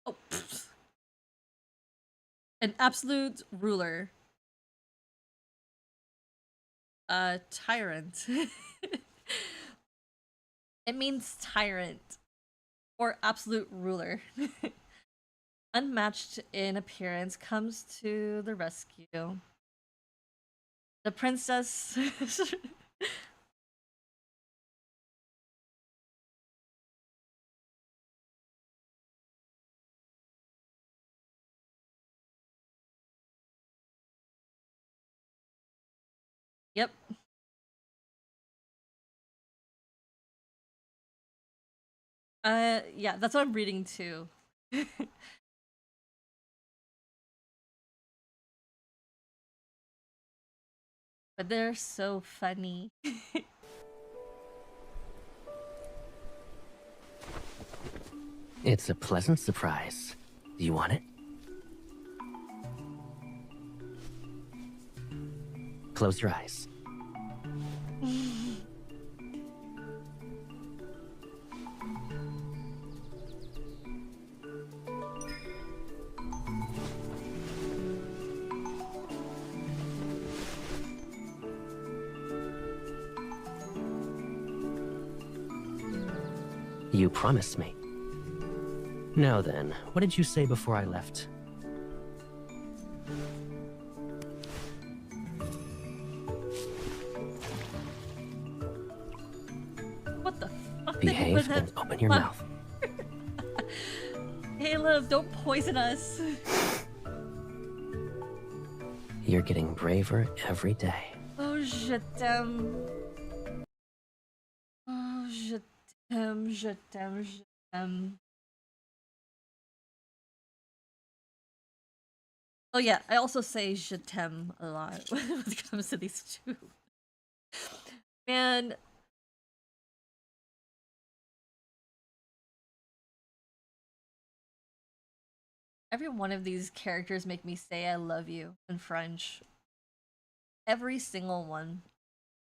Oh, pfft. An absolute ruler. A tyrant. It means tyrant or absolute ruler. Unmatched in appearance, comes to the rescue. The princess. Yep. Yeah, that's what I'm reading too. But they're so funny. It's a pleasant surprise. Do you want it? Close your eyes. You promised me. Now then, what did you say before I left? What the fuck? Behave and open your mouth. Caleb, don't poison us. You're getting braver every day. Oh, je t'aime. Oh, je t'aime, je t'aime, je t'aime. Oh yeah, I also say je t'aime a lot when it comes to these two. Man. Every one of these characters make me say I love you in French. Every single one.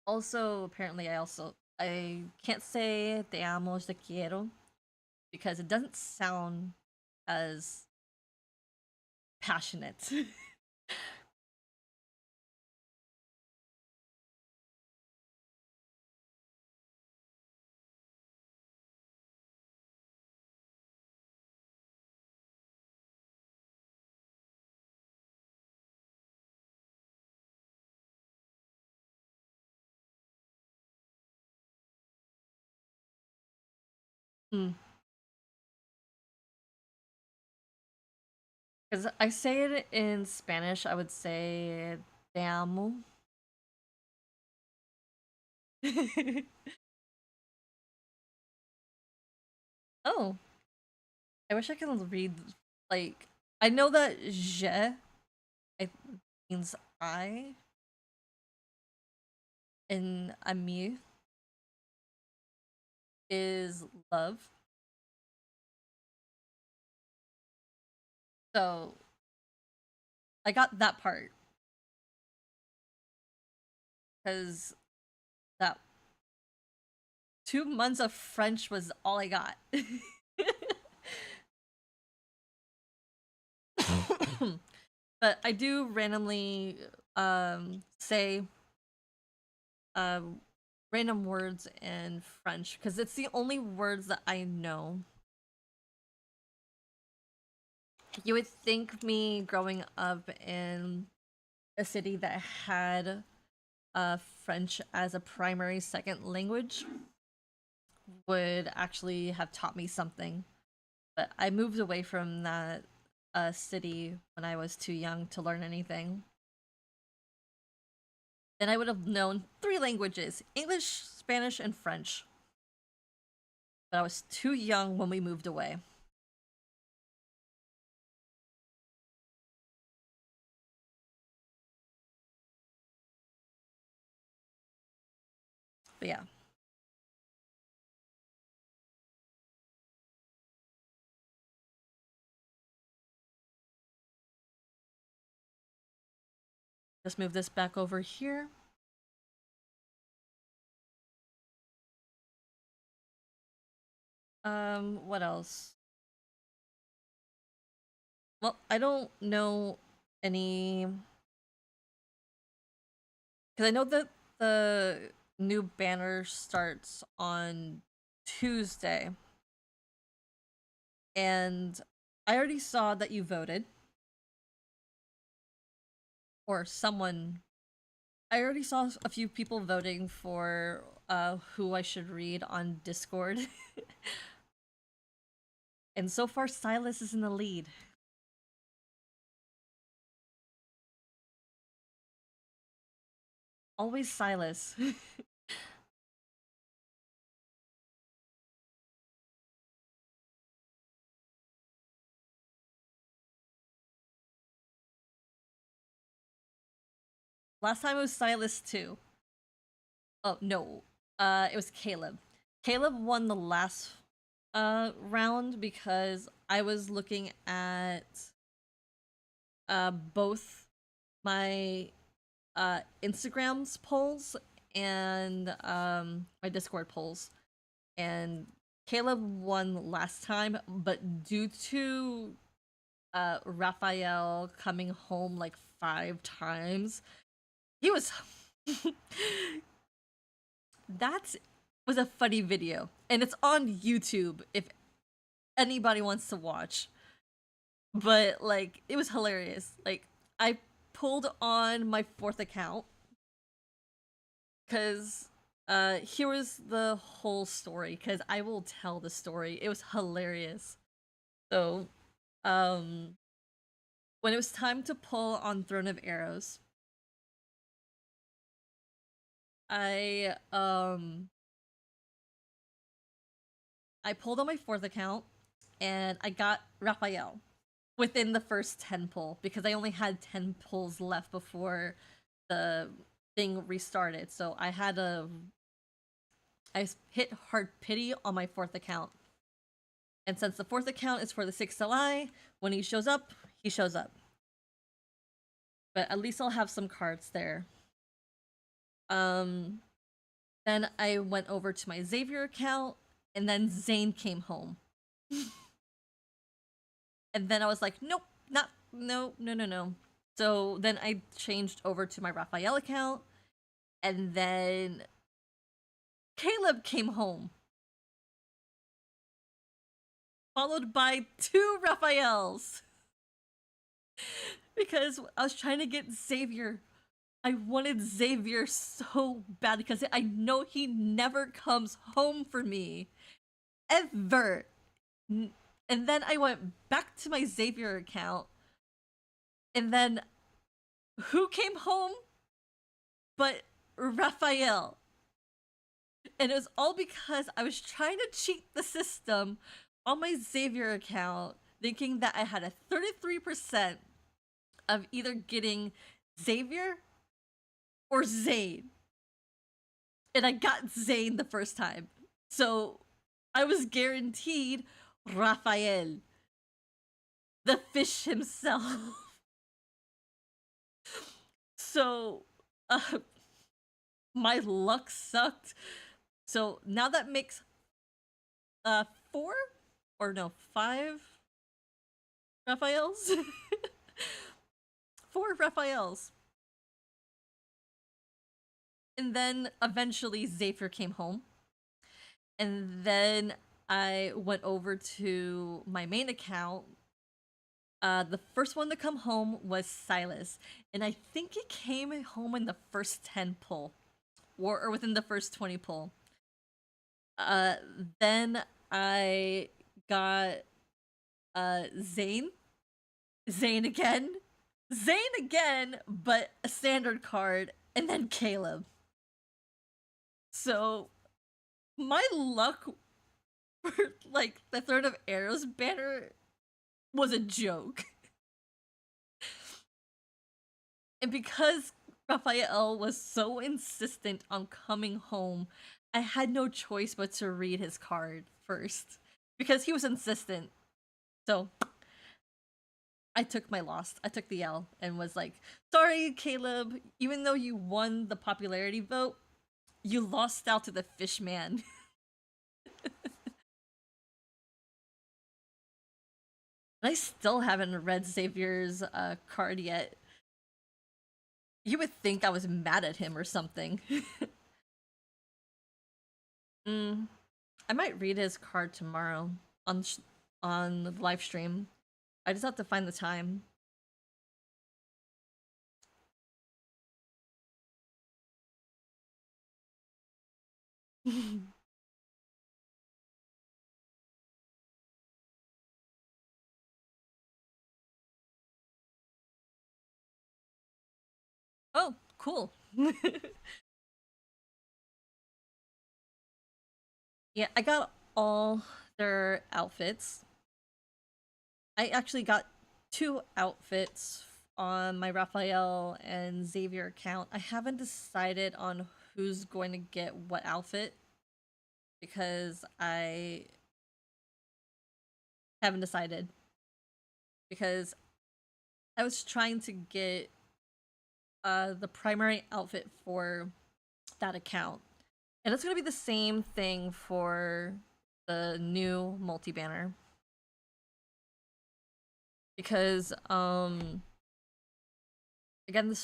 Also, apparently I can't say te amo, te quiero because it doesn't sound as passionate. Because I say it in Spanish, I would say te amo. Oh. I wish I could read, like, I know that je it means I, and ami is love. So, I got that part. Because that 2 months of French was all I got. But I do randomly say random words in French because it's the only words that I know. You would think me growing up in a city that had French as a primary second language would actually have taught me something. But I moved away from that city when I was too young to learn anything. Then I would have known 3 languages: English, Spanish, and French. But I was too young when we moved away. But yeah. Just move this back over here. What else? Well, I don't know any... Because I know that the new banner starts on Tuesday. And I already saw that you voted. Or someone... I already saw a few people voting for who I should read on Discord. And so far, Silas is in the lead. Always Silas. Last time it was Silas too. Oh, no. It was Caleb. Caleb won the last round because I was looking at both my Instagram's polls and my Discord polls. And Caleb won last time, but due to Raphael coming home like 5 times, he was... That's was a funny video, and it's on YouTube if anybody wants to watch. But like, it was hilarious. Like, I pulled on my 4th account because here was the whole story, because I will tell the story. It was hilarious. So when it was time to pull on Throne of Arrows, I pulled on my 4th account and I got Raphael within the first 10 pull, because I only had 10 pulls left before the thing restarted. So I hit hard pity on my 4th account. And since the 4th account is for the 6th July, when he shows up, he shows up. But at least I'll have some cards there. Then I went over to my Xavier account, and then Zane came home. And then I was like, nope, no. So then I changed over to my Raphael account, and then Caleb came home, followed by 2 Raphaels. Because I was trying to get Xavier. I wanted Xavier so bad because I know he never comes home for me. Ever. And then I went back to my Xavier account. And then who came home but Raphael? And it was all because I was trying to cheat the system on my Xavier account, thinking that I had a 33% of either getting Xavier or Zane. And I got Zane the first time. So I was guaranteed Raphael, the fish himself. So my luck sucked. So now that makes 4 or no, 5 Raphaels. 4 Raphaels. And then eventually Xavier came home. And then I went over to my main account. The first one to come home was Silas. And I think he came home in the first 10 pull. Or within the first 20 pull. Then I got Zane. Zane again, but a standard card, and then Caleb. So my luck for like the Throne of Arrows banner was a joke. And because Raphael was so insistent on coming home, I had no choice but to read his card first, because he was insistent. So I took my loss. I took the L and was like, sorry, Caleb, even though you won the popularity vote, you lost out to the fish man. I still haven't read Xavier's card yet. You would think I was mad at him or something. I might read his card tomorrow on the live stream. I just have to find the time. Oh, cool. Yeah, I got all their outfits. I actually got 2 outfits on my Raphael and Xavier account. I haven't decided on who's going to get what outfit, because I haven't decided. Because I was trying to get the primary outfit for that account. And it's going to be the same thing for the new multi-banner. Because, again,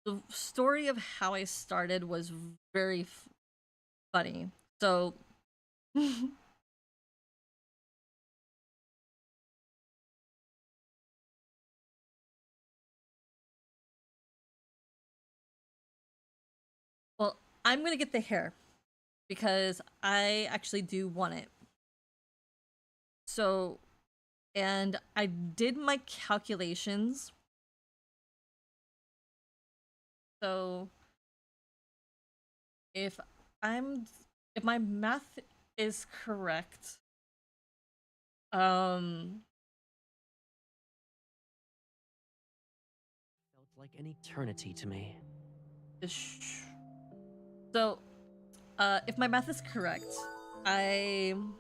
the story of how I started was very funny. So well, I'm gonna get the hair because I actually do want it. So, and I did my calculations. So, if if my math is correct, Felt like an eternity to me. so, if my math is correct, well,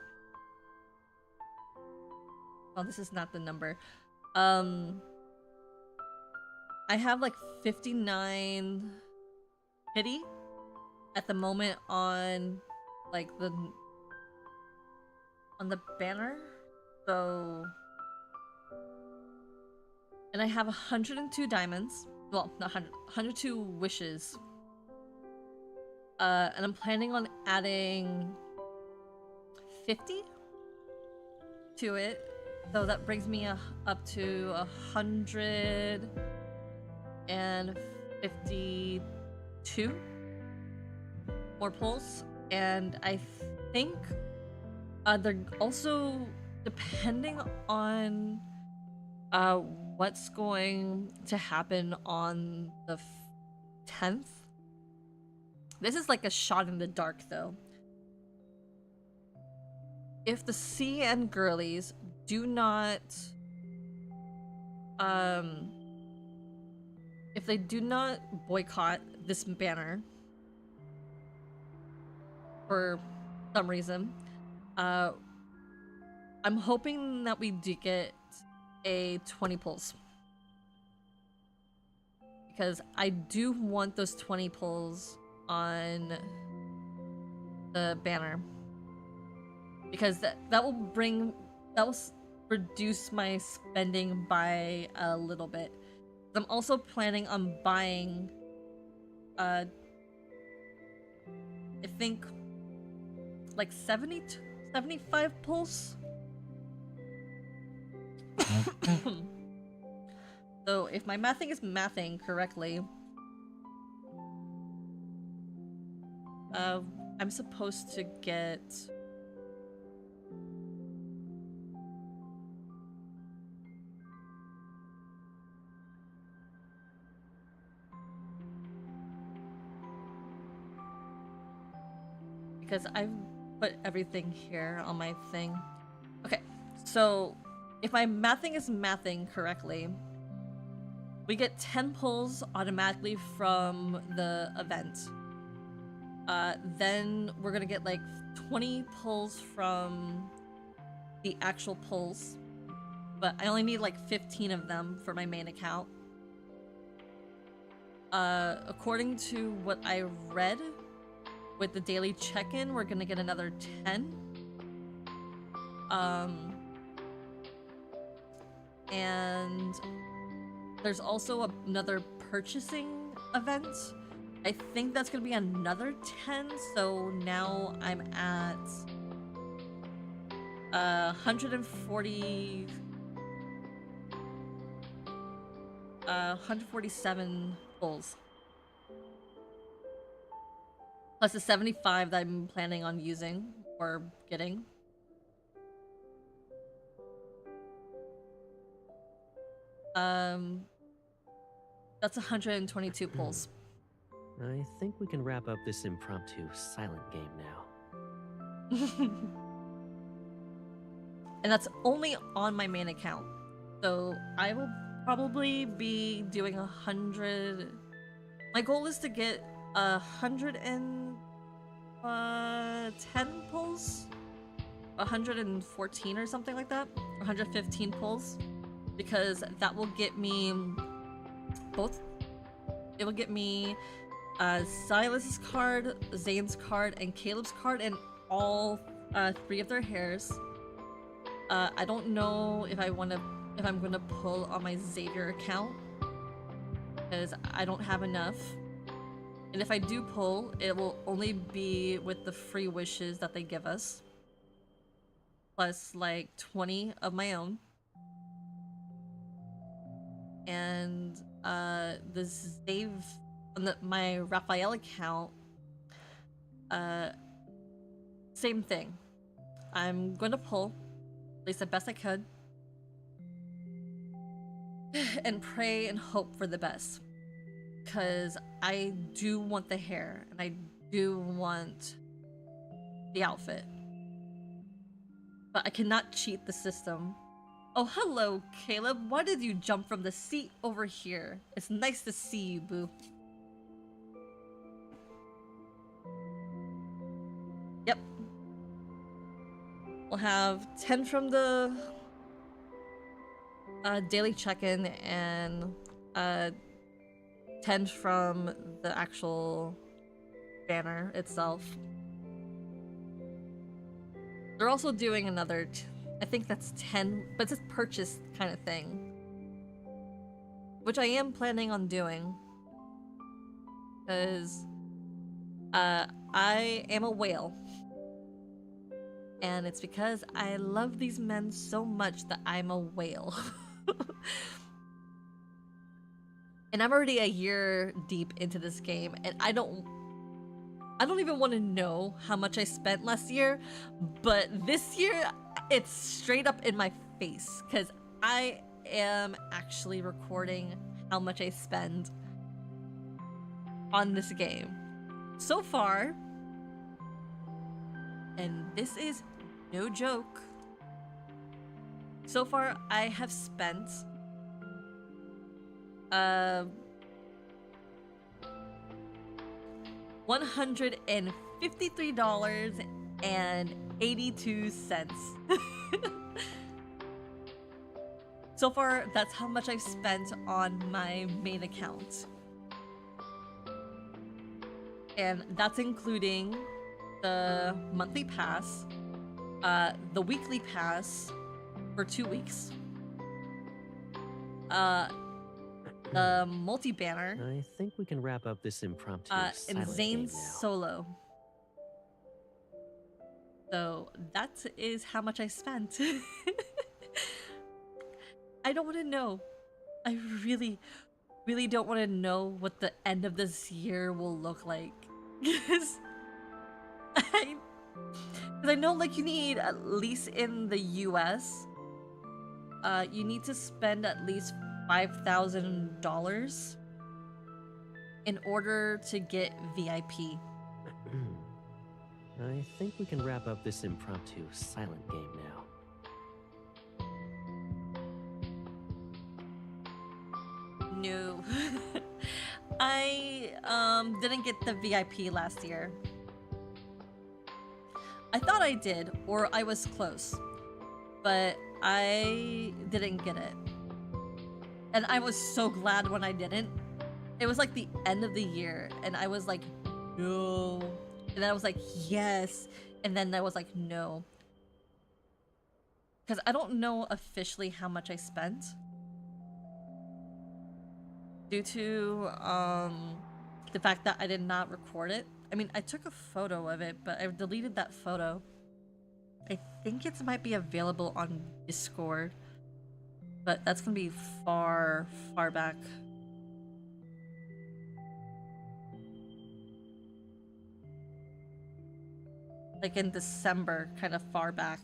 this is not the number. I have like 59 pity at the moment on like on the banner. So, and I have 102 diamonds. Well, not 100, 102 wishes. And I'm planning on adding 50 to it. So that brings me up to 152 more pulls. And I think they're also depending on what's going to happen on the 10th. This is like a shot in the dark though. If the CN girlies do not if they do not boycott this banner for some reason, I'm hoping that we do get a 20 pulls. Because I do want those 20 pulls on the banner. Because that will reduce my spending by a little bit. I'm also planning on buying I think like 75 pulls. So if my mathing is mathing correctly, I'm supposed to get because I've put everything here on my thing. Okay, so if my mathing is mathing correctly, we get 10 pulls automatically from the event. Then we're gonna get like 20 pulls from the actual pulls, but I only need like 15 of them for my main account. According to what I read with the daily check-in, we're gonna get another 10. And there's also another purchasing event. I think that's gonna be another 10, so now I'm at 147 pulls. Plus the 75 that I'm planning on using or getting. That's 122 pulls. I think we can wrap up this impromptu silent game now. And that's only on my main account. So I will probably be doing 100. My goal is to get 110 pulls, 114 or something like that, 115 pulls, because that will get me both. It will get me Silas's card, Zane's card, and Caleb's card, and all 3 of their hairs. I don't know if I'm gonna pull on my Xavier account because I don't have enough. And if I do pull, it will only be with the free wishes that they give us. Plus like 20 of my own. And the save on my Raphael account, same thing. I'm going to pull, at least the best I could, and pray and hope for the best. Because I do want the hair, and I do want the outfit. But I cannot cheat the system. Oh, hello, Caleb. Why did you jump from the seat over here? It's nice to see you, boo. Yep. We'll have 10 from the daily check-in and 10 from the actual banner itself. They're also doing another, I think that's 10, but it's a purchase kind of thing. Which I am planning on doing. Because I am a whale. And it's because I love these men so much that I'm a whale. And I'm already a year deep into this game, and I don't even want to know how much I spent last year, but this year it's straight up in my face because I am actually recording how much I spend on this game so far, and this is no joke. So far I have spent $153.82. So far, that's how much I've spent on my main account. And that's including the monthly pass, the weekly pass for 2 weeks, the multi-banner. I think we can wrap up this impromptu and silent Zane's game now. solo. So that is how much I spent. I don't want to know. I really, really don't want to know what the end of this year will look like. Because I know, like, you need, at least in the US, you need to spend at least $5,000 in order to get VIP. I think we can wrap up this impromptu silent game now. No. I didn't get the VIP last year. I thought I did, or I was close, but I didn't get it. And I was so glad when I didn't. It was like the end of the year, and I was like, no. And then I was like, yes. And then I was like, no. Because I don't know officially how much I spent. Due to the fact that I did not record it. I mean, I took a photo of it, but I deleted that photo. I think it might be available on Discord. But that's gonna be far, far back. Like in December, kind of far back.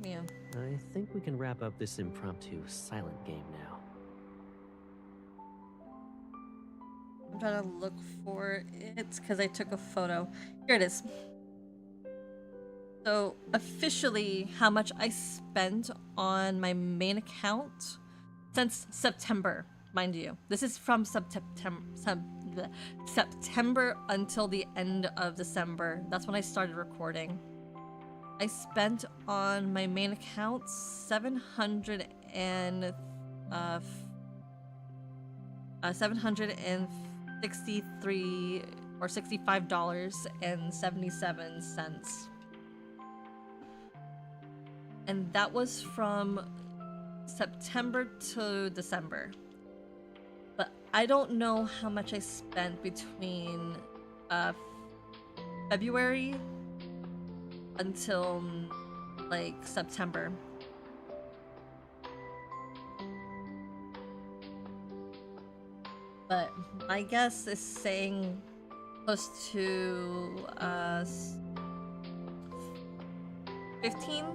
Yeah. I think we can wrap up this impromptu silent game now. I'm trying to look for it because I took a photo. Here it is. So officially, how much I spent on my main account since September, mind you. This is from September. September until the end of December. That's when I started recording. I spent on my main account $763 or $65.77. And that was from September to December. But I don't know how much I spent between February until like September. But my guess is saying close to 15.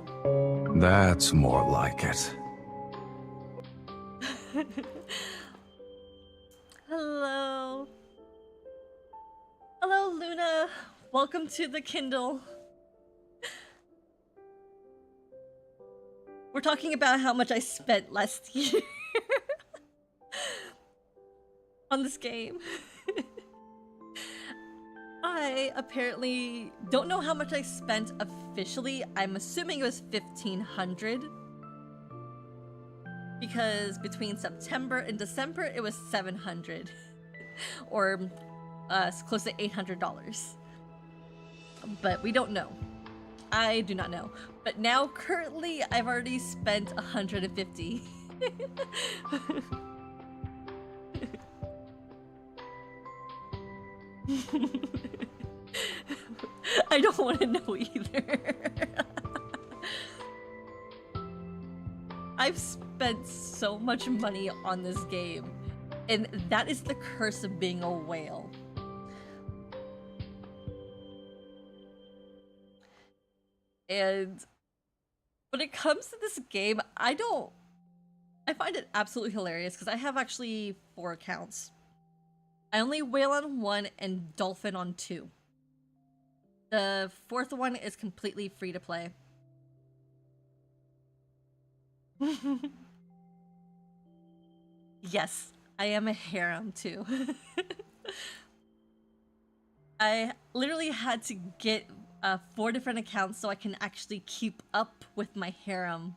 That's more like it. Hello. Hello, Luna. Welcome to the Kindle. We're talking about how much I spent last year on this game. I apparently don't know how much I spent officially. I'm assuming it was $1,500. Because between September and December, it was $700. Or close to $800. But we don't know. I do not know. But now, currently, I've already spent $150. I don't want to know either. I've spent so much money on this game, and that is the curse of being a whale. And when it comes to this game, I find it absolutely hilarious because I have actually 4 accounts. I only whale on 1 and dolphin on 2. The 4th one is completely free to play. Yes, I am a harem too. I literally had to get 4 different accounts so I can actually keep up with my harem.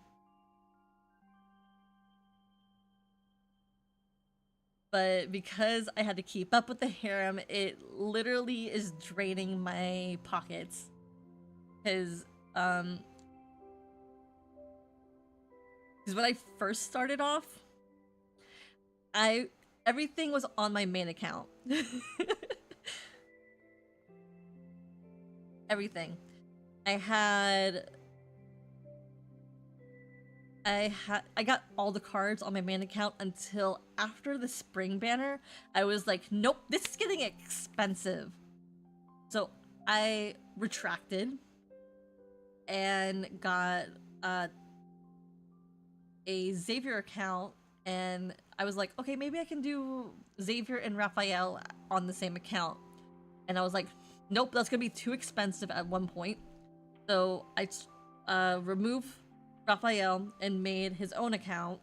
But because I had to keep up with the harem, it literally is draining my pockets. Because when I first started off, everything was on my main account. Everything. I got all the cards on my main account until after the spring banner. I was like, nope, this is getting expensive. So I retracted and got a Xavier account, and I was like, okay, maybe I can do Xavier and Raphael on the same account. And I was like, nope, that's gonna be too expensive at one point. So I removed Raphael and made his own account.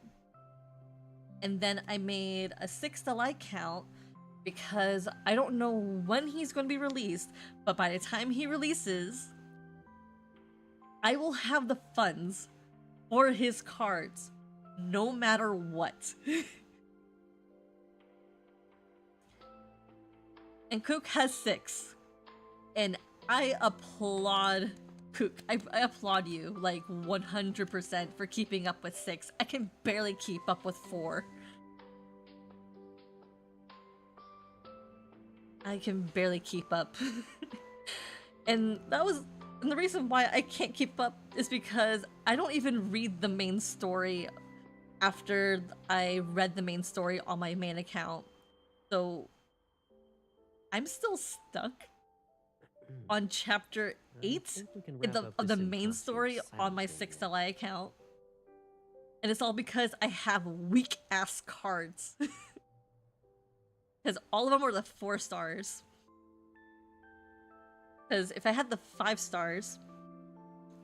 And then I made a 6 to like count because I don't know when he's going to be released, but by the time he releases, I will have the funds for his cards no matter what. And Kook has 6. And I applaud Kook. I applaud you, like, 100% for keeping up with 6. I can barely keep up with 4. I can barely keep up. And the reason why I can't keep up is because I don't even read the main story after I read the main story on my main account. So I'm still stuck on chapter 8 of the main story on my 6LI account. And it's all because I have weak ass cards. Because all of them were the 4 stars. Because if I had the 5 stars,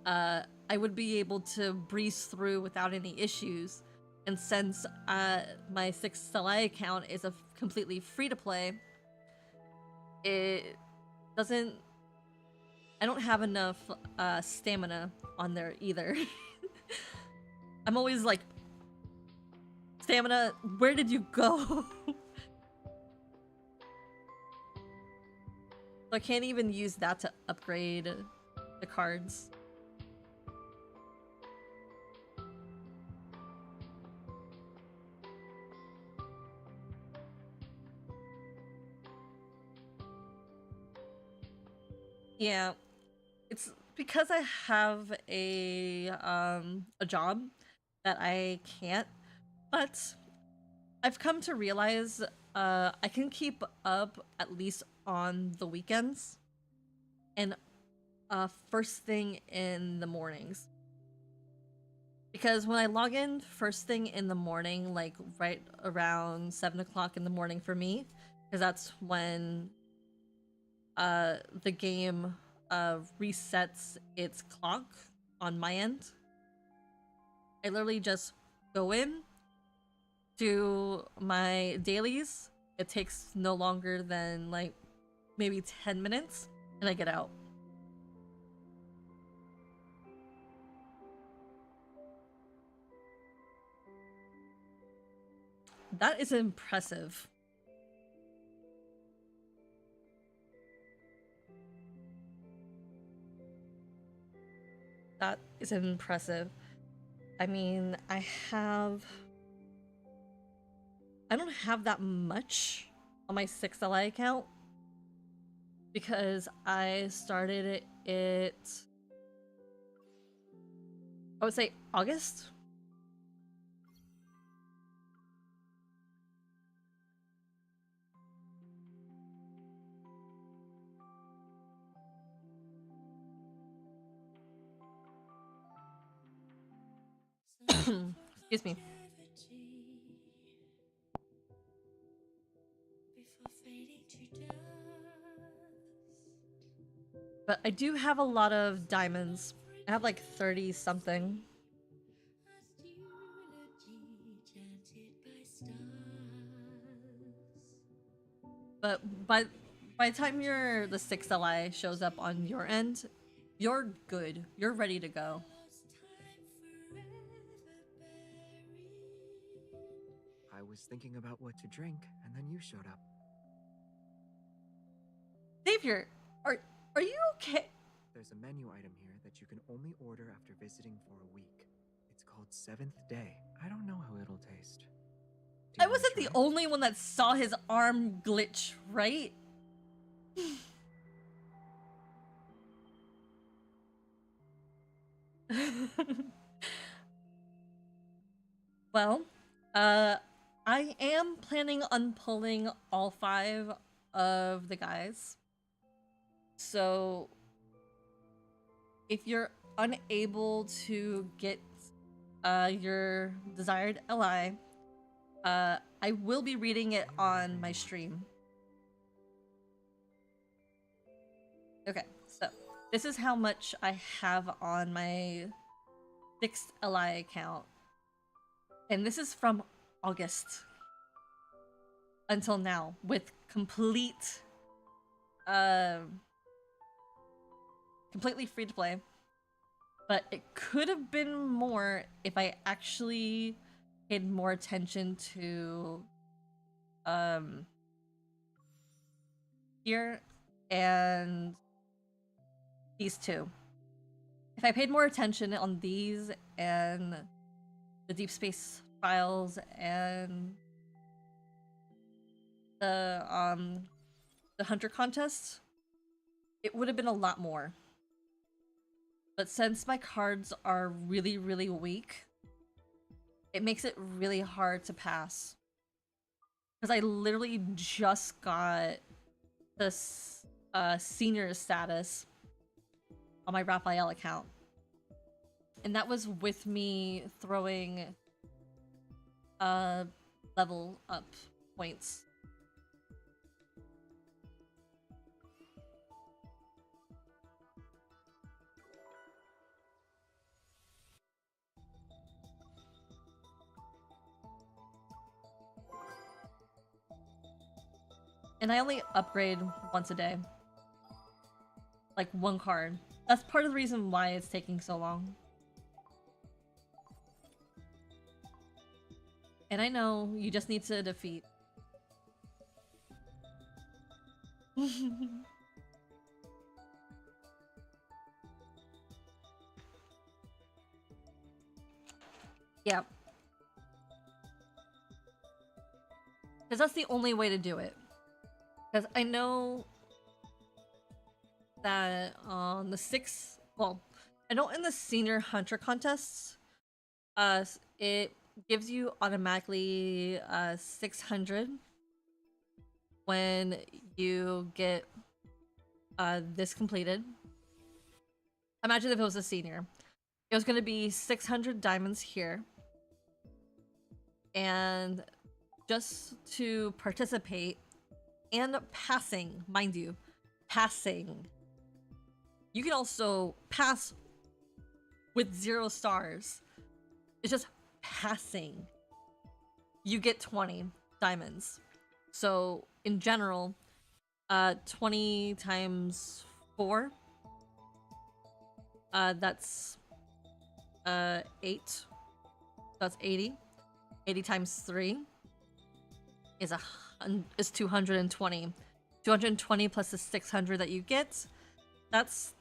I would be able to breeze through without any issues. And since my 6LI account is a completely free to play, it doesn't. I don't have enough stamina on there either. I'm always like, stamina, where did you go? So I can't even use that to upgrade the cards. Yeah, it's because I have a job that I can't, but I've come to realize I can keep up at least on the weekends and first thing in the mornings. Because when I log in first thing in the morning, like right around 7 o'clock in the morning for me, because that's when the game resets its clock on my end. I literally just go in, do my dailies. It takes no longer than like maybe 10 minutes, and I get out. That is impressive. That is impressive. I mean, I don't have that much on my 6LI account because I started it, I would say August. Excuse me. But I do have a lot of diamonds. I have like 30 something. But by the time the 6LI shows up on your end, you're good. You're ready to go. I was thinking about what to drink, and then you showed up. Xavier, are you okay? There's a menu item here that you can only order after visiting for a week. It's called Seventh Day. I don't know how it'll taste. I wasn't the only one that saw his arm glitch, right? Well, I am planning on pulling all 5 of the guys. So if you're unable to get your desired LI, I will be reading it on my stream. Okay, so this is how much I have on my fixed LI account. And this is from August until now with completely free to play. But it could have been more if I actually paid more attention to here and these two. If I paid more attention on these and the deep space files and the hunter contest, it would have been a lot more. But since my cards are really, really weak, it makes it really hard to pass. Because I literally just got this senior status on my Raphael account. And that was with me throwing level up points. And I only upgrade once a day. Like one card. That's part of the reason why it's taking so long. And I know you just need to defeat. Yeah. Because that's the only way to do it. Because I know that on the I know in the senior hunter contests, it gives you automatically 600 when you get this completed. Imagine if it was a senior. It was going to be 600 diamonds here. And just to participate and passing, mind you, passing. You can also pass with 0 stars. It's just passing. You get 20 diamonds. So in general, 20 times 4. That's 8. That's 80. 80 times 3 is 220. 220 plus the 600 that you get. That's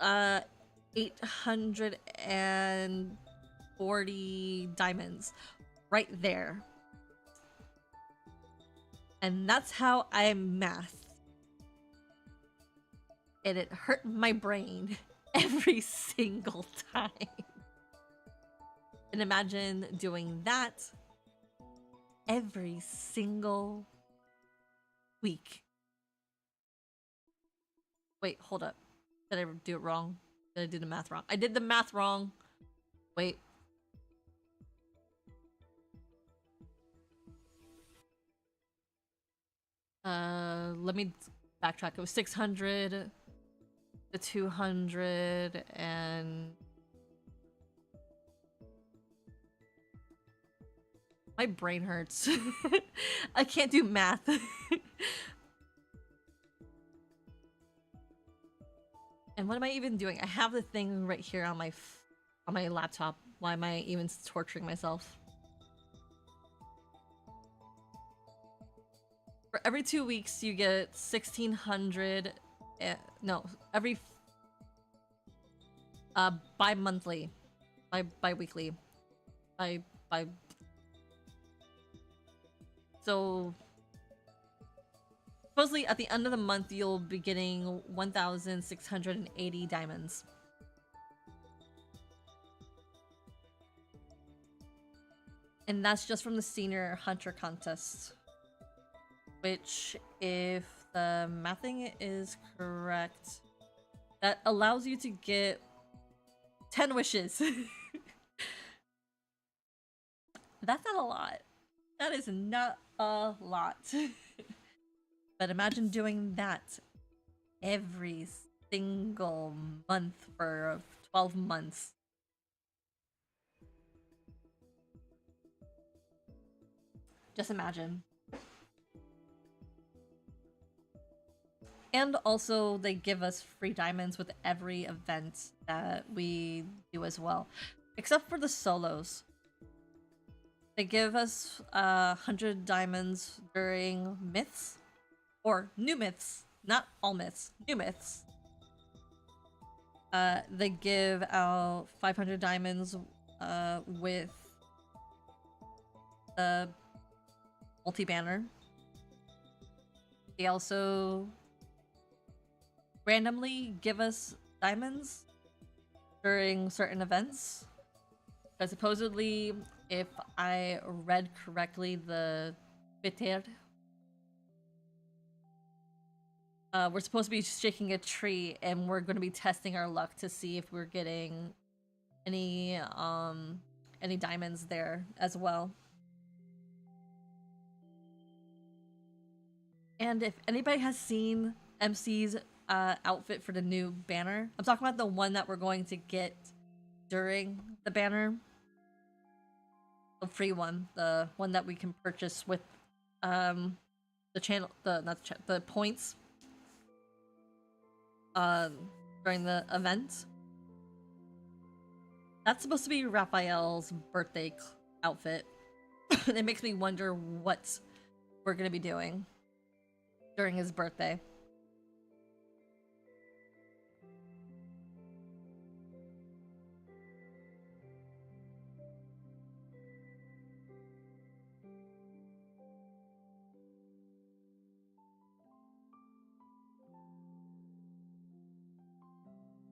840 diamonds right there. And that's how I math. And it hurt my brain every single time. And imagine doing that every single week. Wait, hold up. Did I do it wrong? Did I do the math wrong? I did the math wrong. Wait. Let me backtrack. It was 600 to 200 and my brain hurts. I can't do math. And what am I even doing? I have the thing right here on my laptop. Why am I even torturing myself? For every 2 weeks, you get 1,600. No, every bi-monthly, bi-weekly, by. So supposedly at the end of the month, you'll be getting 1,680 diamonds. And that's just from the senior hunter contest. Which, if the mathing is correct, that allows you to get 10 wishes. That's not a lot. That is not a lot. But imagine doing that every single month for 12 months. Just imagine. And also, they give us free diamonds with every event that we do as well. Except for the solos. They give us 100 diamonds during myths. Or new myths. Not all myths. New myths. They give out 500 diamonds with the multi-banner. They also randomly give us diamonds during certain events. Because supposedly, if I read correctly the Twitter, we're supposed to be shaking a tree and we're going to be testing our luck to see if we're getting any diamonds there as well. And if anybody has seen MC's outfit for the new banner, I'm talking about the one that we're going to get during the banner. The free one, the one that we can purchase with the channel, the points during the event. That's supposed to be Raphael's birthday outfit. It makes me wonder what we're gonna be doing during his birthday.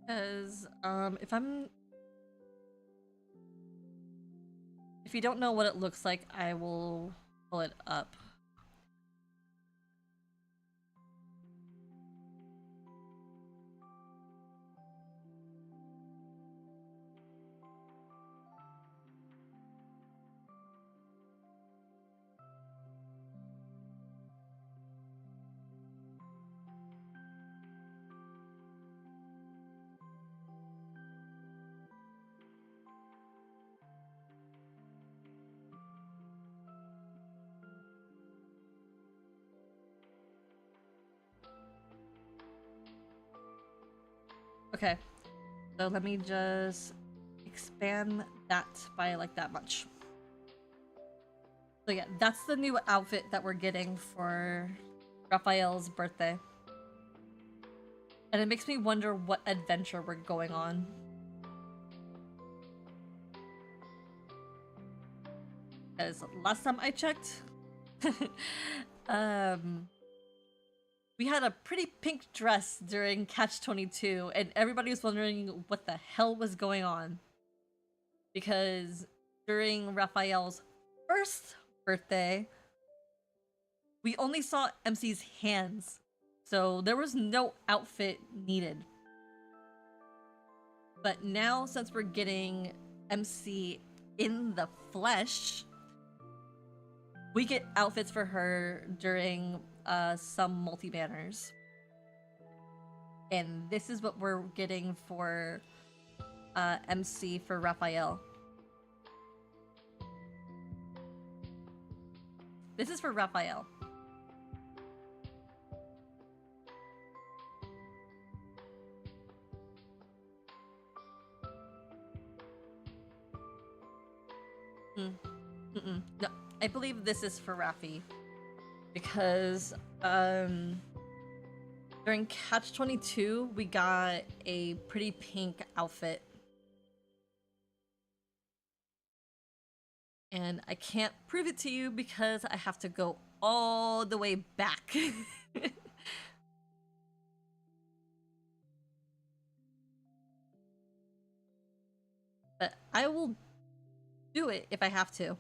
Because if you don't know what it looks like, I will pull it up. Okay, so let me just expand that by like that much. So yeah, that's the new outfit that we're getting for Raphael's birthday. And it makes me wonder what adventure we're going on. Because last time I checked, we had a pretty pink dress during Catch-22, and everybody was wondering what the hell was going on. Because during Raphael's first birthday, we only saw MC's hands, so there was no outfit needed. But now, since we're getting MC in the flesh, we get outfits for her during some multi-banners. And this is what we're getting for MC for Raphael. This is for Raphael. No, I believe this is for Rafi. Because during Catch-22, we got a pretty pink outfit. And I can't prove it to you because I have to go all the way back. But I will do it if I have to.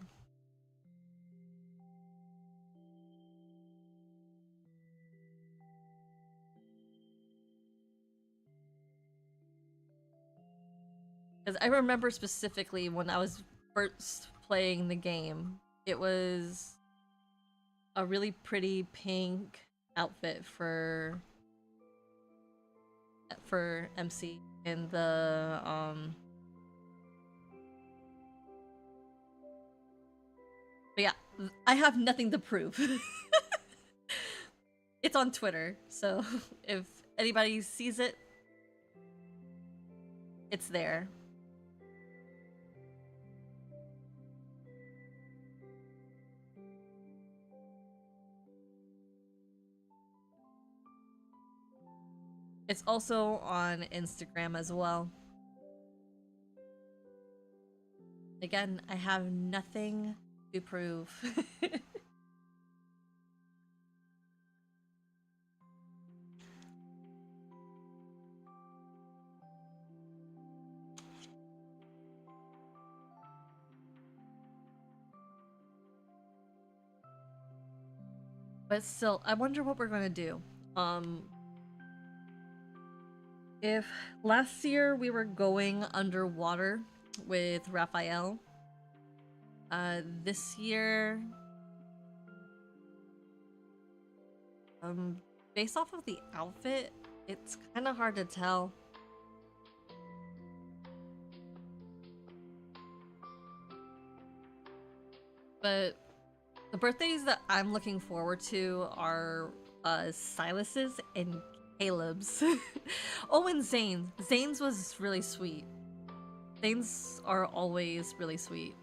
Because I remember specifically when I was first playing the game, it was a really pretty pink outfit for MC in the but yeah, I have nothing to prove. It's on Twitter, so if anybody sees it, it's there. It's also on Instagram as well. Again, I have nothing to prove. But still, I wonder what we're gonna do. If last year we were going underwater with Raphael, this year, based off of the outfit, it's kind of hard to tell. But The birthdays that I'm looking forward to are Silas's and Caleb's. Oh, and Zane's. Zane's was really sweet. Zane's are always really sweet.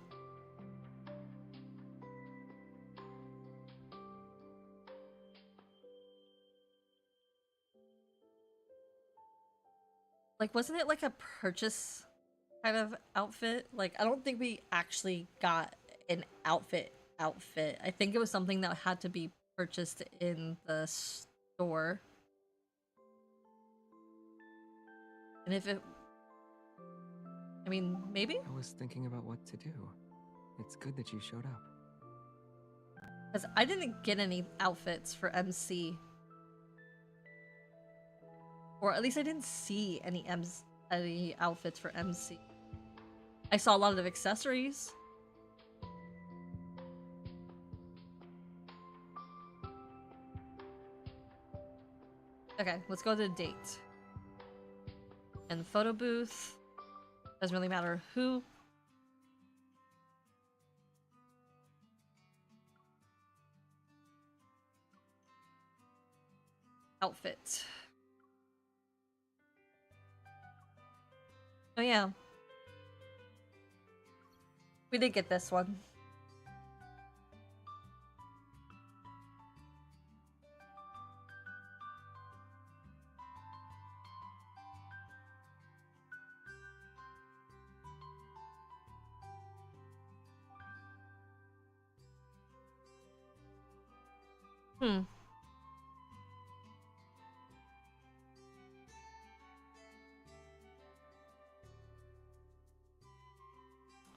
Like, wasn't it like a purchase kind of outfit? Like, I don't think we actually got an outfit. I think it was something that had to be purchased in the store. And if it... I mean, maybe? I was thinking about what to do. It's good that you showed up. Because I didn't get any outfits for MC. Or at least I didn't see any outfits for MC. I saw a lot of accessories. Okay, let's go to the date. And the photo booth. Doesn't really matter who. Outfit. Oh yeah. We did get this one. Hmm.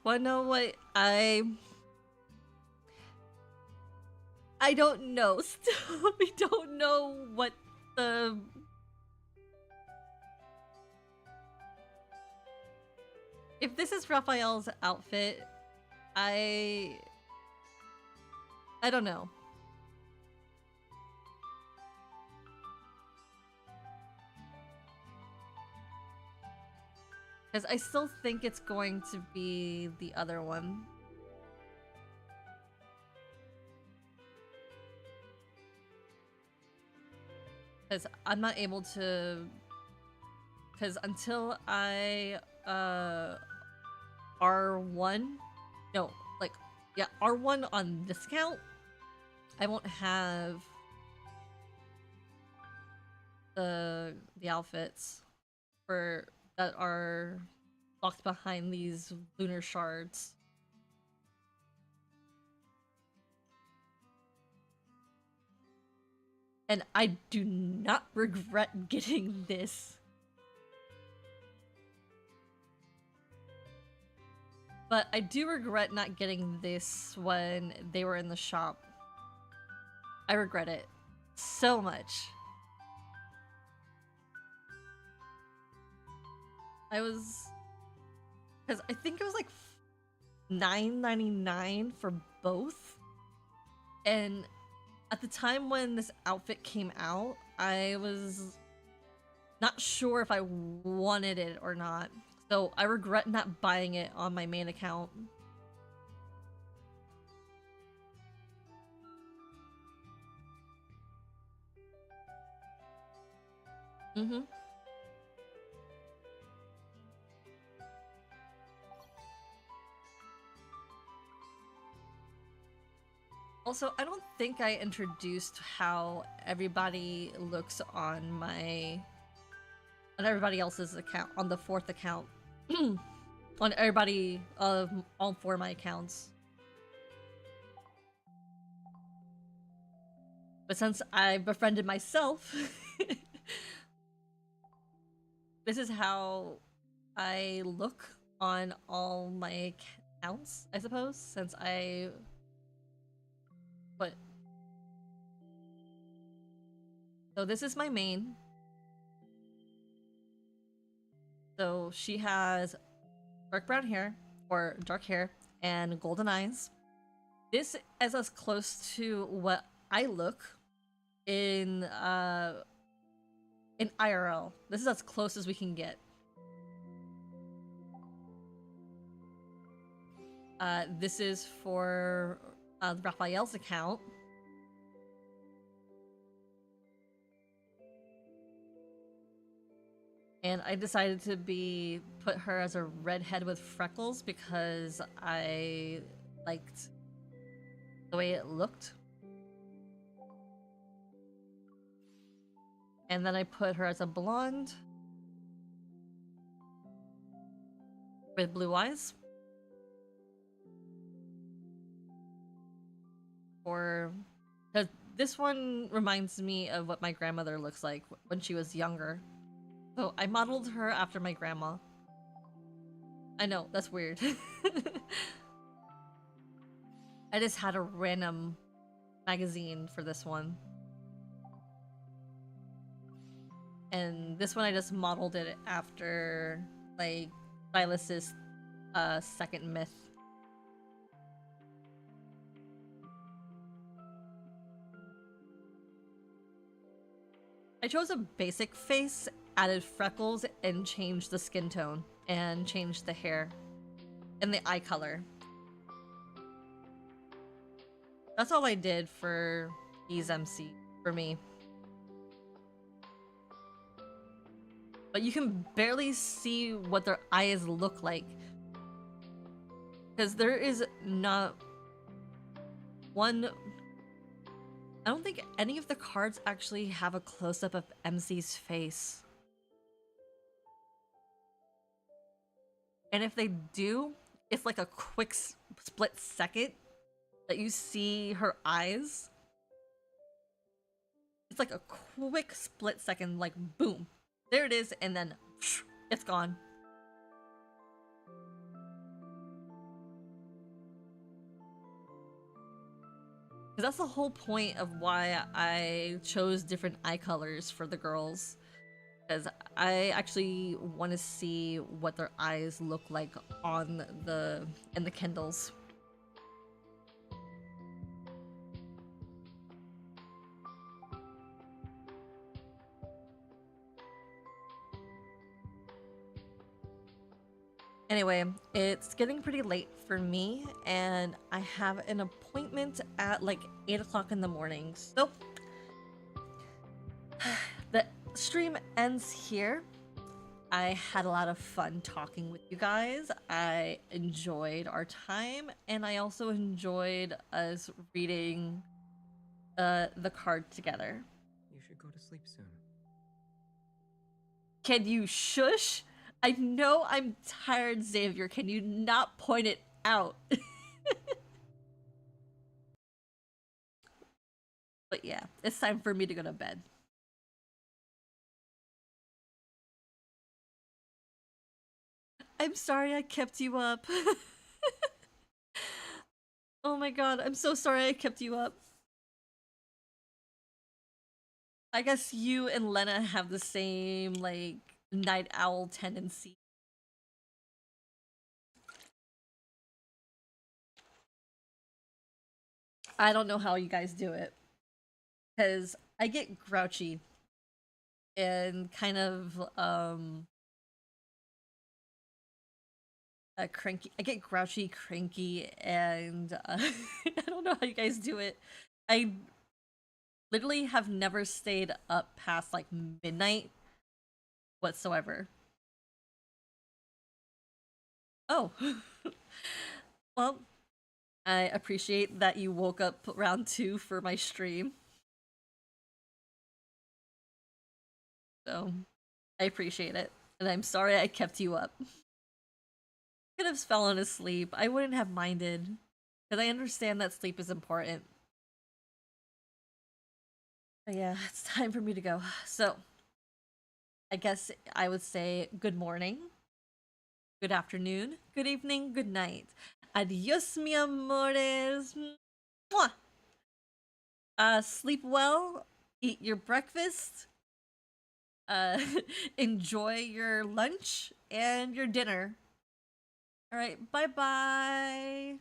Well, know what? I don't know still. We don't know what the... If this is Raphael's outfit, I don't know. Because I still think it's going to be the other one. Because I'm not able to... Because until I... R1... No, like... Yeah, R1 on this count, I won't have... the outfits for... that are locked behind these lunar shards. And I do not regret getting this. But I do regret not getting this when they were in the shop. I regret it so much. I was... Because I think it was like $9.99 for both. And at the time when this outfit came out, I was not sure if I wanted it or not. So I regret not buying it on my main account. Mm-hmm. Also, I don't think I introduced how everybody looks on my... on everybody else's account, on the fourth account. On everybody of all four of my accounts. But since I befriended myself, this is how I look on all my accounts, I suppose, since I... But... So this is my main. So she has dark brown hair, or dark hair, and golden eyes. This is as close to what I look in IRL. This is as close as we can get. This is for Raphael's account. And I decided to put her as a redhead with freckles because I liked the way it looked. And then I put her as a blonde with blue eyes. Because this one reminds me of what my grandmother looks like when she was younger. So I modeled her after my grandma. I know, that's weird. I just had a random magazine for this one. And this one I just modeled it after, like, Silas's second myth. I chose a basic face, added freckles, and changed the skin tone, and changed the hair, and the eye color. That's all I did for these MC, for me. But you can barely see what their eyes look like. Because there is not one... I don't think any of the cards actually have a close-up of MC's face. And if they do, it's like a quick split second that you see her eyes. It's like a quick split second, like boom. There it is, and then it's gone. Because that's the whole point of why I chose different eye colors for the girls. Because I actually want to see what their eyes look like in the Kindles. Anyway, it's getting pretty late for me, and I have an appointment at like 8 o'clock in the morning. So the stream ends here. I had a lot of fun talking with you guys. I enjoyed our time, and I also enjoyed us reading the card together. You should go to sleep soon. Can you shush? I know I'm tired, Xavier. Can you not point it out? But yeah, it's time for me to go to bed. I'm sorry I kept you up. Oh my god, I'm so sorry I kept you up. I guess you and Lena have the same, like, night owl tendency. I don't know how you guys do it. Because I get grouchy. And kind of, cranky. I get grouchy, cranky, and I don't know how you guys do it. I literally have never stayed up past like midnight whatsoever. Oh. Well, I appreciate that you woke up around 2 for my stream. So, I appreciate it. And I'm sorry I kept you up. Could have fallen asleep. I wouldn't have minded. Because I understand that sleep is important. But yeah, it's time for me to go. So, I guess I would say good morning, good afternoon, good evening, good night. Adios, mi amores. Mwah! Sleep well, eat your breakfast, enjoy your lunch and your dinner. All right, bye-bye.